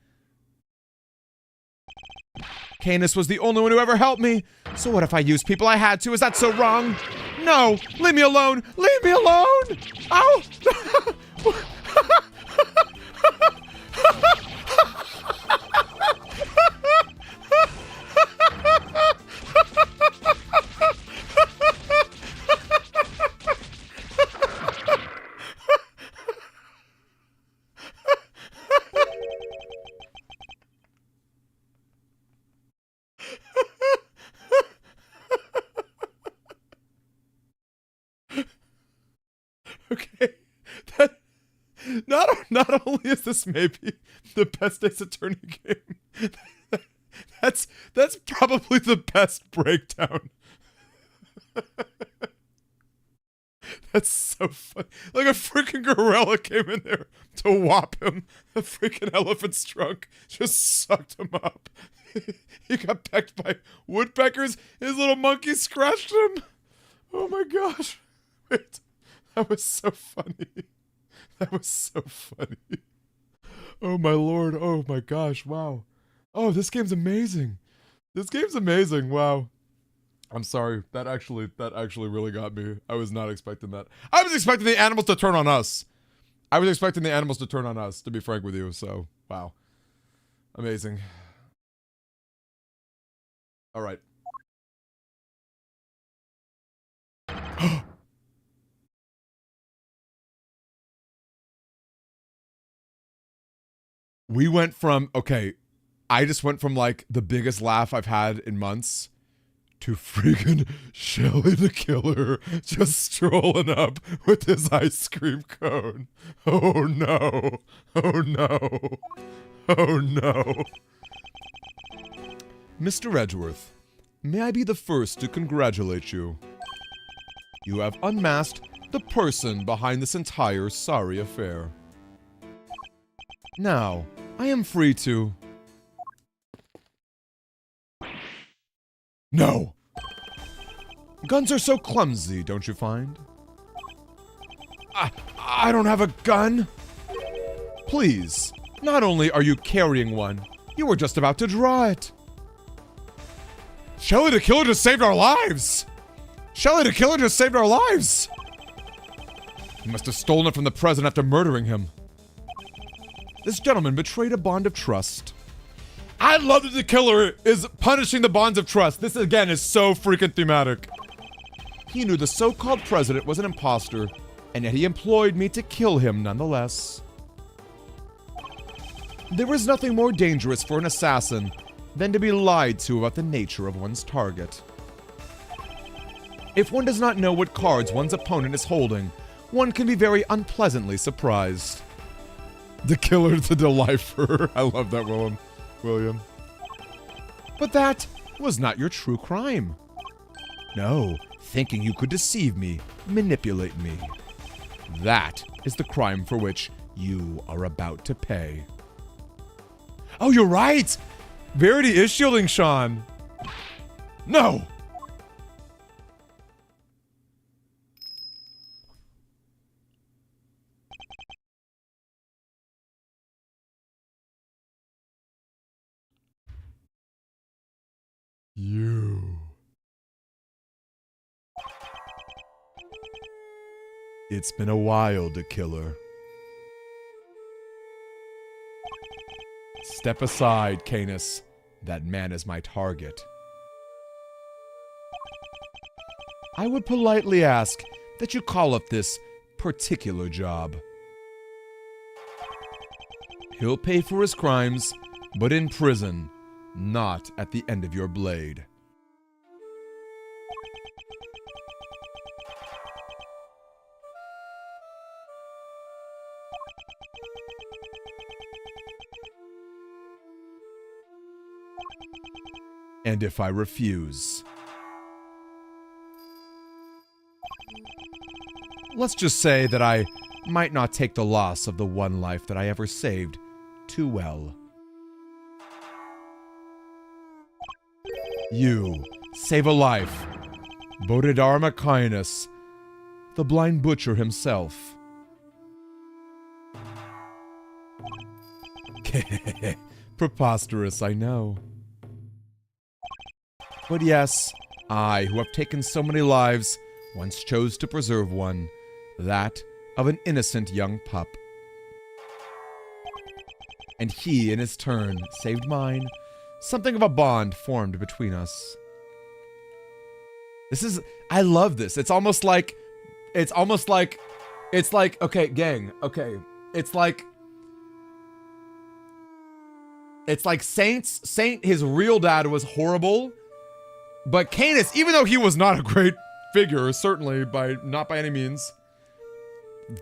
Canis was the only one who ever helped me. So what if I used people I had to? Is that so wrong? No! Leave me alone! Leave me alone! Ow! Okay, not only is this maybe the best Ace Attorney game, that's probably the best breakdown. That's so funny. Like a freaking gorilla came in there to whop him. The freaking elephant's trunk just sucked him up. He got pecked by woodpeckers. His little monkey scratched him. Oh my gosh. Wait. That was so funny. Oh my lord. Oh my gosh. Wow. Oh, this game's amazing. This game's amazing. Wow. I'm sorry. That actually really got me. I was not expecting that. I was expecting the animals to turn on us. I was expecting the animals to turn on us, to be frank with you. So, wow. Amazing. All right. We went from, okay, I just went from like the biggest laugh I've had in months to freaking Shelly the Killer just strolling up with his ice cream cone. Oh no. Oh no. Oh no. Mr. Edgeworth, may I be the first to congratulate you? You have unmasked the person behind this entire sorry affair. Now, I am free to... No! Guns are so clumsy, don't you find? I don't have a gun! Please, not only are you carrying one, you were just about to draw it. Shelly the Killer just saved our lives! Shelly the Killer just saved our lives! He must have stolen it from the president after murdering him. This gentleman betrayed a bond of trust. I love that the killer is punishing the bonds of trust. This, again, is so freaking thematic. He knew the so-called president was an imposter, and yet he employed me to kill him nonetheless. There is nothing more dangerous for an assassin than to be lied to about the nature of one's target. If one does not know what cards one's opponent is holding, one can be very unpleasantly surprised. The killer to the lifer. I love that, William. But that was not your true crime. No, thinking you could deceive me, manipulate me. That is the crime for which you are about to pay. Oh, you're right! Verity is shielding Sean. No! You. It's been a while, the killer. Step aside, Canis. That man is my target. I would politely ask that you call up this particular job. He'll pay for his crimes, but in prison. Not at the end of your blade. And if I refuse? Let's just say that I might not take the loss of the one life that I ever saved too well. You save a life. Bodhidharma Kindness, the blind butcher himself. Preposterous, I know. But yes, I, who have taken so many lives, once chose to preserve one, that of an innocent young pup. And he, in his turn, saved mine. Something of a bond formed between us. This is, I love this. It's like, okay, gang, okay. It's like Saint, his real dad was horrible, but Canis, even though he was not a great figure, certainly not by any means,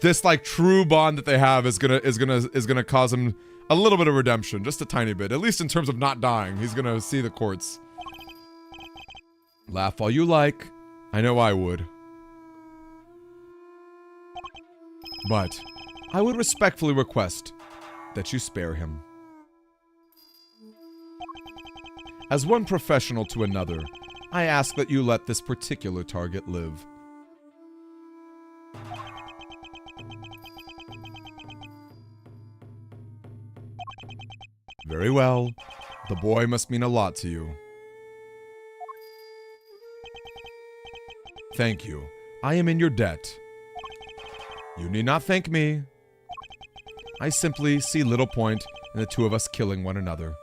this like true bond that they have is gonna cause him a little bit of redemption, just a tiny bit, at least in terms of not dying. He's gonna see the courts. Laugh all you like. I know I would. But I would respectfully request that you spare him. As one professional to another, I ask that you let this particular target live. Very well. The boy must mean a lot to you. Thank you. I am in your debt. You need not thank me. I simply see little point in the two of us killing one another.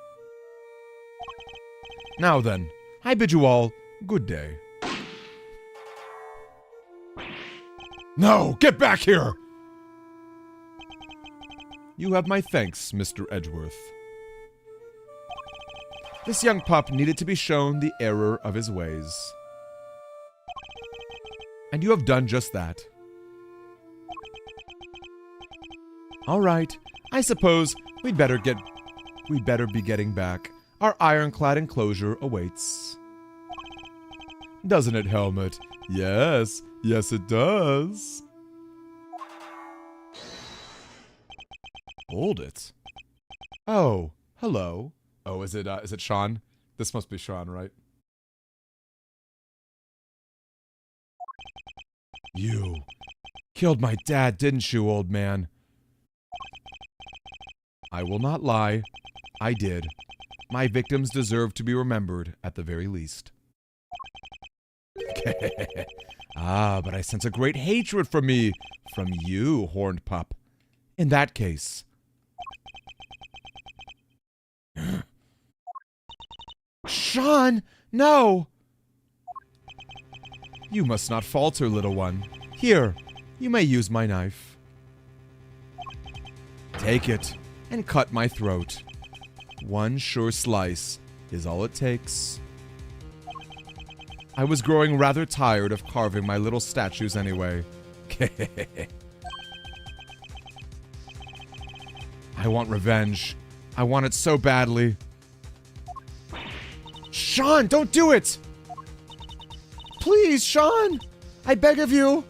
Now then, I bid you all good day. No, get back here! You have my thanks, Mr. Edgeworth. This young pup needed to be shown the error of his ways. And you have done just that. All right, I suppose we'd better be getting back. Our ironclad enclosure awaits. Doesn't it, Helmet? Yes, yes it does. Hold it. Oh, hello. Oh, is it Sean? This must be Sean, right? You killed my dad, didn't you, old man? I will not lie. I did. My victims deserve to be remembered, at the very least. Ah, but I sense a great hatred from you, horned pup. In that case... Sean, no! You must not falter, little one. Here, you may use my knife. Take it, and cut my throat. One sure slice is all it takes. I was growing rather tired of carving my little statues anyway. I want revenge. I want it so badly. Sean, don't do it! Please, Sean! I beg of you!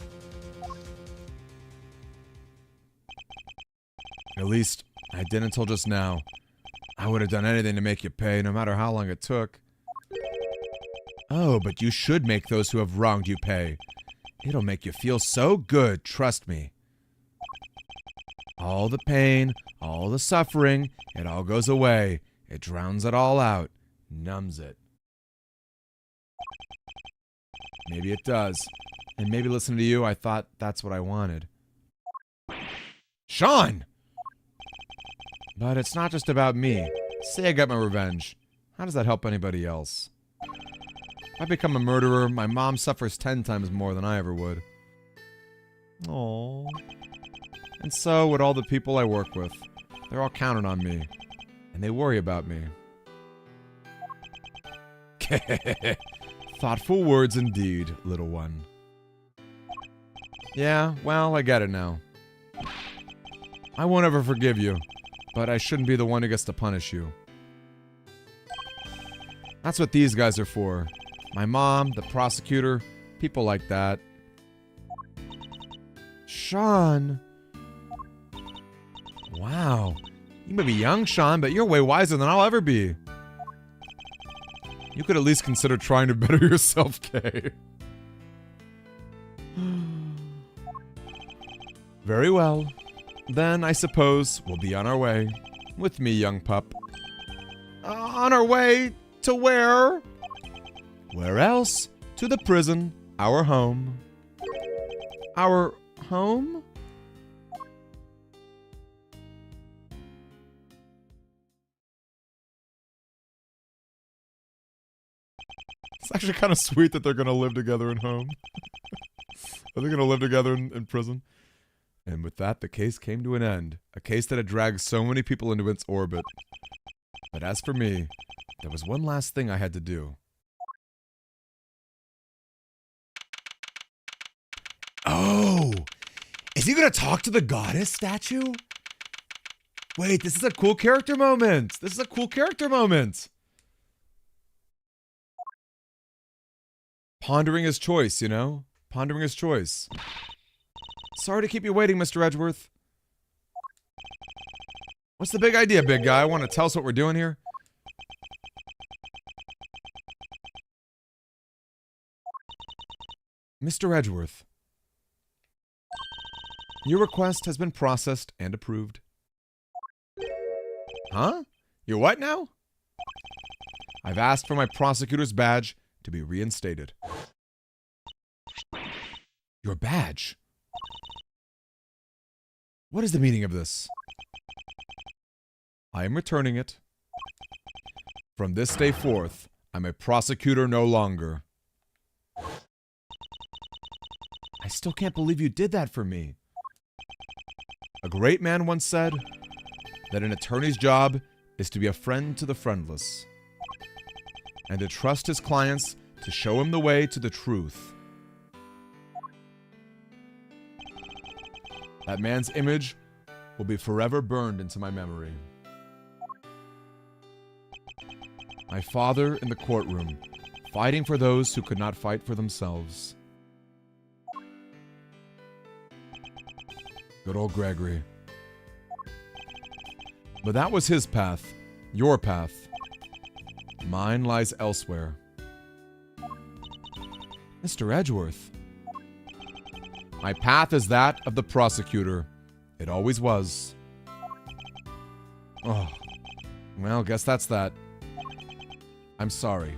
At least, I didn't until just now. I would have done anything to make you pay, no matter how long it took. Oh, but you should make those who have wronged you pay. It'll make you feel so good, trust me. All the pain, all the suffering, it all goes away. It drowns it all out, numbs it. Maybe it does. And maybe listening to you, I thought that's what I wanted. Sean! But it's not just about me. Say I got my revenge. How does that help anybody else? If I become a murderer, my mom suffers 10 times more than I ever would. Aww. And so would all the people I work with. They're all counting on me. And they worry about me. Thoughtful words indeed, little one. Yeah, well, I get it now. I won't ever forgive you, but I shouldn't be the one who gets to punish you. That's what these guys are for. My mom, the prosecutor, people like that. Sean. Wow. You may be young, Sean, but you're way wiser than I'll ever be. You could at least consider trying to better yourself, Kay. Very well. Then, I suppose, we'll be on our way. With me, young pup. On our way to where? Where else? To the prison, our home. Our home? It's actually kind of sweet that they're going to live together in home. Are they going to live together in prison? And with that, the case came to an end. A case that had dragged so many people into its orbit. But as for me, there was one last thing I had to do. Oh! Is he going to talk to the goddess statue? Wait, this is a cool character moment! This is a cool character moment! Pondering his choice, you know? Pondering his choice. Sorry to keep you waiting, Mr. Edgeworth. What's the big idea, big guy? Want to tell us what we're doing here? Mr. Edgeworth. Your request has been processed and approved. Huh? Your what now? I've asked for my prosecutor's badge to be reinstated. Your badge? What is the meaning of this? I am returning it. From this day forth, I'm a prosecutor no longer. I still can't believe you did that for me. A great man once said that an attorney's job is to be a friend to the friendless and to trust his clients to show him the way to the truth. That man's image will be forever burned into my memory. My father in the courtroom, fighting for those who could not fight for themselves. Good old Gregory. But that was his path, your path. Mine lies elsewhere. Mr. Edgeworth. My path is that of the prosecutor. It always was. Oh, well, guess that's that. I'm sorry.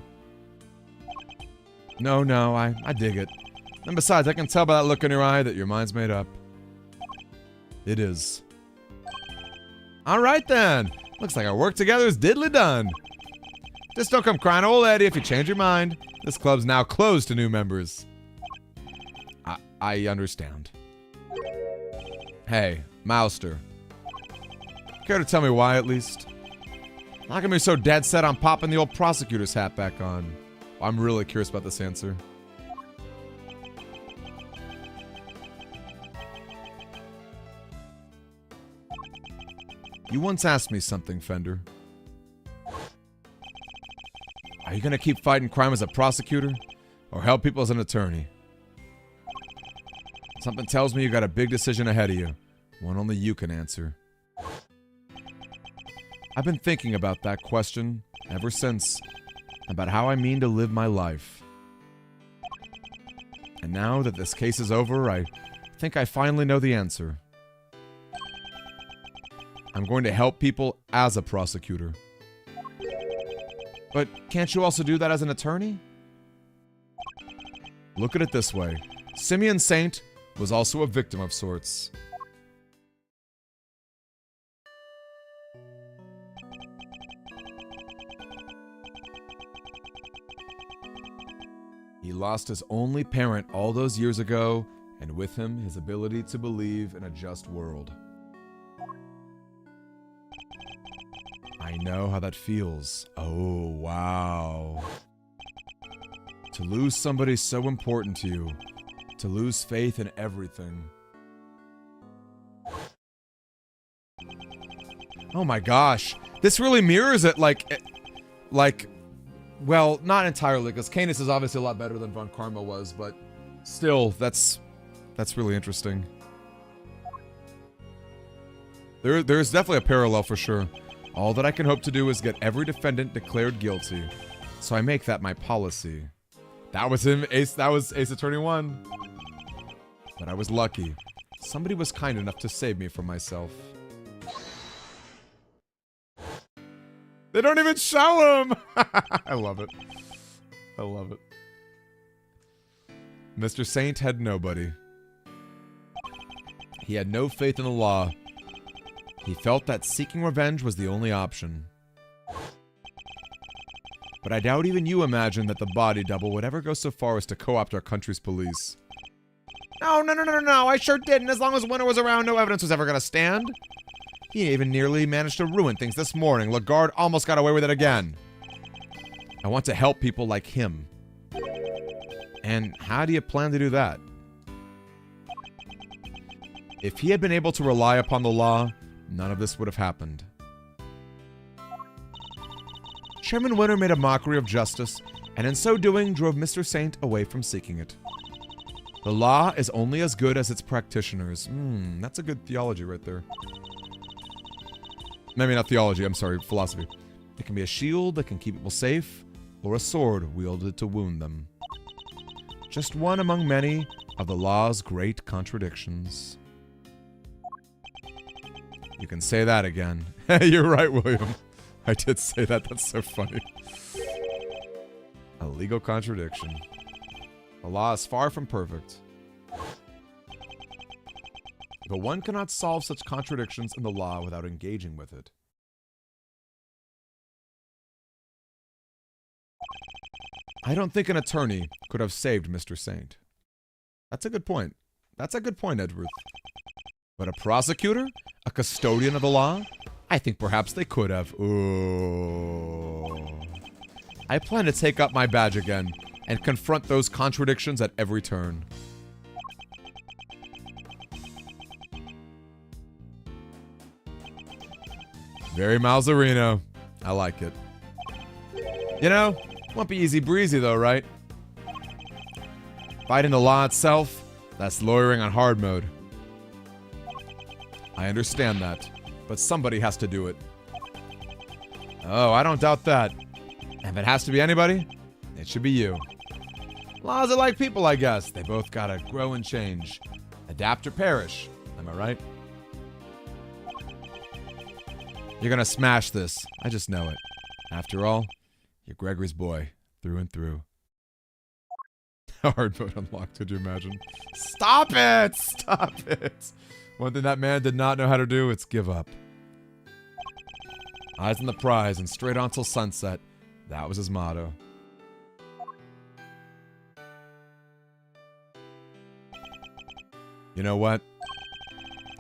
No, I dig it. And besides, I can tell by that look in your eye that your mind's made up. It is. All right, then. Looks like our work together is diddly done. Just don't come crying old Eddie if you change your mind. This club's now closed to new members. I understand. Hey, Mouster. Care to tell me why, at least? Not gonna be so dead set on popping the old prosecutor's hat back on. I'm really curious about this answer. You once asked me something, Fender. Are you gonna keep fighting crime as a prosecutor, or help people as an attorney? Something tells me you got a big decision ahead of you, one only you can answer. I've been thinking about that question ever since, about how I mean to live my life. And now that this case is over, I think I finally know the answer. I'm going to help people as a prosecutor. But can't you also do that as an attorney? Look at it this way. Simeon Saint was also a victim of sorts. He lost his only parent all those years ago, and with him, his ability to believe in a just world. I know how that feels. Oh, wow. To lose somebody so important to you. To lose faith in everything. Oh my gosh. This really mirrors it like, well, not entirely, because Canis is obviously a lot better than Von Karma was, but still, that's really interesting. There's definitely a parallel for sure. All that I can hope to do is get every defendant declared guilty, so I make that my policy. That was him, Ace. That was Ace Attorney 1. But I was lucky. Somebody was kind enough to save me from myself. They don't even show him! I love it. I love it. Mr. Saint had nobody. He had no faith in the law. He felt that seeking revenge was the only option. But I doubt even you imagine that the body double would ever go so far as to co-opt our country's police. No, I sure didn't. As long as Winter was around, no evidence was ever gonna stand. He even nearly managed to ruin things this morning. Lagarde almost got away with it again. I want to help people like him. And how do you plan to do that? If he had been able to rely upon the law, none of this would have happened. Chairman Winter made a mockery of justice, and in so doing drove Mr. Saint away from seeking it. The law is only as good as its practitioners. That's a good theology right there. Maybe not theology, I'm sorry, philosophy. It can be a shield that can keep people safe, or a sword wielded to wound them. Just one among many of the law's great contradictions. You can say that again. You're right, William. I did say that. That's so funny. A legal contradiction. The law is far from perfect. But one cannot solve such contradictions in the law without engaging with it. I don't think an attorney could have saved Mr. Saint. That's a good point. That's a good point, Edgeworth. But a prosecutor? A custodian of the law? I think perhaps they could have. Ooh. I plan to take up my badge again and confront those contradictions at every turn. Very Malzarino. I like it. You know, won't be easy breezy though, right? Fighting the law itself, that's lawyering on hard mode. I understand that, but somebody has to do it. Oh, I don't doubt that. If it has to be anybody, it should be you. Laws are like people, I guess. They both gotta grow and change. Adapt or perish. Am I right? You're gonna smash this. I just know it. After all, you're Gregory's boy, through and through. Hard mode unlocked, could you imagine? Stop it! Stop it! One thing that man did not know how to do, it's give up. Eyes on the prize and straight on till sunset. That was his motto. You know what?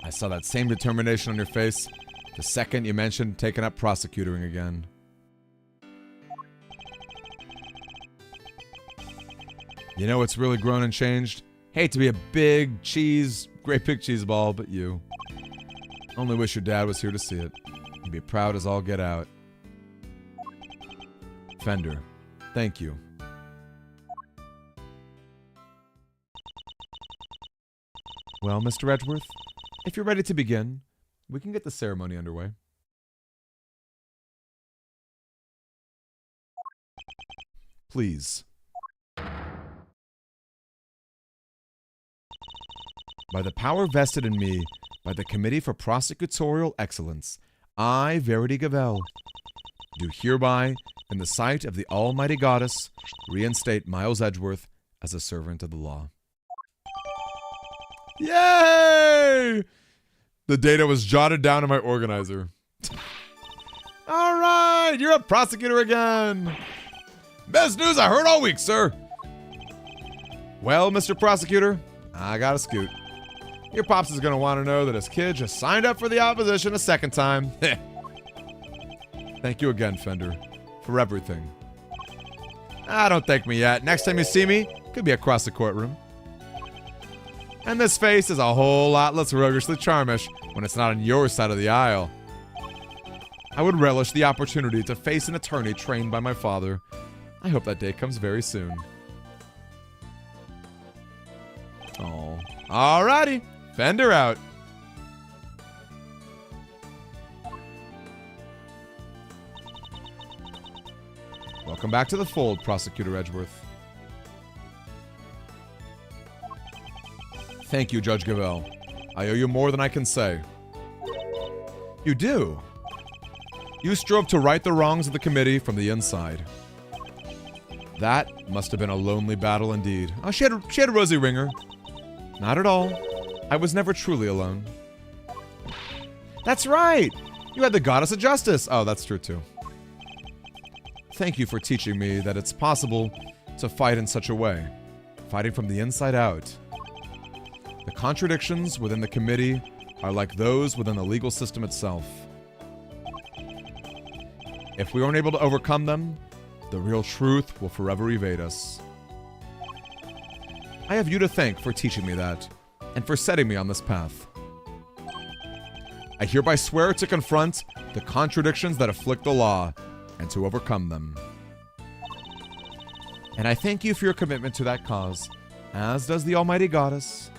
I saw that same determination on your face the second you mentioned taking up prosecuting again. You know what's really grown and changed? Hate to be a big cheese, great big cheese ball, but you. Only wish your dad was here to see it. He'd be proud as all get out. Fender, thank you. Well, Mr. Edgeworth, if you're ready to begin, we can get the ceremony underway. Please. By the power vested in me by the Committee for Prosecutorial Excellence, I, Verity Gavel, do hereby, in the sight of the Almighty Goddess, reinstate Miles Edgeworth as a servant of the law. Yay! The data was jotted down in my organizer. All right, you're a prosecutor again. Best news I heard all week, sir. Well, Mr. Prosecutor, I got a scoot. Your pops is going to want to know that his kid just signed up for the opposition a second time. Thank you again, Fender, for everything. Don't thank me yet. Next time you see me, could be across the courtroom. And this face is a whole lot less roguishly charmish when it's not on your side of the aisle. I would relish the opportunity to face an attorney trained by my father. I hope that day comes very soon. Oh, alrighty. Fender out. Welcome back to the fold, Prosecutor Edgeworth. Thank you, Judge Gavel. I owe you more than I can say. You do? You strove to right the wrongs of the committee from the inside. That must have been a lonely battle indeed. Oh, she had a rosy ringer. Not at all. I was never truly alone. That's right! You had the Goddess of Justice! Oh, that's true too. Thank you for teaching me that it's possible to fight in such a way. Fighting from the inside out. The contradictions within the committee are like those within the legal system itself. If we aren't able to overcome them, the real truth will forever evade us. I have you to thank for teaching me that, and for setting me on this path. I hereby swear to confront the contradictions that afflict the law, and to overcome them. And I thank you for your commitment to that cause, as does the Almighty Goddess.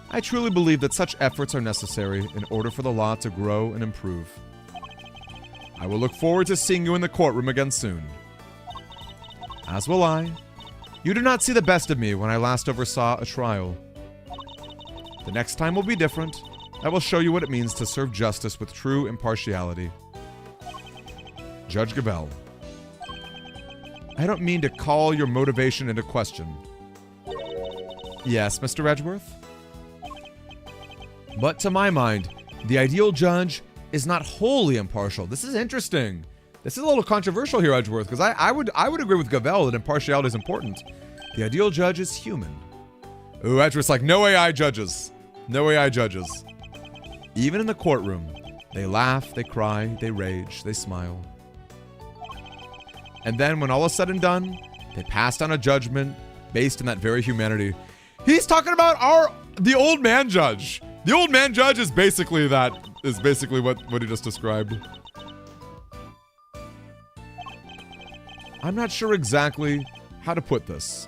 I truly believe that such efforts are necessary in order for the law to grow and improve. I will look forward to seeing you in the courtroom again soon. As will I. You did not see the best of me when I last oversaw a trial. The next time will be different. I will show you what it means to serve justice with true impartiality. Judge Gabel. I don't mean to call your motivation into question. Yes, Mr. Edgeworth? But to my mind, the ideal judge is not wholly impartial. This is interesting. This is a little controversial here, Edgeworth, because I would agree with Gabel that impartiality is important. The ideal judge is human. Ooh, Edgeworth's like, no AI judges. No AI judges. Even in the courtroom, they laugh, they cry, they rage, they smile. And then when all is said and done, they pass down a judgment based on that very humanity. He's talking about the old man judge. The old man judge is basically what he just described. I'm not sure exactly how to put this.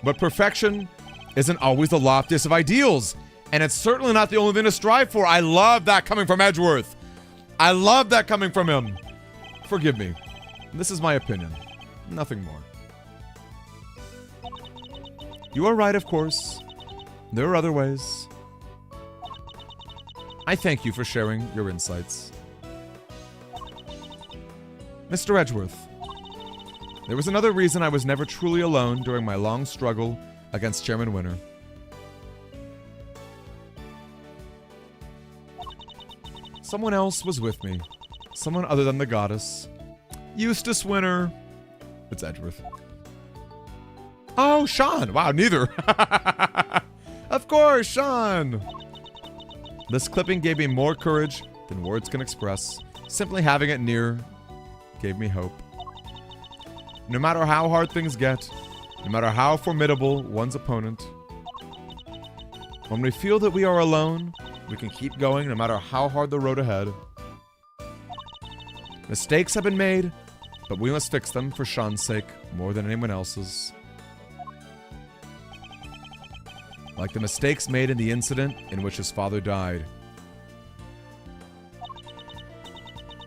But perfection isn't always the loftiest of ideals. And it's certainly not the only thing to strive for. I love that coming from Edgeworth. I love that coming from him. Forgive me. This is my opinion. Nothing more. You are right, of course. There are other ways. I thank you for sharing your insights. Mr. Edgeworth, there was another reason I was never truly alone during my long struggle against Chairman Winter. Someone else was with me. Someone other than the goddess. Eustace Winter. It's Edgeworth. Oh, Sean. Wow, neither. Of course, Sean. This clipping gave me more courage than words can express. Simply having it near gave me hope. No matter how hard things get, no matter how formidable one's opponent, when we feel that we are alone, we can keep going no matter how hard the road ahead. Mistakes have been made, but we must fix them for Sean's sake more than anyone else's. Like the mistakes made in the incident in which his father died.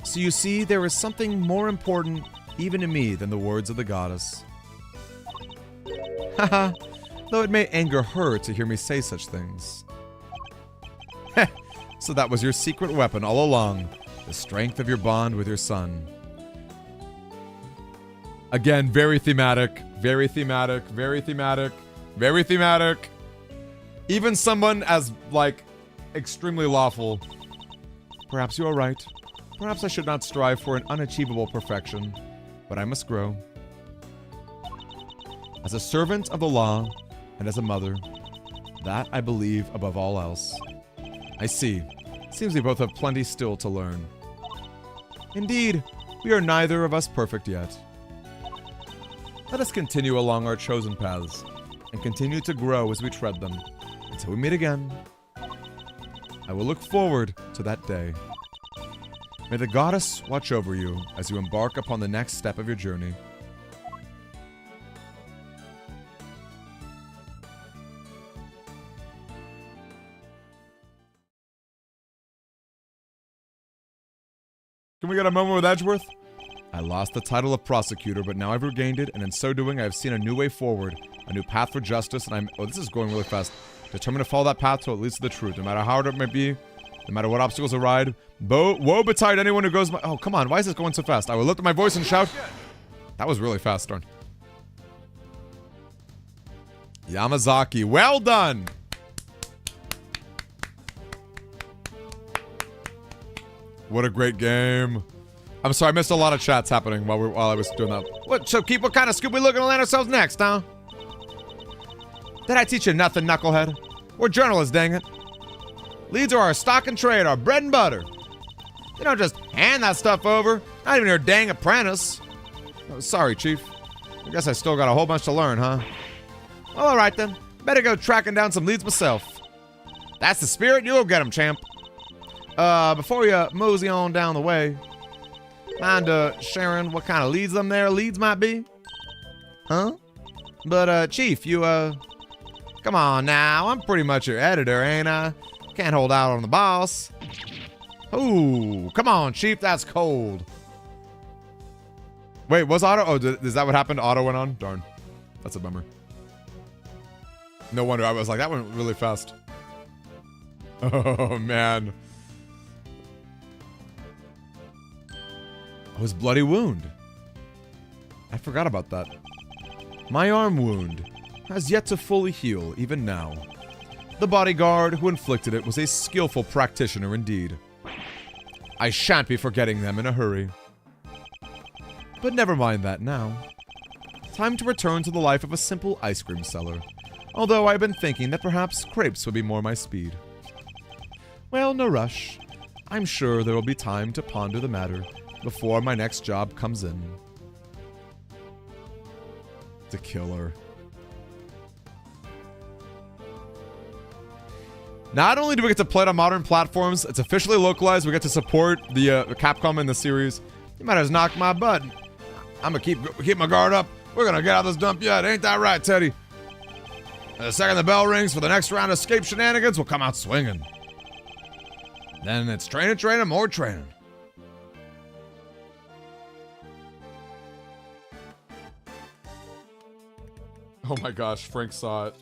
So you see, there is something more important even to me than the words of the goddess. Haha, though it may anger her to hear me say such things. Heh, so that was your secret weapon all along, the strength of your bond with your son. Again, very thematic, very thematic, very thematic, very thematic. Even someone as, like, extremely lawful. Perhaps you are right. Perhaps I should not strive for an unachievable perfection, but I must grow. As a servant of the law, and as a mother, that I believe above all else. I see. Seems we both have plenty still to learn. Indeed, we are neither of us perfect yet. Let us continue along our chosen paths, and continue to grow as we tread them, until we meet again. I will look forward to that day. May the goddess watch over you as you embark upon the next step of your journey. Can we get a moment with Edgeworth? I lost the title of prosecutor, but now I've regained it, and in so doing, I have seen a new way forward, a new path for justice, and oh, this is going really fast. Determined to follow that path till it leads to the truth, no matter how hard it may be, no matter what obstacles arise. Woe betide anyone who goes by. Oh, come on, why is this going so fast? I will lift up my voice and shout. That was really fast, darn. Yamazaki, well done! What a great game. I'm sorry, I missed a lot of chats happening while I was doing that. What kind of scoop we looking to land ourselves next, huh? Did I teach you nothing, knucklehead? We're journalists, dang it. Leads are our stock and trade, our bread and butter. You don't just hand that stuff over. Not even your dang apprentice. Oh, sorry, Chief. I guess I still got a whole bunch to learn, huh? Well, all right then. Better go tracking down some leads myself. That's the spirit. You'll get them, champ. Before you mosey on down the way, mind sharing what kind of leads them there leads might be? Huh? But, Chief, you, come on now. I'm pretty much your editor, ain't I? Can't hold out on the boss. Ooh, come on, Chief. That's cold. Wait, was Otto? Oh, is that what happened? Otto went on? Darn. That's a bummer. No wonder. I was like, that went really fast. Oh, man. Oh, his bloody wound. I forgot about that. My arm wound has yet to fully heal, even now. The bodyguard who inflicted it was a skillful practitioner indeed. I shan't be forgetting them in a hurry. But never mind that now. Time to return to the life of a simple ice cream seller. Although I've been thinking that perhaps crepes would be more my speed. Well, no rush. I'm sure there will be time to ponder the matter before my next job comes in. The killer. Not only do we get to play it on modern platforms, it's officially localized. We get to support the Capcom in the series. You might have knocked my butt. I'm gonna keep my guard up. We're gonna get out of this dump yet. Ain't that right, Teddy? And the second the bell rings for the next round of escape shenanigans, we'll come out swinging. Then it's training, more training. Oh my gosh, Frank saw it.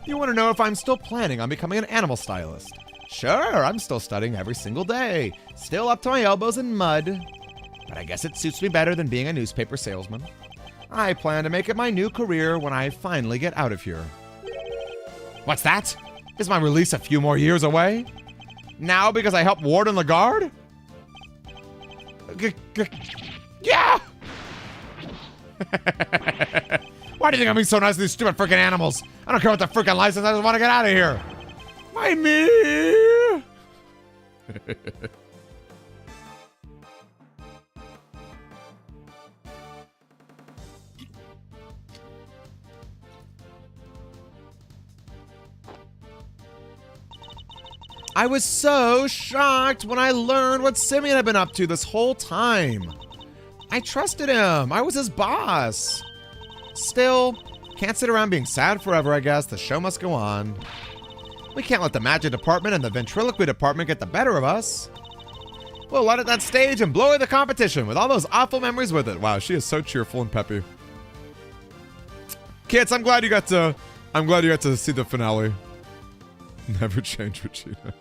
You want to know if I'm still planning on becoming an animal stylist? Sure, I'm still studying every single day. Still up to my elbows in mud. But I guess it suits me better than being a newspaper salesman. I plan to make it my new career when I finally get out of here. What's that? Is my release a few more years away? Now because I helped warden the guard? Yeah! Why do you think I'm being so nice to these stupid freaking animals? I don't care what the freaking license, I just want to get out of here. Why me? I was so shocked when I learned what Simeon had been up to this whole time. I trusted him. I was his boss. Still, can't sit around being sad forever, I guess. The show must go on. We can't let the magic department and the ventriloquy department get the better of us. We'll let it that stage and blow away the competition with all those awful memories with it. Wow, she is so cheerful and peppy. Kids, I'm glad you got to see the finale. Never change, Vegeta.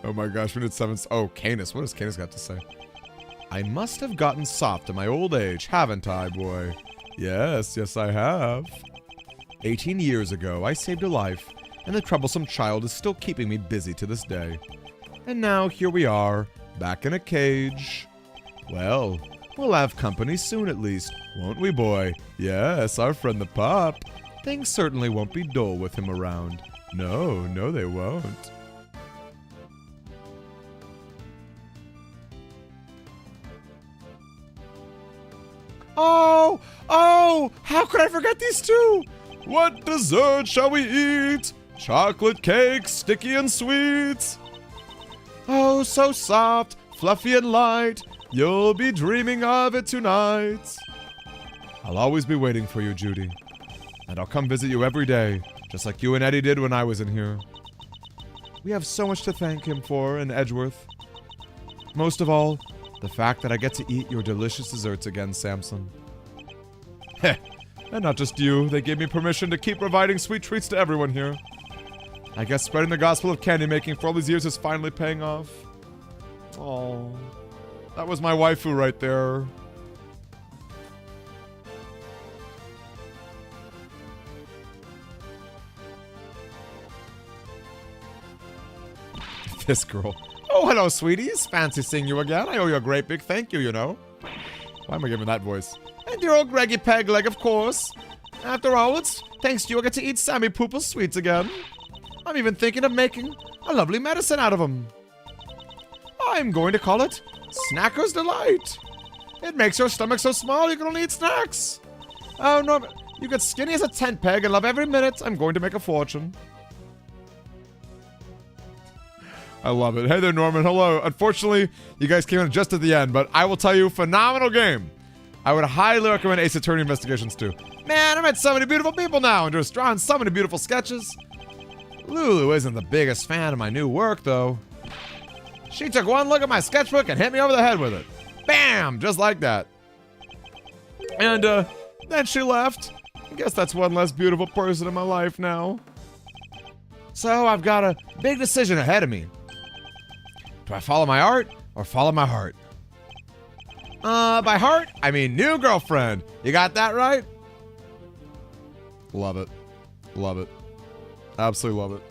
Oh my gosh, we need 7. Oh, Canis. What has Canis got to say? I must have gotten soft in my old age, haven't I, boy? Yes, I have. 18 years ago, I saved a life, and the troublesome child is still keeping me busy to this day. And now here we are, back in a cage. Well, we'll have company soon at least, won't we, boy? Yes, our friend the pup. Things certainly won't be dull with him around. No, they won't. Oh, how could I forget these two? What dessert shall we eat? Chocolate cake, sticky and sweet. Oh, so soft, fluffy and light. You'll be dreaming of it tonight. I'll always be waiting for you, Judy. And I'll come visit you every day, just like you and Eddie did when I was in here. We have so much to thank him for in Edgeworth. Most of all, the fact that I get to eat your delicious desserts again, Samson. Heh, and not just you, they gave me permission to keep providing sweet treats to everyone here. I guess spreading the gospel of candy making for all these years is finally paying off. Oh, that was my waifu right there. This girl. Oh, hello, sweeties. Fancy seeing you again. I owe you a great big thank you, you know. Why am I giving that voice? And dear old Greggy Pegleg, of course. After all, it's thanks to you I get to eat Sammy Poople's sweets again. I'm even thinking of making a lovely medicine out of them. I'm going to call it Snacker's Delight. It makes your stomach so small you can only eat snacks. Oh, no, you get skinny as a tent peg and love every minute. I'm going to make a fortune. I love it. Hey there, Norman. Hello. Unfortunately, you guys came in just at the end, but I will tell you, phenomenal game. I would highly recommend Ace Attorney Investigations 2. Man, I met so many beautiful people now and just drawing so many beautiful sketches. Lulu isn't the biggest fan of my new work, though. She took one look at my sketchbook and hit me over the head with it. Bam! Just like that. And, then she left. I guess that's one less beautiful person in my life now. So I've got a big decision ahead of me. Do I follow my art or follow my heart? By heart, I mean new girlfriend. You got that right? Love it. Love it. Absolutely love it.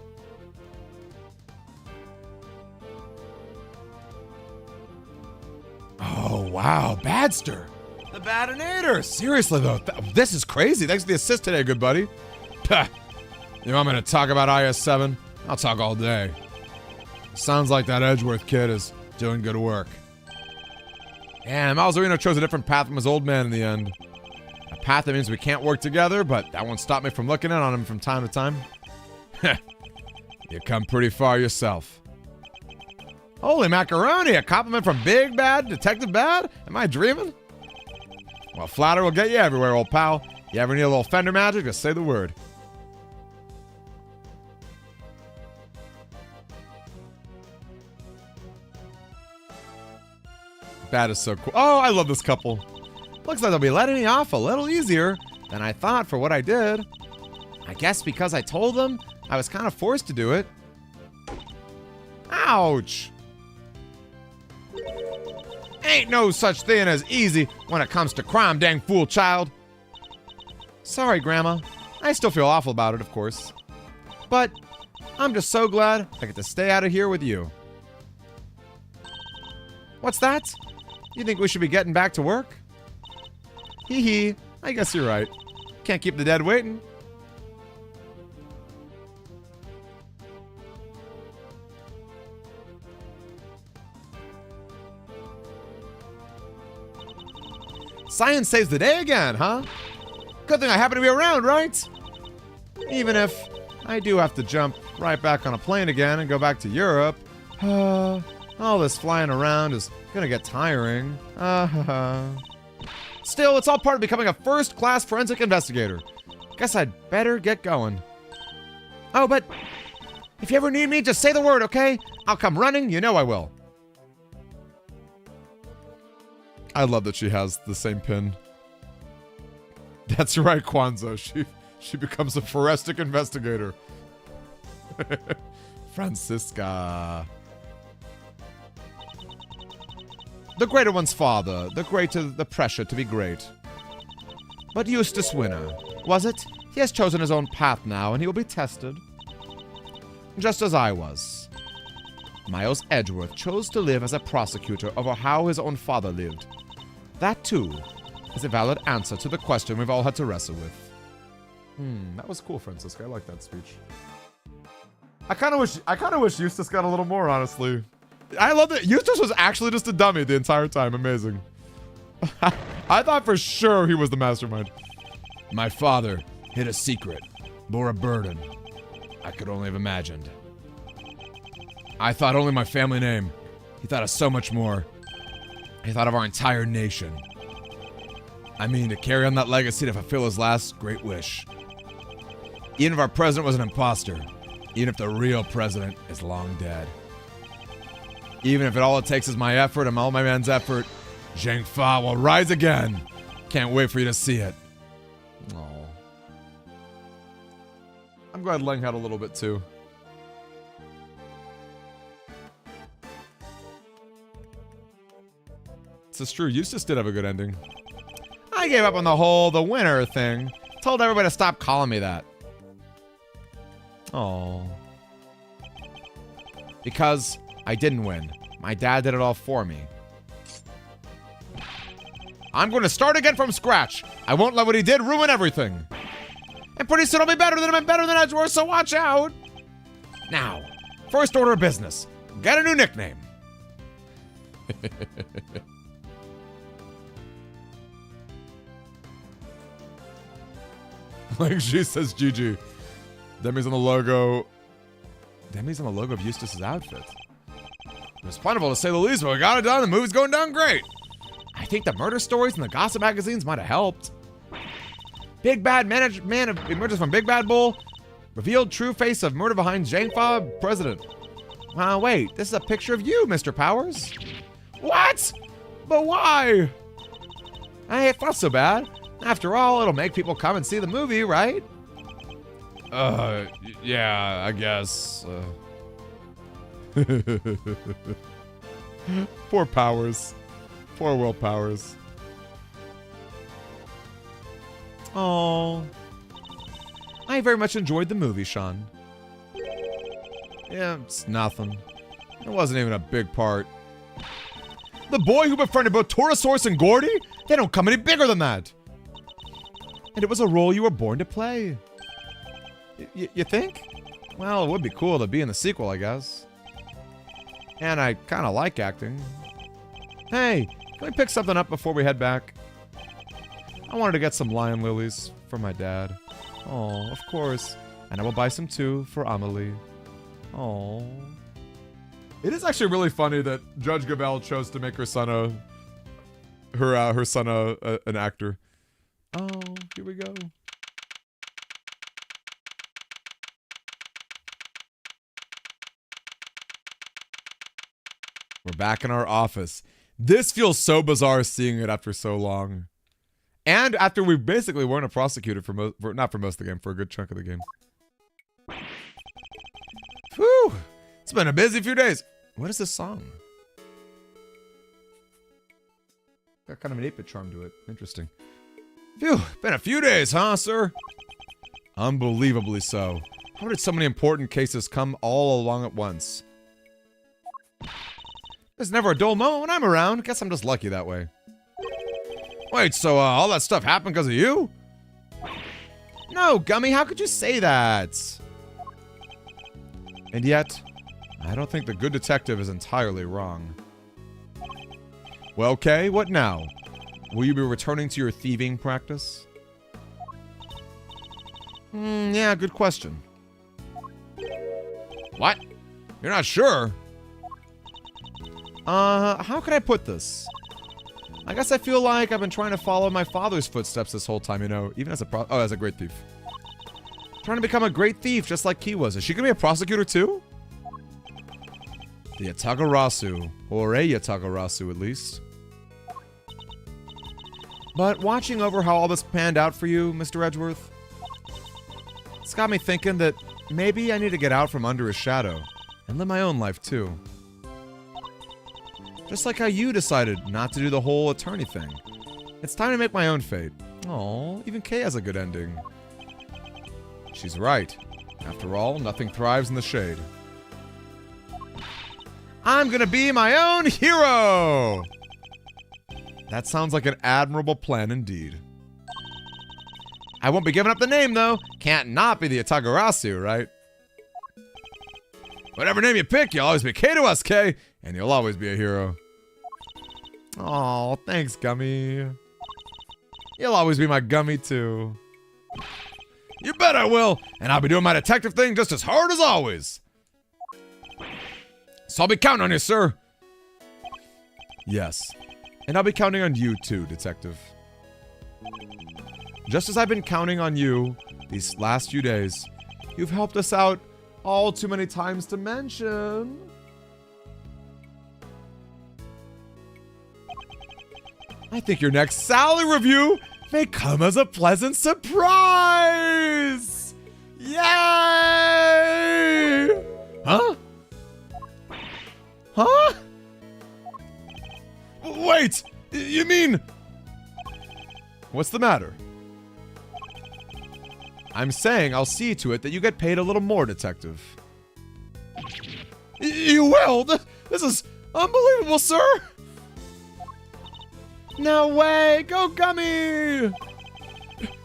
Oh, wow. Badster. The Badinator. Seriously, though. This is crazy. Thanks for the assist today, good buddy. Pah. You want me to talk about IS-7? I'll talk all day. Sounds like that Edgeworth kid is doing good work. And Malzarino chose a different path from his old man in the end. A path that means we can't work together, but that won't stop me from looking in on him from time to time. You come pretty far yourself. Holy macaroni, a compliment from Big Bad Detective Bad? Am I dreaming? Well, flatter will get you everywhere, old pal. You ever need a little fender magic, just say the word. Bad is so cool. Oh, I love this couple. Looks like they'll be letting me off a little easier than I thought for what I did. I guess because I told them, I was kind of forced to do it. Ouch! Ain't no such thing as easy when it comes to crime, dang fool child. Sorry, Grandma. I still feel awful about it, of course. But I'm just so glad I get to stay out of here with you. What's that? You think we should be getting back to work? Hee hee. I guess you're right. Can't keep the dead waiting. Science saves the day again, huh? Good thing I happen to be around, right? Even if I do have to jump right back on a plane again and go back to Europe. All this flying around is gonna get tiring. Still, it's all part of becoming a first-class forensic investigator. Guess I'd better get going. Oh, but if you ever need me, just say the word, okay? I'll come running, you know I will. I love that she has the same pin. That's right, Kwanzaa. She becomes a forensic investigator. Francisca. The greater one's father, the greater the pressure to be great. But Eustace Winner, was it? He has chosen his own path now, and he will be tested. Just as I was. Miles Edgeworth chose to live as a prosecutor over how his own father lived. That, too, is a valid answer to the question we've all had to wrestle with. That was cool, Francisca. I like that speech. I kind of wish Eustace got a little more, honestly. I love that Eustace was actually just a dummy the entire time. Amazing. I thought for sure he was the mastermind. My father hid a secret, bore a burden I could only have imagined. I thought only my family name. He thought of so much more. He thought of our entire nation. I mean, to carry on that legacy to fulfill his last great wish. Even if our president was an imposter, even if the real president is long dead. Even if all it takes is my effort and all my men's effort, Zhang Fa will rise again. Can't wait for you to see it. Aww. I'm glad Leng had a little bit too. This is true. Eustace did have a good ending. I gave up on the winner thing. Told everybody to stop calling me that. Oh. Because I didn't win. My dad did it all for me. I'm going to start again from scratch. I won't let what he did ruin everything. And pretty soon I'll be better than him and better than Edgeworth, so watch out. Now, first order of business. Get a new nickname. Like she says GG. Demi's on the logo. Demi's on the logo of Eustace's outfit. It was plentiful to say the least, but we got it done. The movie's going down great. I think the murder stories in the gossip magazines might have helped. Big Bad man emerges from Big Bad Bull. Revealed true face of murder behind Zhang Fa president. Wait, this is a picture of you, Mr. Powers. What? But why? Hey, it's not so bad. After all, it'll make people come and see the movie, right? Yeah, I guess. Poor Powers. Poor Will Powers. Oh, I very much enjoyed the movie, Sean. Yeah, it's nothing. It wasn't even a big part. The boy who befriended both Torosaurus and Gordy? They don't come any bigger than that. And it was a role you were born to play. You think? Well, it would be cool to be in the sequel, I guess. And I kind of like acting. Hey, can we pick something up before we head back? I wanted to get some lion lilies for my dad. Oh, of course. And I will buy some too for Amelie. Oh. It is actually really funny that Judge Gabel chose to make her son an actor. Oh, here we go. We're back in our office. This feels so bizarre seeing it after so long. And after we basically weren't a prosecutor not for most of the game, for a good chunk of the game. Whew! It's been a busy few days. What is this song? Got kind of an 8-bit charm to it. Interesting. Phew, been a few days, huh, sir? Unbelievably so. How did so many important cases come all along at once? There's never a dull moment when I'm around. Guess I'm just lucky that way. Wait, so all that stuff happened because of you? No, Gummy, how could you say that? And yet, I don't think the good detective is entirely wrong. Well, Kay, what now? Will you be returning to your thieving practice? Yeah, good question. What? You're not sure? How can I put this? I guess I feel like I've been trying to follow my father's footsteps this whole time, you know, even as as a great thief. Trying to become a great thief just like he was. Is she gonna be a prosecutor too? The Yatagarasu, or a Yatagarasu at least. But watching over how all this panned out for you, Mr. Edgeworth, it's got me thinking that maybe I need to get out from under his shadow and live my own life too. Just like how you decided not to do the whole attorney thing. It's time to make my own fate. Oh, even Kay has a good ending. She's right. After all, nothing thrives in the shade. I'm gonna be my own hero! That sounds like an admirable plan indeed. I won't be giving up the name, though. Can't not be the Yatagarasu, right? Whatever name you pick, you'll always be K to us, Kay, and you'll always be a hero. Aw, thanks, Gummy. You'll always be my Gummy, too. You bet I will, and I'll be doing my detective thing just as hard as always. So I'll be counting on you, sir. Yes, and I'll be counting on you, too, Detective. Just as I've been counting on you these last few days, you've helped us out all too many times to mention. I think your next salary review may come as a pleasant surprise! Yay! Huh? Huh? Wait! You mean... What's the matter? I'm saying I'll see to it that you get paid a little more, Detective. You will? This is unbelievable, sir! No way! Go Gummy!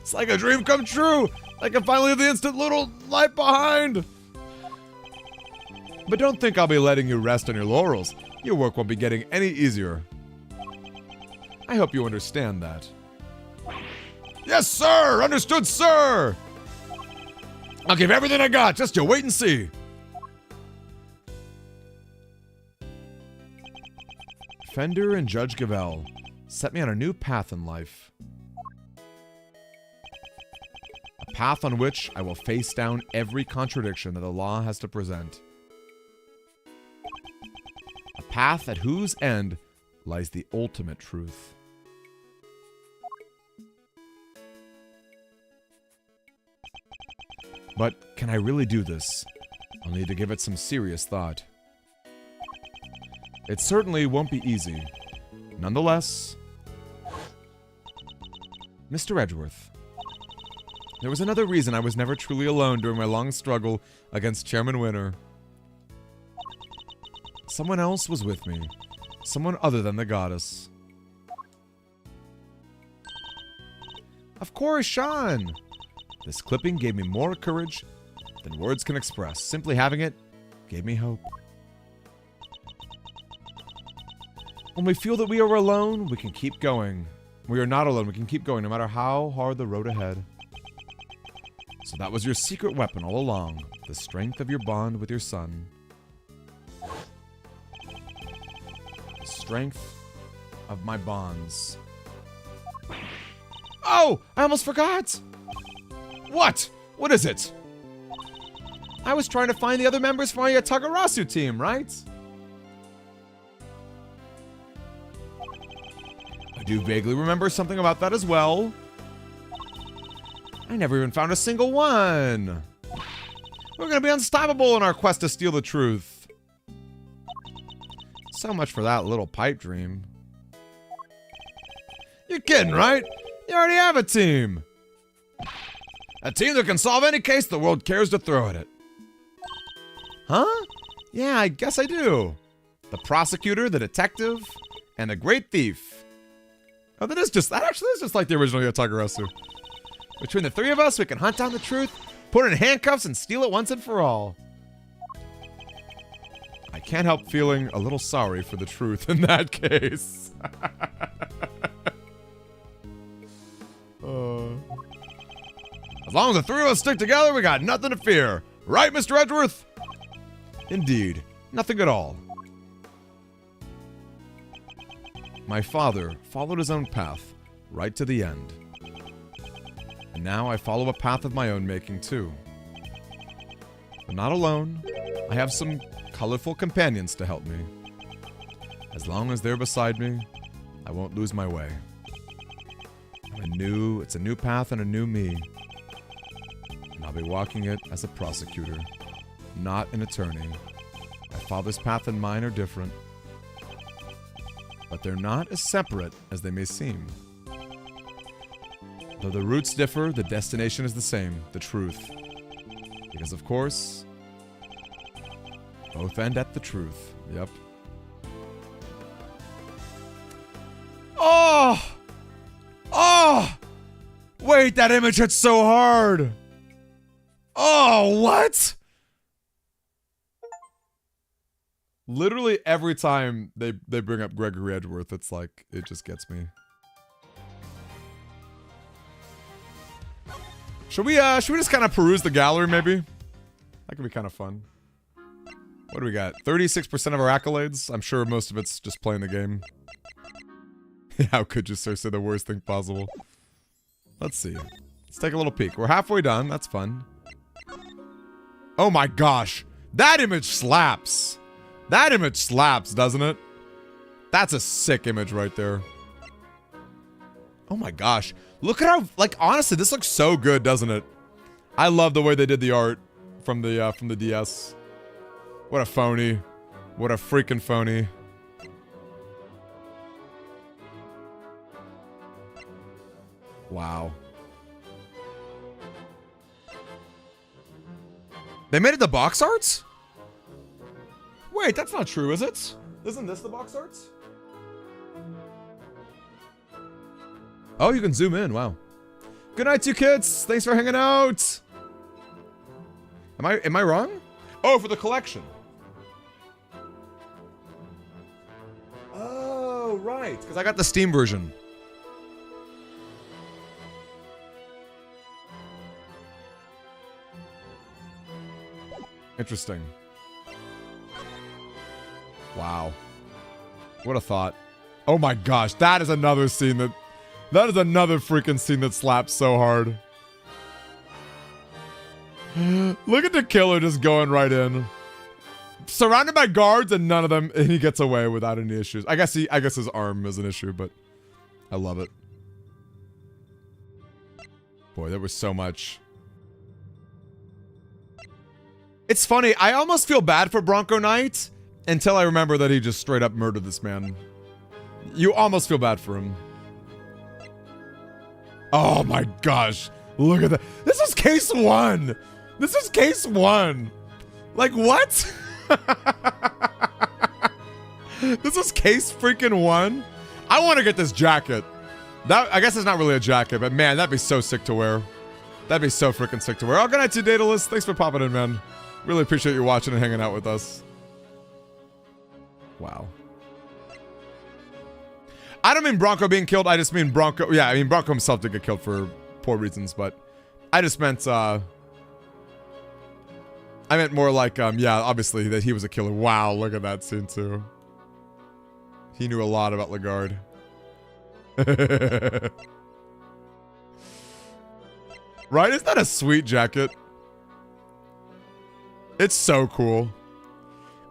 It's like a dream come true! I can finally leave the instant little light behind! But don't think I'll be letting you rest on your laurels. Your work won't be getting any easier. I hope you understand that. Yes, sir! Understood, sir! I'll give everything I got, just you wait and see. Fender and Judge Gavell set me on a new path in life. A path on which I will face down every contradiction that the law has to present. A path at whose end lies the ultimate truth. But can I really do this? I'll need to give it some serious thought. It certainly won't be easy. Nonetheless, Mr. Edgeworth, there was another reason I was never truly alone during my long struggle against Chairman Winter. Someone else was with me. Someone other than the goddess. Of course, Sean! This clipping gave me more courage than words can express. Simply having it gave me hope. When we feel that we are alone, we can keep going. We are not alone. We can keep going no matter how hard the road ahead. So that was your secret weapon all along. The strength of your bond with your son. The strength of my bonds. Oh! I almost forgot! What? What is it? I was trying to find the other members for my Tagarasu team, right? I do vaguely remember something about that as well. I never even found a single one. We're gonna be unstoppable in our quest to steal the truth. So much for that little pipe dream. You're kidding, right? You already have a team. A team that can solve any case the world cares to throw at it. Huh? Yeah, I guess I do. The prosecutor, the detective, and the great thief. Oh, that actually is just like the original Yotagarasu. Between the three of us, we can hunt down the truth, put it in handcuffs, and steal it once and for all. I can't help feeling a little sorry for the truth in that case. As long as the three of us stick together, we got nothing to fear. Right, Mr. Edgeworth? Indeed, nothing at all. My father followed his own path, right to the end. And now I follow a path of my own making, too. But not alone. I have some colorful companions to help me. As long as they're beside me, I won't lose my way. It's a new path and a new me. And I'll be walking it as a prosecutor, not an attorney. My father's path and mine are different. But they're not as separate as they may seem. Though the routes differ, the destination is the same, the truth. Because of course, both end at the truth. Yep. Oh! Oh! Wait, that image hits so hard! Oh, what? Literally every time they bring up Gregory Edgeworth, it's like, it just gets me. Should we just kind of peruse the gallery, maybe? That could be kind of fun. What do we got? 36% of our accolades? I'm sure most of it's just playing the game. How could you, sir, say the worst thing possible? Let's see. Let's take a little peek. We're halfway done. That's fun. Oh my gosh. That image slaps. That image slaps, doesn't it? That's a sick image right there. Oh my gosh. Look at how, like, honestly, this looks so good, doesn't it? I love the way they did the art from the DS. What a phony. What a freaking phony. Wow. They made it the box arts? Wait, that's not true, is it? Isn't this the box arts? Oh, you can zoom in. Wow. Good night, you kids. Thanks for hanging out. Am I wrong? Oh, for the collection. Oh, right. Because I got the Steam version. Interesting. Wow. What a thought. Oh my gosh, that is another scene that is another freaking scene that slaps so hard. Look at the killer just going right in. Surrounded by guards and none of them, and he gets away without any issues. I guess his arm is an issue, but I love it. Boy, there was so much. It's funny, I almost feel bad for Bronco Knight Until I remember that he just straight up murdered this man. You almost feel bad for him. Oh my gosh. Look at that. This is case 1. This is case 1. Like, what? This is case freaking 1? I want to get this jacket. That, I guess it's not really a jacket, but man, that'd be so sick to wear. That'd be so freaking sick to wear. Oh, good night to you, Daedalus. Thanks for popping in, man. Really appreciate you watching and hanging out with us. Wow. I don't mean Bronco being killed. I just mean Bronco. Yeah, I mean Bronco himself did get killed for poor reasons, but I just meant, I meant more like, yeah, obviously that he was a killer. Wow, look at that scene too. He knew a lot about Lagarde. Right? Isn't that a sweet jacket? It's so cool.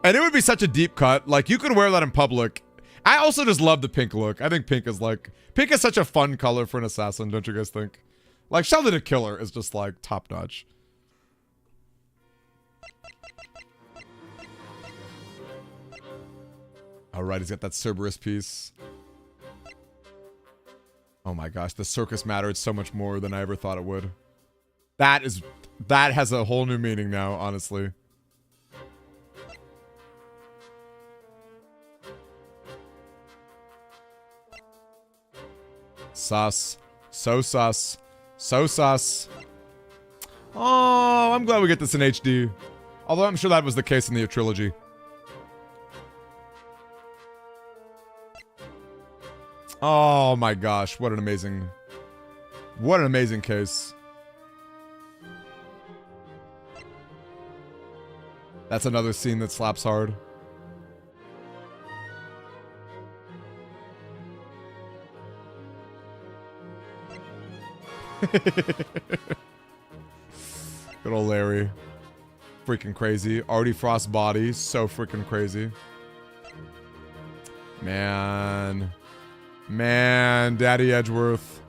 And it would be such a deep cut. Like, you could wear that in public. I also just love the pink look. I think pink is such a fun color for an assassin, don't you guys think? Like, Sheldon the Killer is just like top notch. Alright, he's got that Cerberus piece. Oh my gosh, the circus mattered so much more than I ever thought it would. That has a whole new meaning now, honestly. Sus. So sus. So sus. Oh, I'm glad we get this in HD. Although I'm sure that was the case in the trilogy. Oh my gosh, what an amazing case. That's another scene that slaps hard. Good old Larry. Freaking crazy. Artie Frost body. So freaking crazy. Man, Daddy Edgeworth.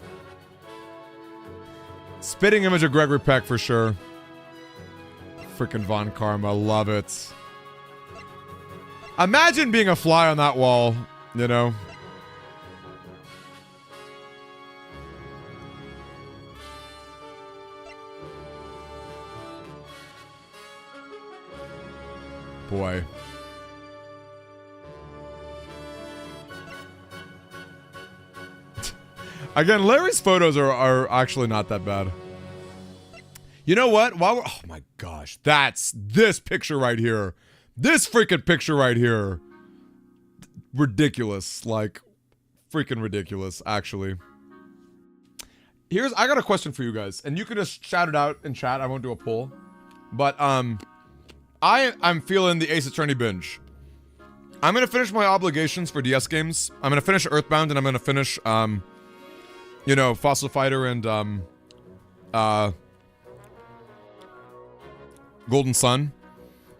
Spitting image of Gregory Peck for sure. Freaking Von Karma. Love it. Imagine being a fly on that wall, you know? Boy. Again, Larry's photos are actually not that bad. You know what? Oh my gosh. That's this picture right here. This freaking picture right here. Ridiculous. Like, freaking ridiculous, actually. I got a question for you guys. And you can just shout it out in chat. I won't do a poll. But, I'm feeling the Ace Attorney binge. I'm gonna finish my obligations for DS games. I'm gonna finish Earthbound and I'm gonna finish, you know, Fossil Fighter and, Golden Sun.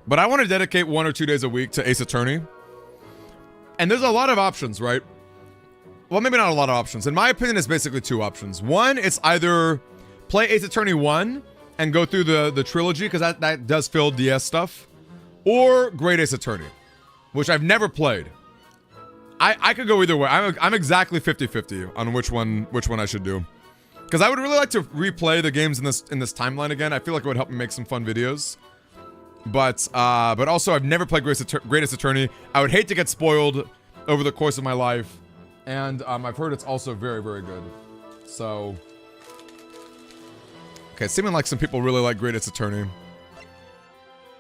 But I want to dedicate 1 or 2 days a week to Ace Attorney. And there's a lot of options, right? Well, maybe not a lot of options. In my opinion, it's basically 2 options. One, it's either play Ace Attorney 1 and go through the trilogy, because that does fill DS stuff. Or Great Ace Attorney, which I've never played. I could go either way. I'm exactly 50-50 on which one I should do. Because I would really like to replay the games in this timeline again. I feel like it would help me make some fun videos. But also I've never played Greatest Attorney. I would hate to get spoiled over the course of my life. And I've heard it's also very, very good. So, okay, seeming like some people really like Greatest Attorney.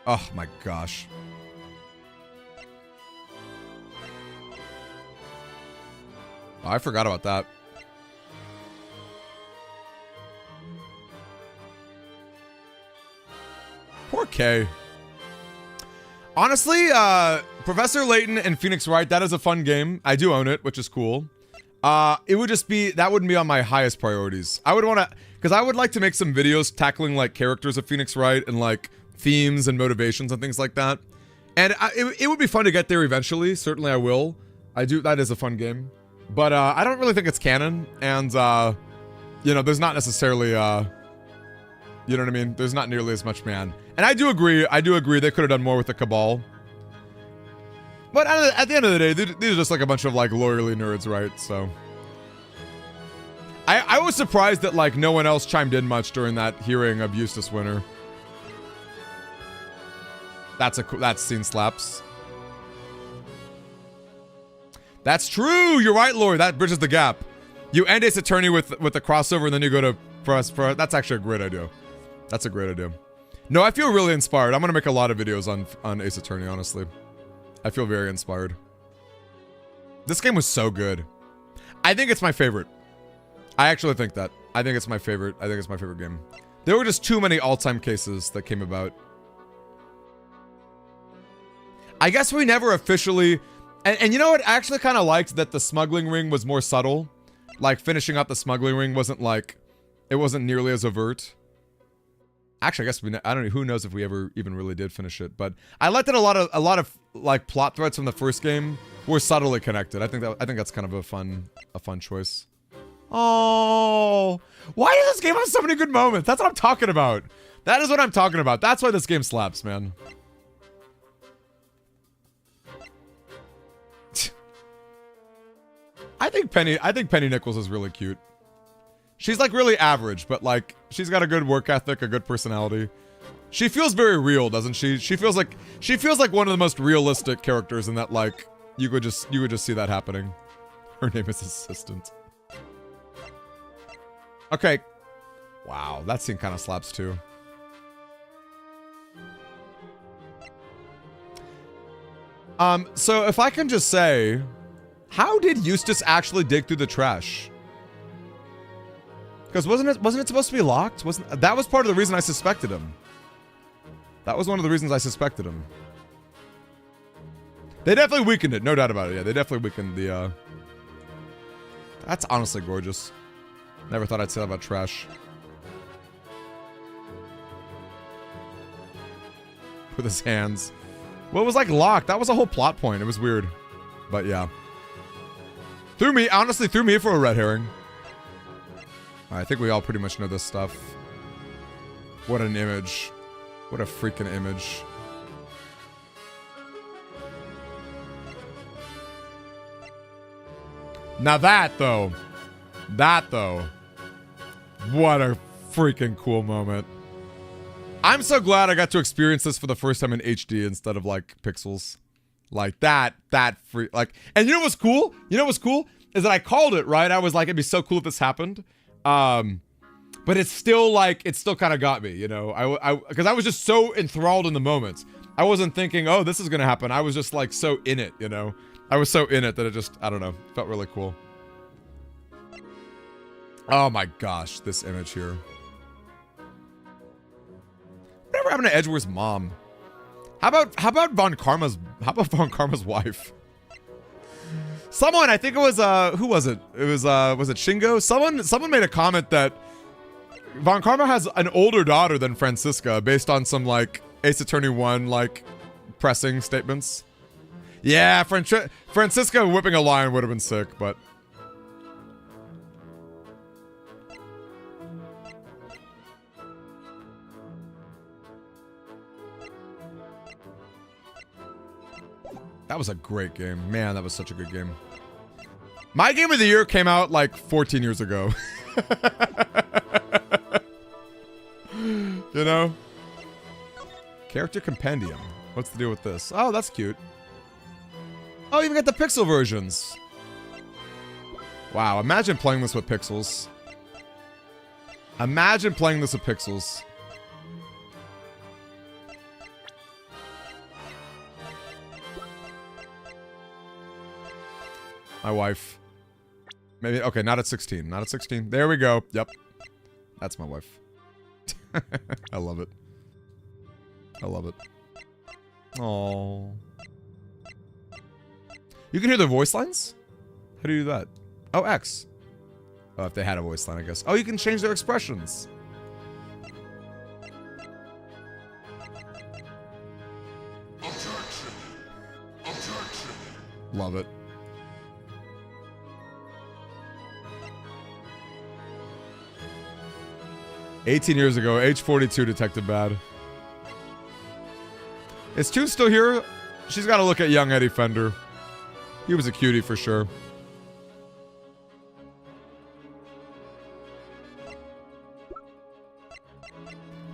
Oh my gosh. Oh, I forgot about that. Poor Kay. Honestly, Professor Layton and Phoenix Wright, that is a fun game. I do own it, which is cool. It would just be, that wouldn't be on my highest priorities. I would want to, because I would like to make some videos tackling like characters of Phoenix Wright and like themes and motivations and things like that. And it would be fun to get there eventually. Certainly I will. That is a fun game. But I don't really think it's canon. And, you know, there's not necessarily, you know what I mean? There's not nearly as much, man. And I do agree they could have done more with the Cabal. But at the end of the day, these are just like a bunch of like lawyerly nerds, right? So I was surprised that like no one else chimed in much during that hearing of Eustace Winter. That scene slaps. That's true. You're right, Lori. That bridges the gap. You end Ace Attorney with the crossover, and then you go to press. That's actually a great idea. That's a great idea. No, I feel really inspired. I'm gonna make a lot of videos on Ace Attorney. Honestly, I feel very inspired. This game was so good. I think it's my favorite. I actually think that. I think it's my favorite. I think it's my favorite game. There were just too many all-time cases that came about. I guess we never officially... And you know what? I actually kind of liked that the smuggling ring was more subtle. Like, finishing out the smuggling ring wasn't like... It wasn't nearly as overt. Actually, I guess I don't know. Who knows if we ever even really did finish it. But I liked that a lot of like plot threads from the first game were subtly connected. I think that's kind of a fun choice. Oh, why does this game have so many good moments? That's what I'm talking about. That is what I'm talking about. That's why this game slaps, man. I think Penny Nichols is really cute. She's like really average, but like she's got a good work ethic, a good personality. She feels very real, doesn't she? She feels like one of the most realistic characters in that like you would just see that happening. Her name is Assistant. Okay. Wow, that scene kind of slaps too. So if I can just say, how did Eustace actually dig through the trash? Because wasn't it supposed to be locked? That was part of the reason I suspected him. That was one of the reasons I suspected him. They definitely weakened it, no doubt about it. Yeah, they definitely weakened the That's honestly gorgeous. Never thought I'd say that about trash. With his hands. Well, it was like locked. That was a whole plot point. It was weird. But yeah. Honestly threw me for a red herring. I think we all pretty much know this stuff. What an image. What a freaking image. Now that though, what a freaking cool moment. I'm so glad I got to experience this for the first time in HD instead of like pixels. Like that like, and you know what's cool? Is that I called it, right? I was like, it'd be so cool if this happened. But it's still like, it still kind of got me, you know? Because I was just so enthralled in the moment. I wasn't thinking, oh, this is gonna happen. I was just like so in it, you know? I was so in it that it just, I don't know, felt really cool. Oh my gosh, this image here. Whatever happened to Edgeworth's mom? How about Von Karma's wife? Someone, I think it was who was it? It was it Shingo? Someone made a comment that Von Karma has an older daughter than Francisca based on some like Ace Attorney 1 like pressing statements. Yeah, Francisca whipping a lion would have been sick, but that was a great game. Man, that was such a good game. My game of the year came out like 14 years ago. You know? Character Compendium. What's the deal with this? Oh, that's cute. Oh, you even got the pixel versions. Wow, imagine playing this with pixels. Imagine playing this with pixels. My wife. Maybe, okay, not at 16. Not at 16. There we go. Yep. That's my wife. I love it. I love it. Aww. You can hear their voice lines? How do you do that? Oh, X. Oh, if they had a voice line, I guess. Oh, you can change their expressions. Objection. Objection. Love it. "18 years ago, age 42, Detective Bad. Is Toon still here? She's got to look at young Eddie Fender. He was a cutie for sure.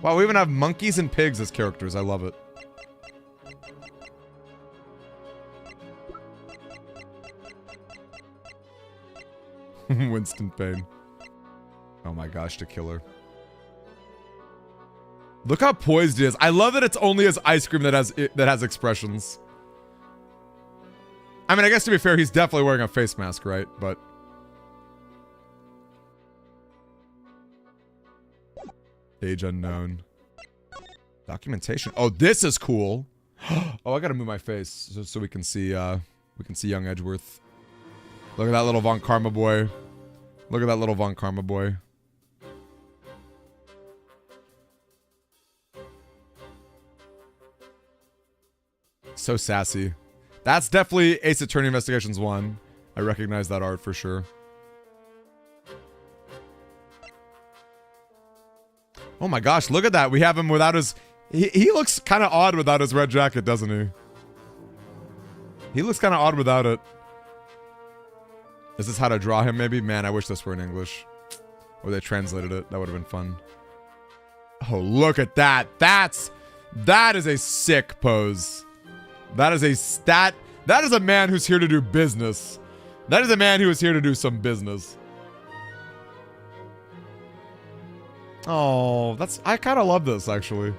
Wow, we even have monkeys and pigs as characters. I love it. Winston Payne. Oh my gosh, to kill her. Look how poised he is. I love that it's only his ice cream that has expressions. I mean, I guess to be fair, he's definitely wearing a face mask, right? But age unknown. Documentation. Oh, this is cool. Oh, I gotta move my face so we can see young Edgeworth. Look at that little Von Karma boy. Look at that little Von Karma boy. So sassy. That's definitely Ace Attorney Investigations 1. I recognize that art for sure. Oh my gosh, look at that. We have him without his... He looks kind of odd without his red jacket, doesn't he? He looks kind of odd without it. Is this how to draw him, maybe? Man, I wish this were in English. Or they translated it. That would have been fun. Oh, look at that. That is a sick pose. That is a man who's here to do business. That is a man who is here to do some business. Oh, I kind of love this, actually.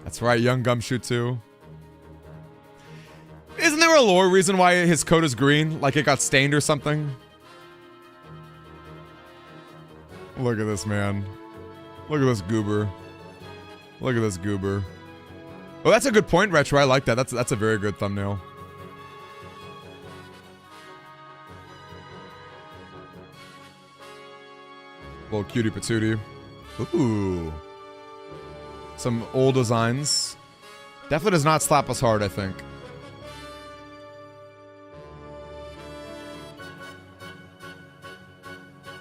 That's right, young Gumshoe too. Isn't there a lore reason why his coat is green? Like it got stained or something? Look at this man. Look at this goober. Look at this goober. Oh, that's a good point, Retro. I like that. That's a very good thumbnail. Little cutie patootie. Ooh. Some old designs. Definitely does not slap us hard, I think.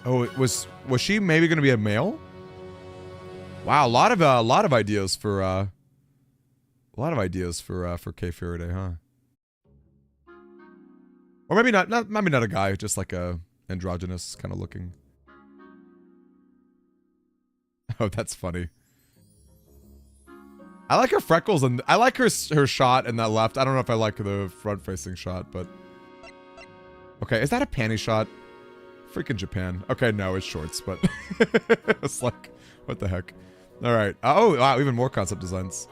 Oh, was she maybe going to be a male? Wow, a lot of ideas for Kay Faraday, huh? Or maybe not a guy, just like a androgynous kind of looking. Oh, that's funny. I like her freckles and I like her shot in that left. I don't know if I like the front-facing shot, but okay, is that a panty shot? Freaking Japan. Okay, no, it's shorts, but it's like, what the heck? All right. Oh, wow, even more concept designs.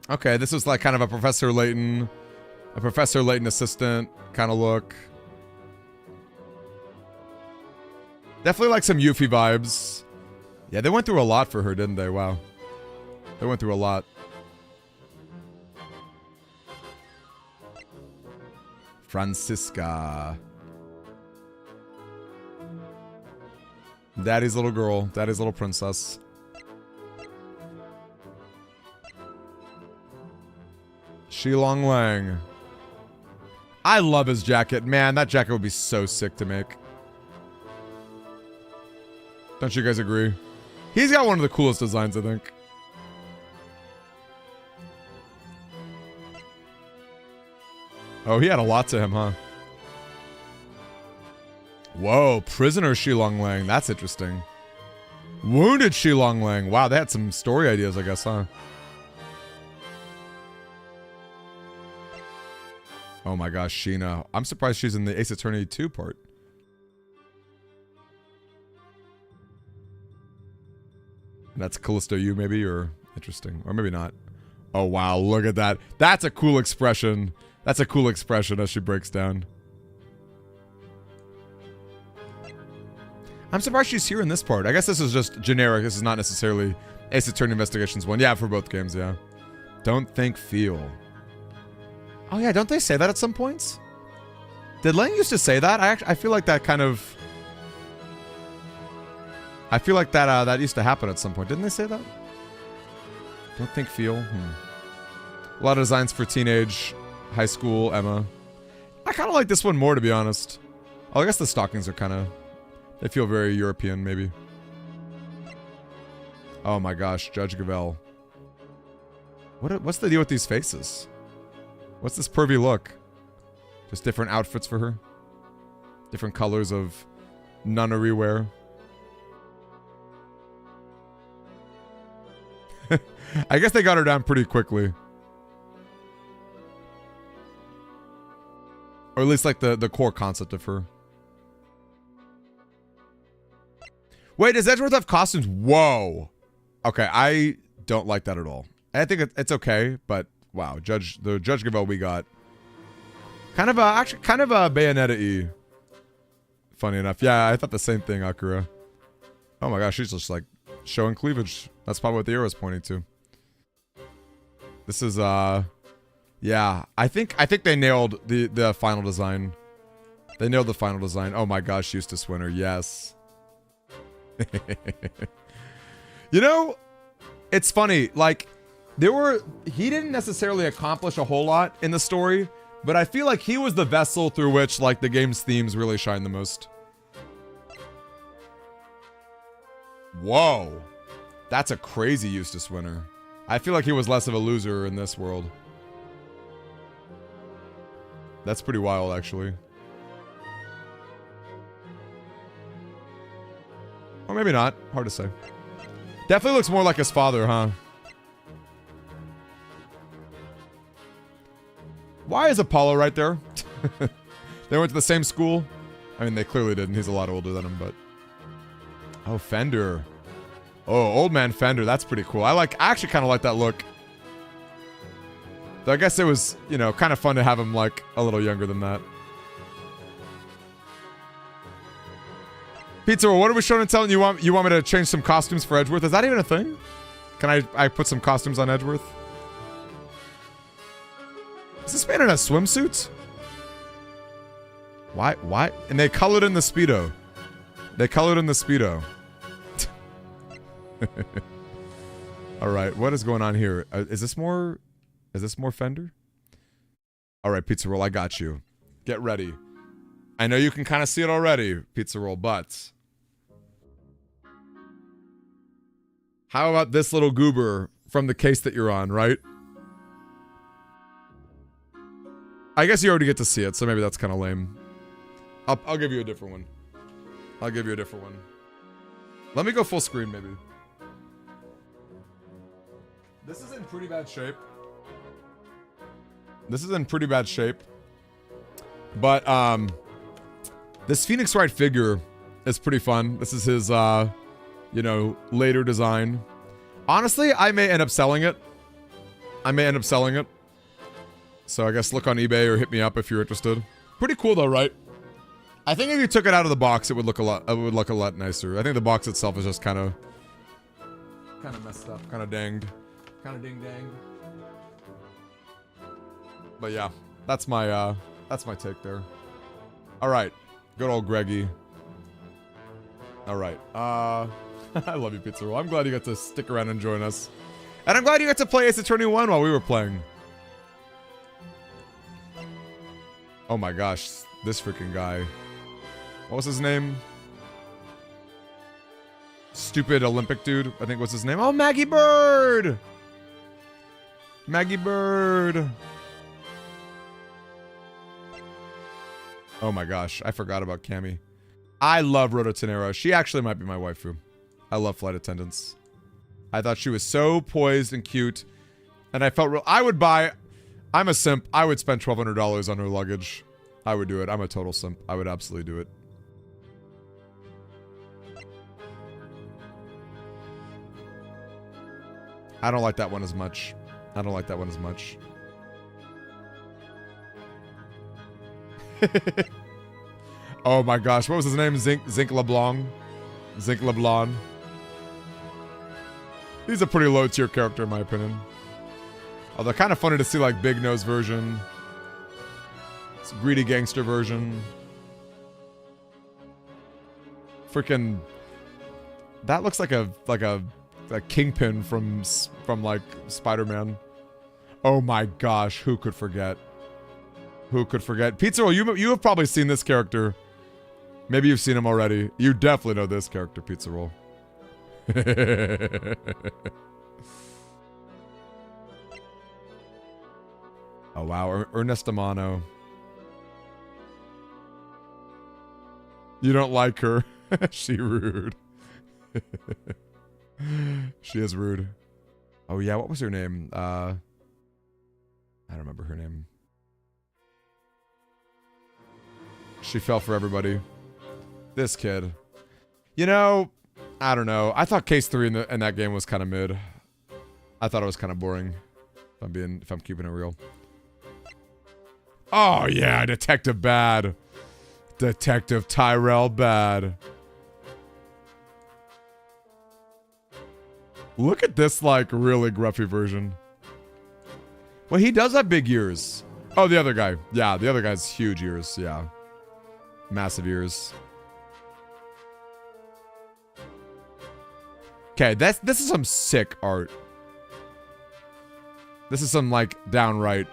Okay, this was like kind of a Professor Layton assistant kind of look. Definitely like some Yuffie vibes. Yeah, they went through a lot for her, didn't they? Wow. They went through a lot. Francisca. Daddy's little girl. Daddy's little princess. Shilong Lang. I love his jacket. Man, that jacket would be so sick to make. Don't you guys agree? He's got one of the coolest designs, I think. Oh, he had a lot to him, huh? Whoa, prisoner Shilong Lang. That's interesting. Wounded Shilong Lang. Wow, they had some story ideas, I guess, huh? Oh my gosh, Sheena. I'm surprised she's in the Ace Attorney 2 part. That's Callisto U, maybe, or interesting. Or maybe not. Oh, wow, look at that. That's a cool expression. That's a cool expression as she breaks down. I'm surprised she's here in this part. I guess this is just generic. This is not necessarily Ace Attorney Investigations 1. Yeah, for both games, yeah. Don't think, feel. Oh, yeah, don't they say that at some points? Did Lang used to say that? I feel like that kind of... I feel like that that used to happen at some point. Didn't they say that? Don't think, feel. A lot of designs for teenage, high school, Emma. I kind of like this one more, to be honest. Oh, I guess the stockings are kind of... They feel very European, maybe. Oh my gosh, Judge Gavel. What's the deal with these faces? What's this pervy look? Just different outfits for her? Different colors of nunnery wear? I guess they got her down pretty quickly. Or at least like the core concept of her. Wait, does Edgeworth have costumes? Whoa. Okay, I don't like that at all. I think it's okay, but wow, the Judge Gavel we got. Kind of a Bayonetta-y. Funny enough. Yeah, I thought the same thing, Akira. Oh my gosh, she's just like showing cleavage. That's probably what the arrow is pointing to. This is yeah, I think they nailed the final design. They nailed the final design. Oh my gosh, Eustace Winter, yes. You know, it's funny, like he didn't necessarily accomplish a whole lot in the story, but I feel like he was the vessel through which like the game's themes really shine the most. Whoa. That's a crazy Eustace Winter. I feel like he was less of a loser in this world. That's pretty wild, actually. Or maybe not. Hard to say. Definitely looks more like his father, huh? Why is Apollo right there? They went to the same school? I mean, they clearly didn't. He's a lot older than him, but... Oh, Fender. Oh, old man Fender. That's pretty cool. I actually kind of like that look. Though I guess it was, you know, kind of fun to have him, like, a little younger than that. Pizza, what are we showing and telling? You want me to change some costumes for Edgeworth? Is that even a thing? Can I put some costumes on Edgeworth? Is this man in a swimsuit? Why? And they colored in the Speedo. They colored in the Speedo. Alright, what is going on here? Is this more Fender? Alright, Pizza Roll, I got you. Get ready. I know you can kind of see it already, Pizza Roll, but... how about this little goober from the case that you're on, right? I guess you already get to see it, so maybe that's kind of lame. I'll give you a different one. I'll give you a different one. Let me go full screen, maybe. This is in pretty bad shape. This is in pretty bad shape. But, this Phoenix Wright figure is pretty fun. This is his, you know, later design. Honestly, I may end up selling it. So I guess look on eBay or hit me up if you're interested. Pretty cool though, right? I think if you took it out of the box, it would look a lot nicer. I think the box itself is just kind of messed up, kind of danged, kind of ding-danged. But yeah, that's my take there. All right, good old Greggy. All right, I love you, Pizza Roll. I'm glad you got to stick around and join us, and I'm glad you got to play Ace Attorney 1 while we were playing. Oh my gosh, this freaking guy. What was his name? Stupid Olympic dude, I think was his name. Oh, Maggie Bird! Maggie Bird! Oh my gosh, I forgot about Cammy. I love Rototenera. She actually might be my waifu. I love flight attendants. I thought she was so poised and cute. And I felt real... I would buy... I'm a simp. I would spend $1,200 on her luggage. I would do it. I'm a total simp. I would absolutely do it. I don't like that one as much. I don't like that one as much. Oh my gosh, what was his name? Zinc LeBlanc? Zinc LeBlanc. He's a pretty low tier character in my opinion. Although kind of funny to see like Big Nose version. It's a greedy gangster version. Freaking... that looks like a Kingpin from like Spider-Man. Oh my gosh, who could forget? Who could forget? Pizza Roll, you have probably seen this character. Maybe you've seen him already. You definitely know this character, Pizza Roll. Oh wow, Ernest Amano. You don't like her. She rude. She is rude. Oh yeah, what was her name? I don't remember her name. She fell for everybody. This kid. You know, I don't know. I thought case 3 in that game was kind of mid. I thought it was kind of boring. If I'm keeping it real. Oh yeah, Detective Bad. Detective Tyrell Bad. Look at this, like, really gruffy version. Well, he does have big ears. Oh, the other guy. Yeah, the other guy's huge ears. Yeah. Massive ears. Okay, this is some sick art. This is some, like, downright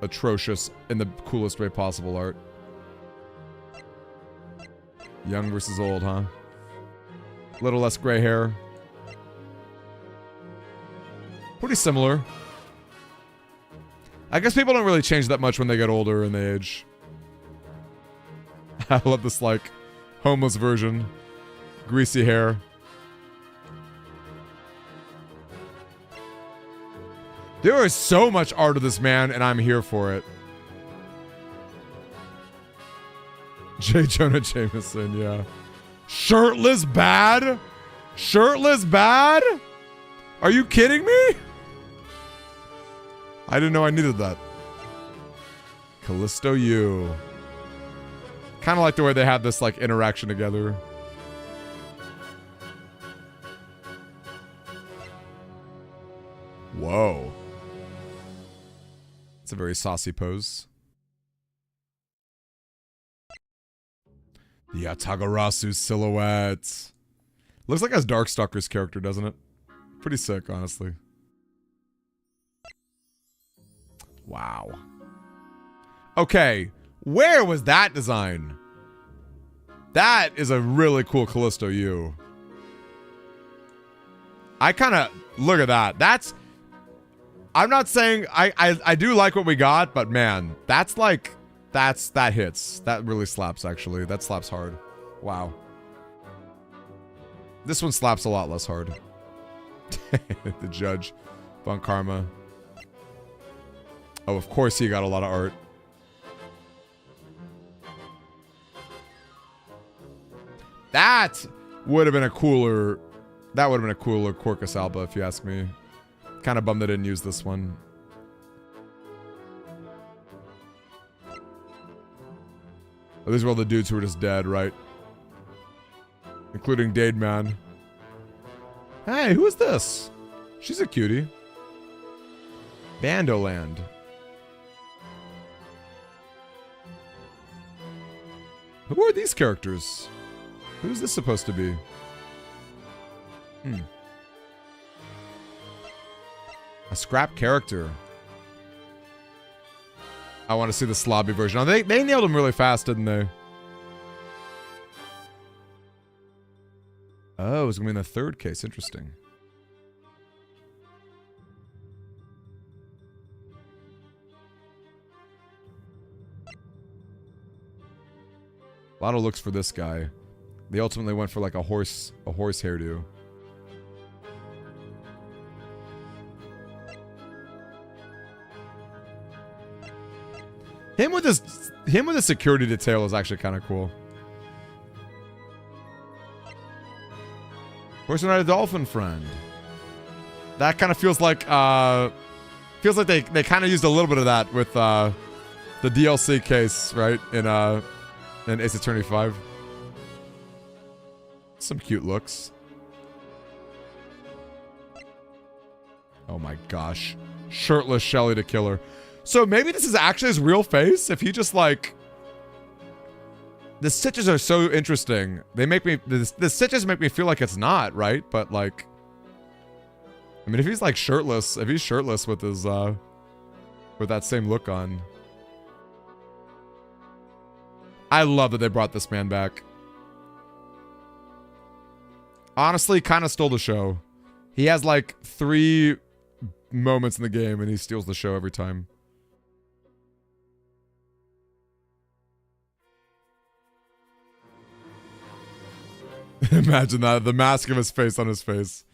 atrocious, in the coolest way possible art. Young versus old, huh? A little less gray hair. Pretty similar. I guess people don't really change that much when they get older and they age. I love this, like, homeless version. Greasy hair. There is so much art of this man, and I'm here for it. J. Jonah Jameson, yeah. Shirtless Bad? Shirtless Bad? Are you kidding me? I didn't know I needed that. Callisto U. Kind of like the way they had this, like, interaction together. Whoa. It's a very saucy pose. The Atagarasu silhouette. Looks like his Darkstalker's character, doesn't it? Pretty sick, honestly. Wow. Okay, where was that design? That is a really cool Callisto U. I kind of... Look at that. That's... I'm not saying... I do like what we got, but man, that's like... That hits. That really slaps, actually. That slaps hard. Wow. This one slaps a lot less hard. The Judge. Von Karma. Oh, of course he got a lot of art. That would have been a cooler... That would have been a cooler Quercus Alba, if you ask me. Kind of bummed they didn't use this one. Oh, these were all the dudes who were just dead, right? Including Dade Man. Hey, who is this? She's a cutie. Bandoland. Who are these characters? Who's this supposed to be? A scrap character. I want to see the slobby version. Oh, they nailed him really fast, didn't they? Oh, it's going to be in the third case. Interesting. A lot of looks for this guy. They ultimately went for like a horse hairdo. Him with his security detail is actually kind of cool. Person had a dolphin friend. That kind of feels like they kind of used a little bit of that with the DLC case, right? In Ace Attorney 5. Some cute looks. Oh my gosh. Shirtless Shelly to Killer. So maybe this is actually his real face? If he just like... The stitches are so interesting. They make me... The stitches make me feel like it's not, right? But like... I mean, if he's like shirtless... If he's shirtless with his, with that same look on... I love that they brought this man back. Honestly, kind of stole the show. He has like 3 moments in the game and he steals the show every time. Imagine that. The mask of his face on his face.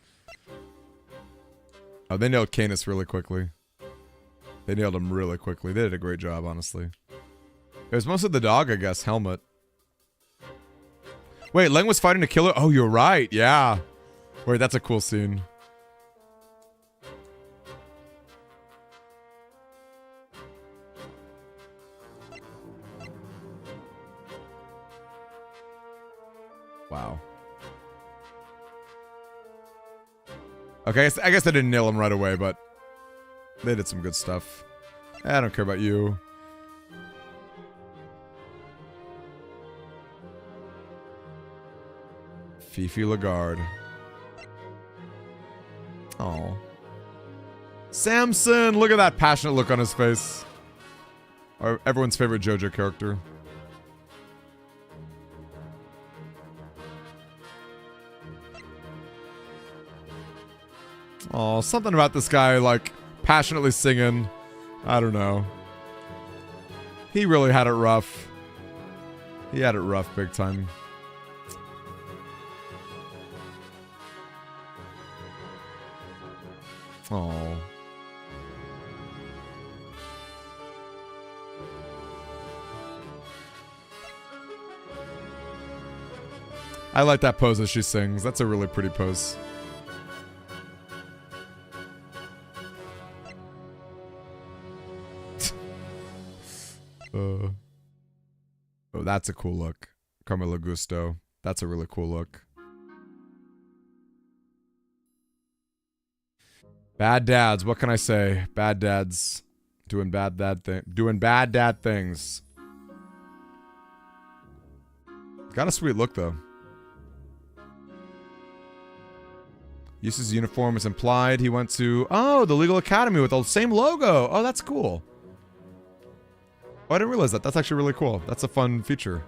Oh, they nailed Canis really quickly. They nailed him really quickly. They did a great job, honestly. It was mostly the dog, I guess. Helmet. Wait, Leng was fighting a killer? Oh, you're right. Yeah. Wait, that's a cool scene. Wow. Okay, I guess they didn't nail him right away, but they did some good stuff. I don't care about you. Fifi Lagarde. Oh. Samson! Look at that passionate look on his face. Everyone's favorite JoJo character. Oh, something about this guy, like, passionately singing. I don't know. He really had it rough. He had it rough big time. Oh. I like that pose as she sings. That's a really pretty pose. Oh, that's a cool look. Carmela Gusto. That's a really cool look. Bad dads. What can I say? Bad dads doing bad dad things. Got a sweet look though. Uses uniform is implied. He went to the Legal Academy with the same logo. Oh, that's cool. Oh, I didn't realize that. That's actually really cool. That's a fun feature.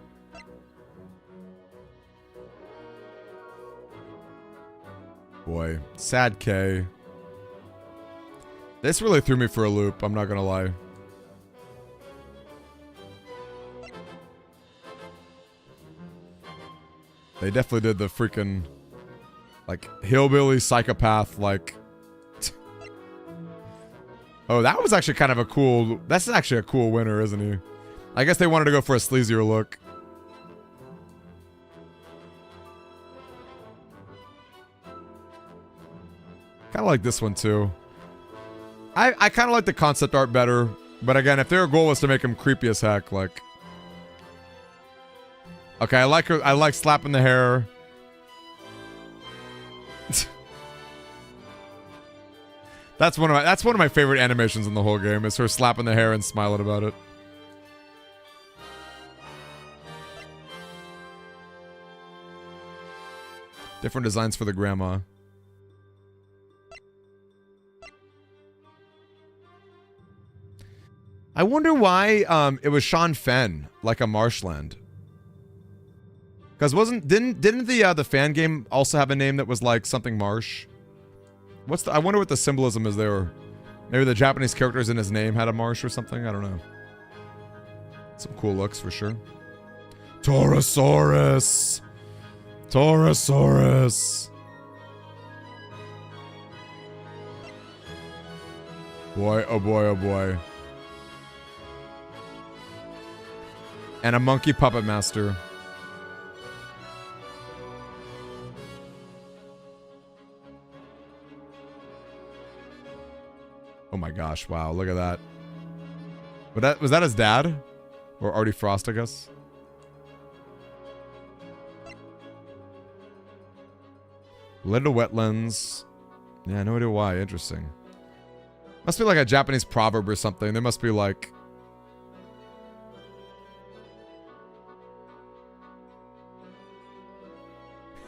Boy, sad K. This really threw me for a loop, I'm not gonna lie. They definitely did the freaking, like, hillbilly psychopath, like... Oh, that was actually kind of a cool... That's actually a cool winner, isn't he? I guess they wanted to go for a sleazier look. Kind of like this one, too. I kind of like the concept art better. But again, if their goal was to make him creepy as heck, like... Okay, I like her. I like slapping the hair. That's one of my favorite animations in the whole game, is her slapping the hair and smiling about it. Different designs for the grandma. I wonder why it was Sean Fenn, like a marshland. Because didn't the fan game also have a name that was like something marsh? I wonder what the symbolism is there. Maybe the Japanese characters in his name had a marsh or something. I don't know. Some cool looks for sure. Torosaurus. Torosaurus. Boy, oh boy, oh boy. And a monkey puppet master. Oh my gosh, wow, look at that. Was that his dad? Or Artie Frost, I guess? Little wetlands. Yeah, no idea why. Interesting. Must be like a Japanese proverb or something. There must be like...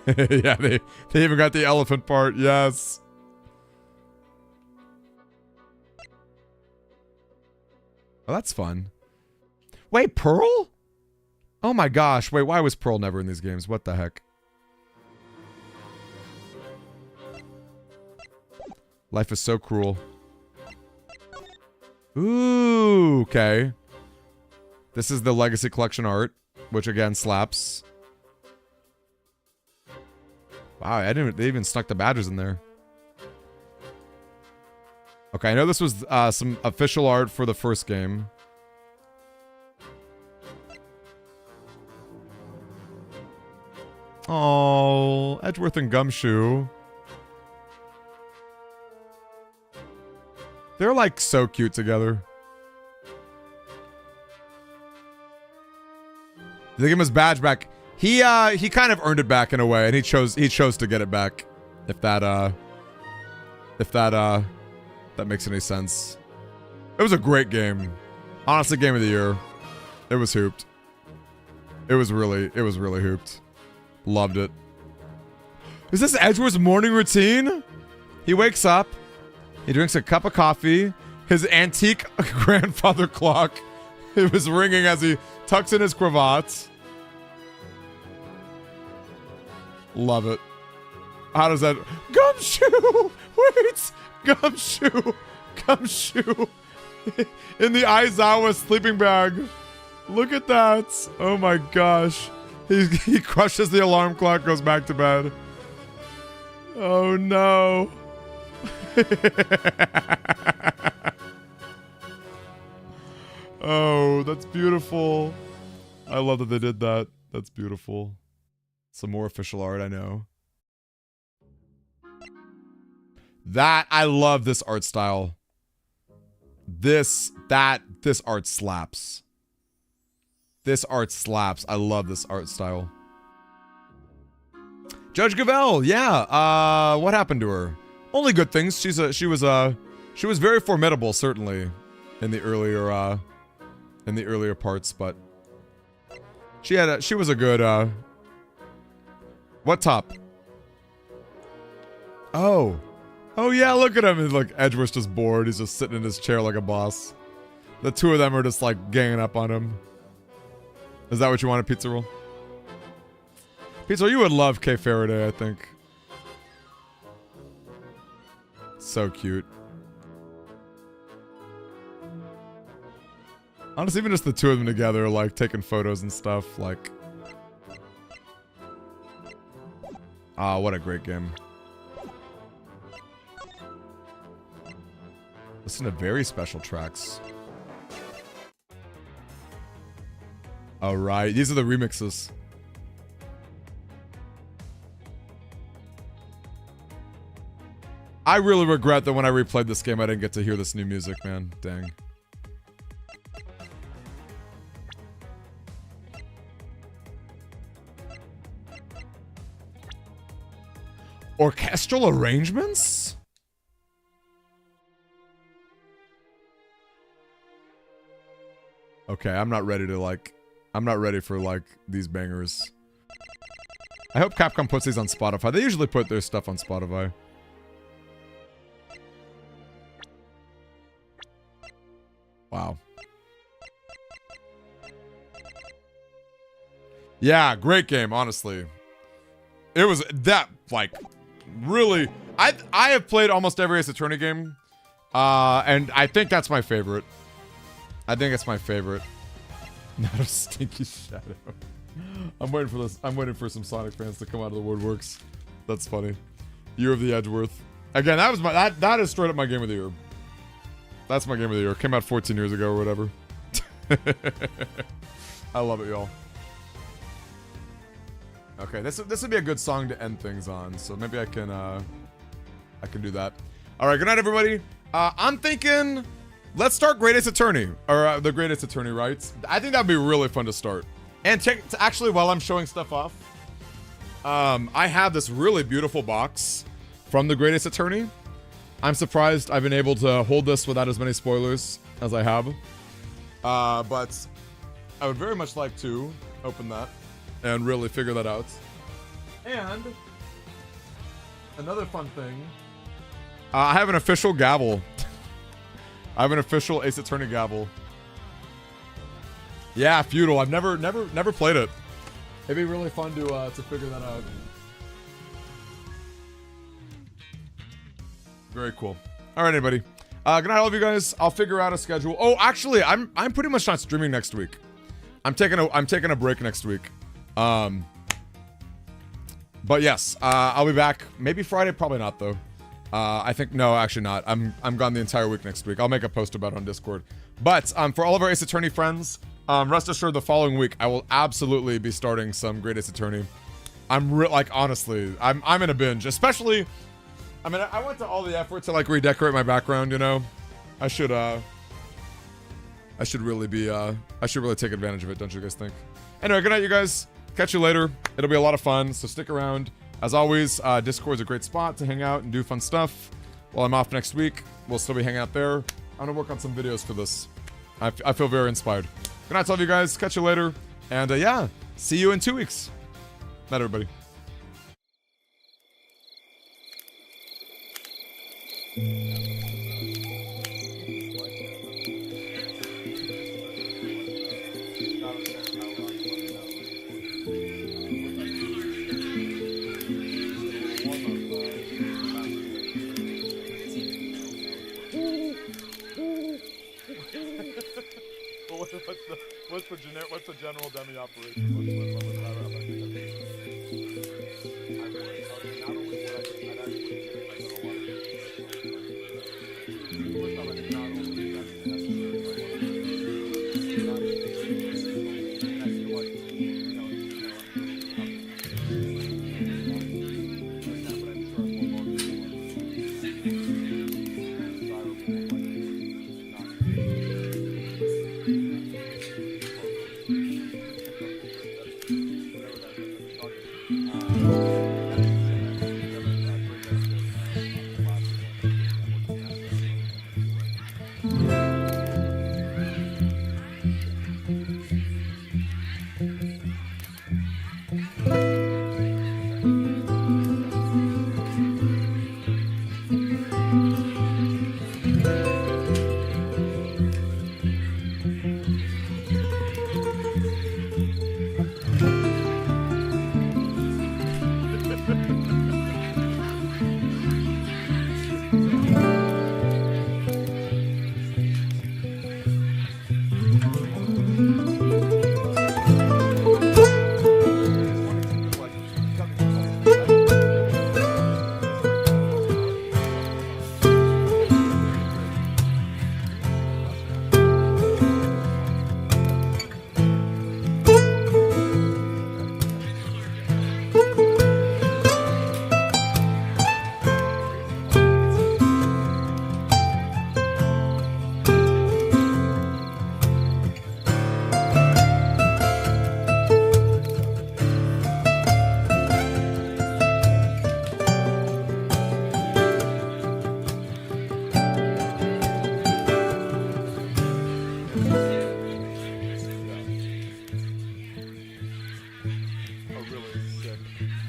Yeah, they even got the elephant part. Yes. Oh, that's fun. Wait, Pearl? Oh my gosh. Wait, why was Pearl never in these games? What the heck? Life is so cruel. Ooh, okay. This is the Legacy Collection art, which again slaps. Wow, they even stuck the badges in there. Okay, I know this was some official art for the first game. Oh, Edgeworth and Gumshoe. They're like so cute together. They give him his badge back. He kind of earned it back in a way, and he chose to get it back. If that makes any sense. It was a great game. Honestly, game of the year. It was hooped. It was really hooped. Loved it. Is this Edgeworth's morning routine? He wakes up. He drinks a cup of coffee. His antique grandfather clock. It was ringing as he tucks in his cravat. Love it. How does that... Gumshoe! Wait! Gumshoe! Gumshoe! In the Aizawa sleeping bag. Look at that. Oh my gosh. He crushes the alarm clock, goes back to bed. Oh no. Oh, that's beautiful. I love that they did that. That's beautiful. Some more official art, I know. I love this art style. This art slaps. This art slaps. I love this art style. Judge Gavelle, yeah. What happened to her? Only good things. She was very formidable, certainly, in the earlier parts, but she was a good what top? Oh yeah, look at him. He's like, Edgeworth's just bored. He's just sitting in his chair like a boss. The two of them are just like ganging up on him. Is that what you wanted, Pizza Roll? Pizza Roll, you would love Kay Faraday, I think. So cute. Honestly, even just the two of them together, like taking photos and stuff, like. Ah, what a great game. Listen to very special tracks. Alright, these are the remixes. I really regret that when I replayed this game I didn't get to hear this new music, man. Dang. Orchestral arrangements? Okay, I'm not ready for like these bangers. I hope Capcom puts these on Spotify. They usually put their stuff on Spotify. Wow. Yeah, great game, honestly. It was that, like, really... I have played almost every Ace Attorney game. And I think that's my favorite. I think it's my favorite. Not a stinky shadow. I'm waiting for this. I'm waiting for some Sonic fans to come out of the woodworks. That's funny. Year of the Edgeworth. Again, that was my... That is straight up my game of the year. That's my game of the year. Came out 14 years ago or whatever. I love it, y'all. Okay, this would be a good song to end things on, so maybe I can do that. All right, good night, everybody. I'm thinking, let's start Great Ace Attorney, or the Great Ace Attorney, right? I think that'd be really fun to start. And actually, while I'm showing stuff off, I have this really beautiful box from the Great Ace Attorney. I'm surprised I've been able to hold this without as many spoilers as I have. But I would very much like to open that and really figure that out. And another fun thing, I have an official gavel. I have an official Ace Attorney gavel. Yeah, feudal. I've never played it. It'd be really fun to figure that out. Very cool. All right, everybody. Good night, all of you guys. I'll figure out a schedule. Oh, actually, I'm pretty much not streaming next week. I'm taking a break next week. But yes, I'll be back. Maybe Friday, probably not though. I think no, actually not. I'm gone the entire week next week. I'll make a post about it on Discord. But for all of our Ace Attorney friends, rest assured the following week I will absolutely be starting some Great Ace Attorney. Honestly, I'm in a binge, especially. I mean, I went to all the effort to like redecorate my background, you know. I should really take advantage of it, don't you guys think? Anyway, good night, you guys. Catch you later. It'll be a lot of fun, so stick around. As always, Discord's a great spot to hang out and do fun stuff. While I'm off next week, we'll still be hanging out there. I'm gonna work on some videos for this. I feel very inspired. Good night to all of you guys. Catch you later. And yeah, see you in 2 weeks. Night, everybody. What's the general demi operation?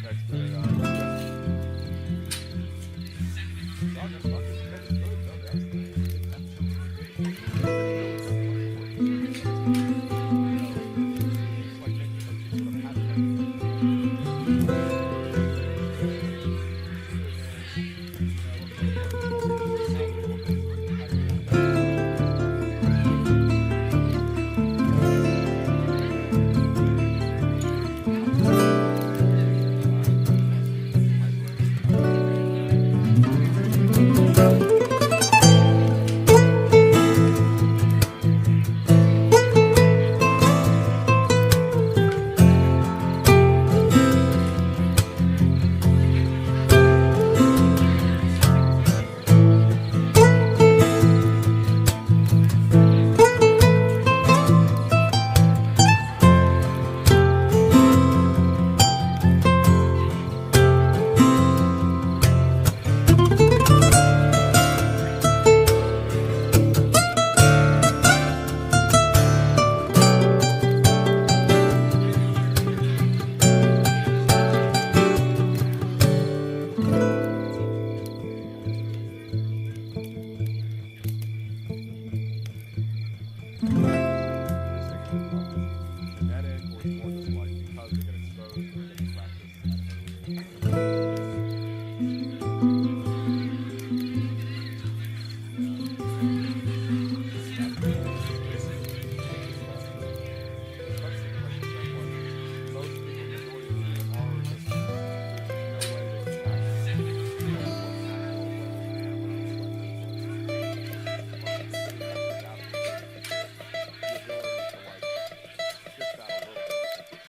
Next day,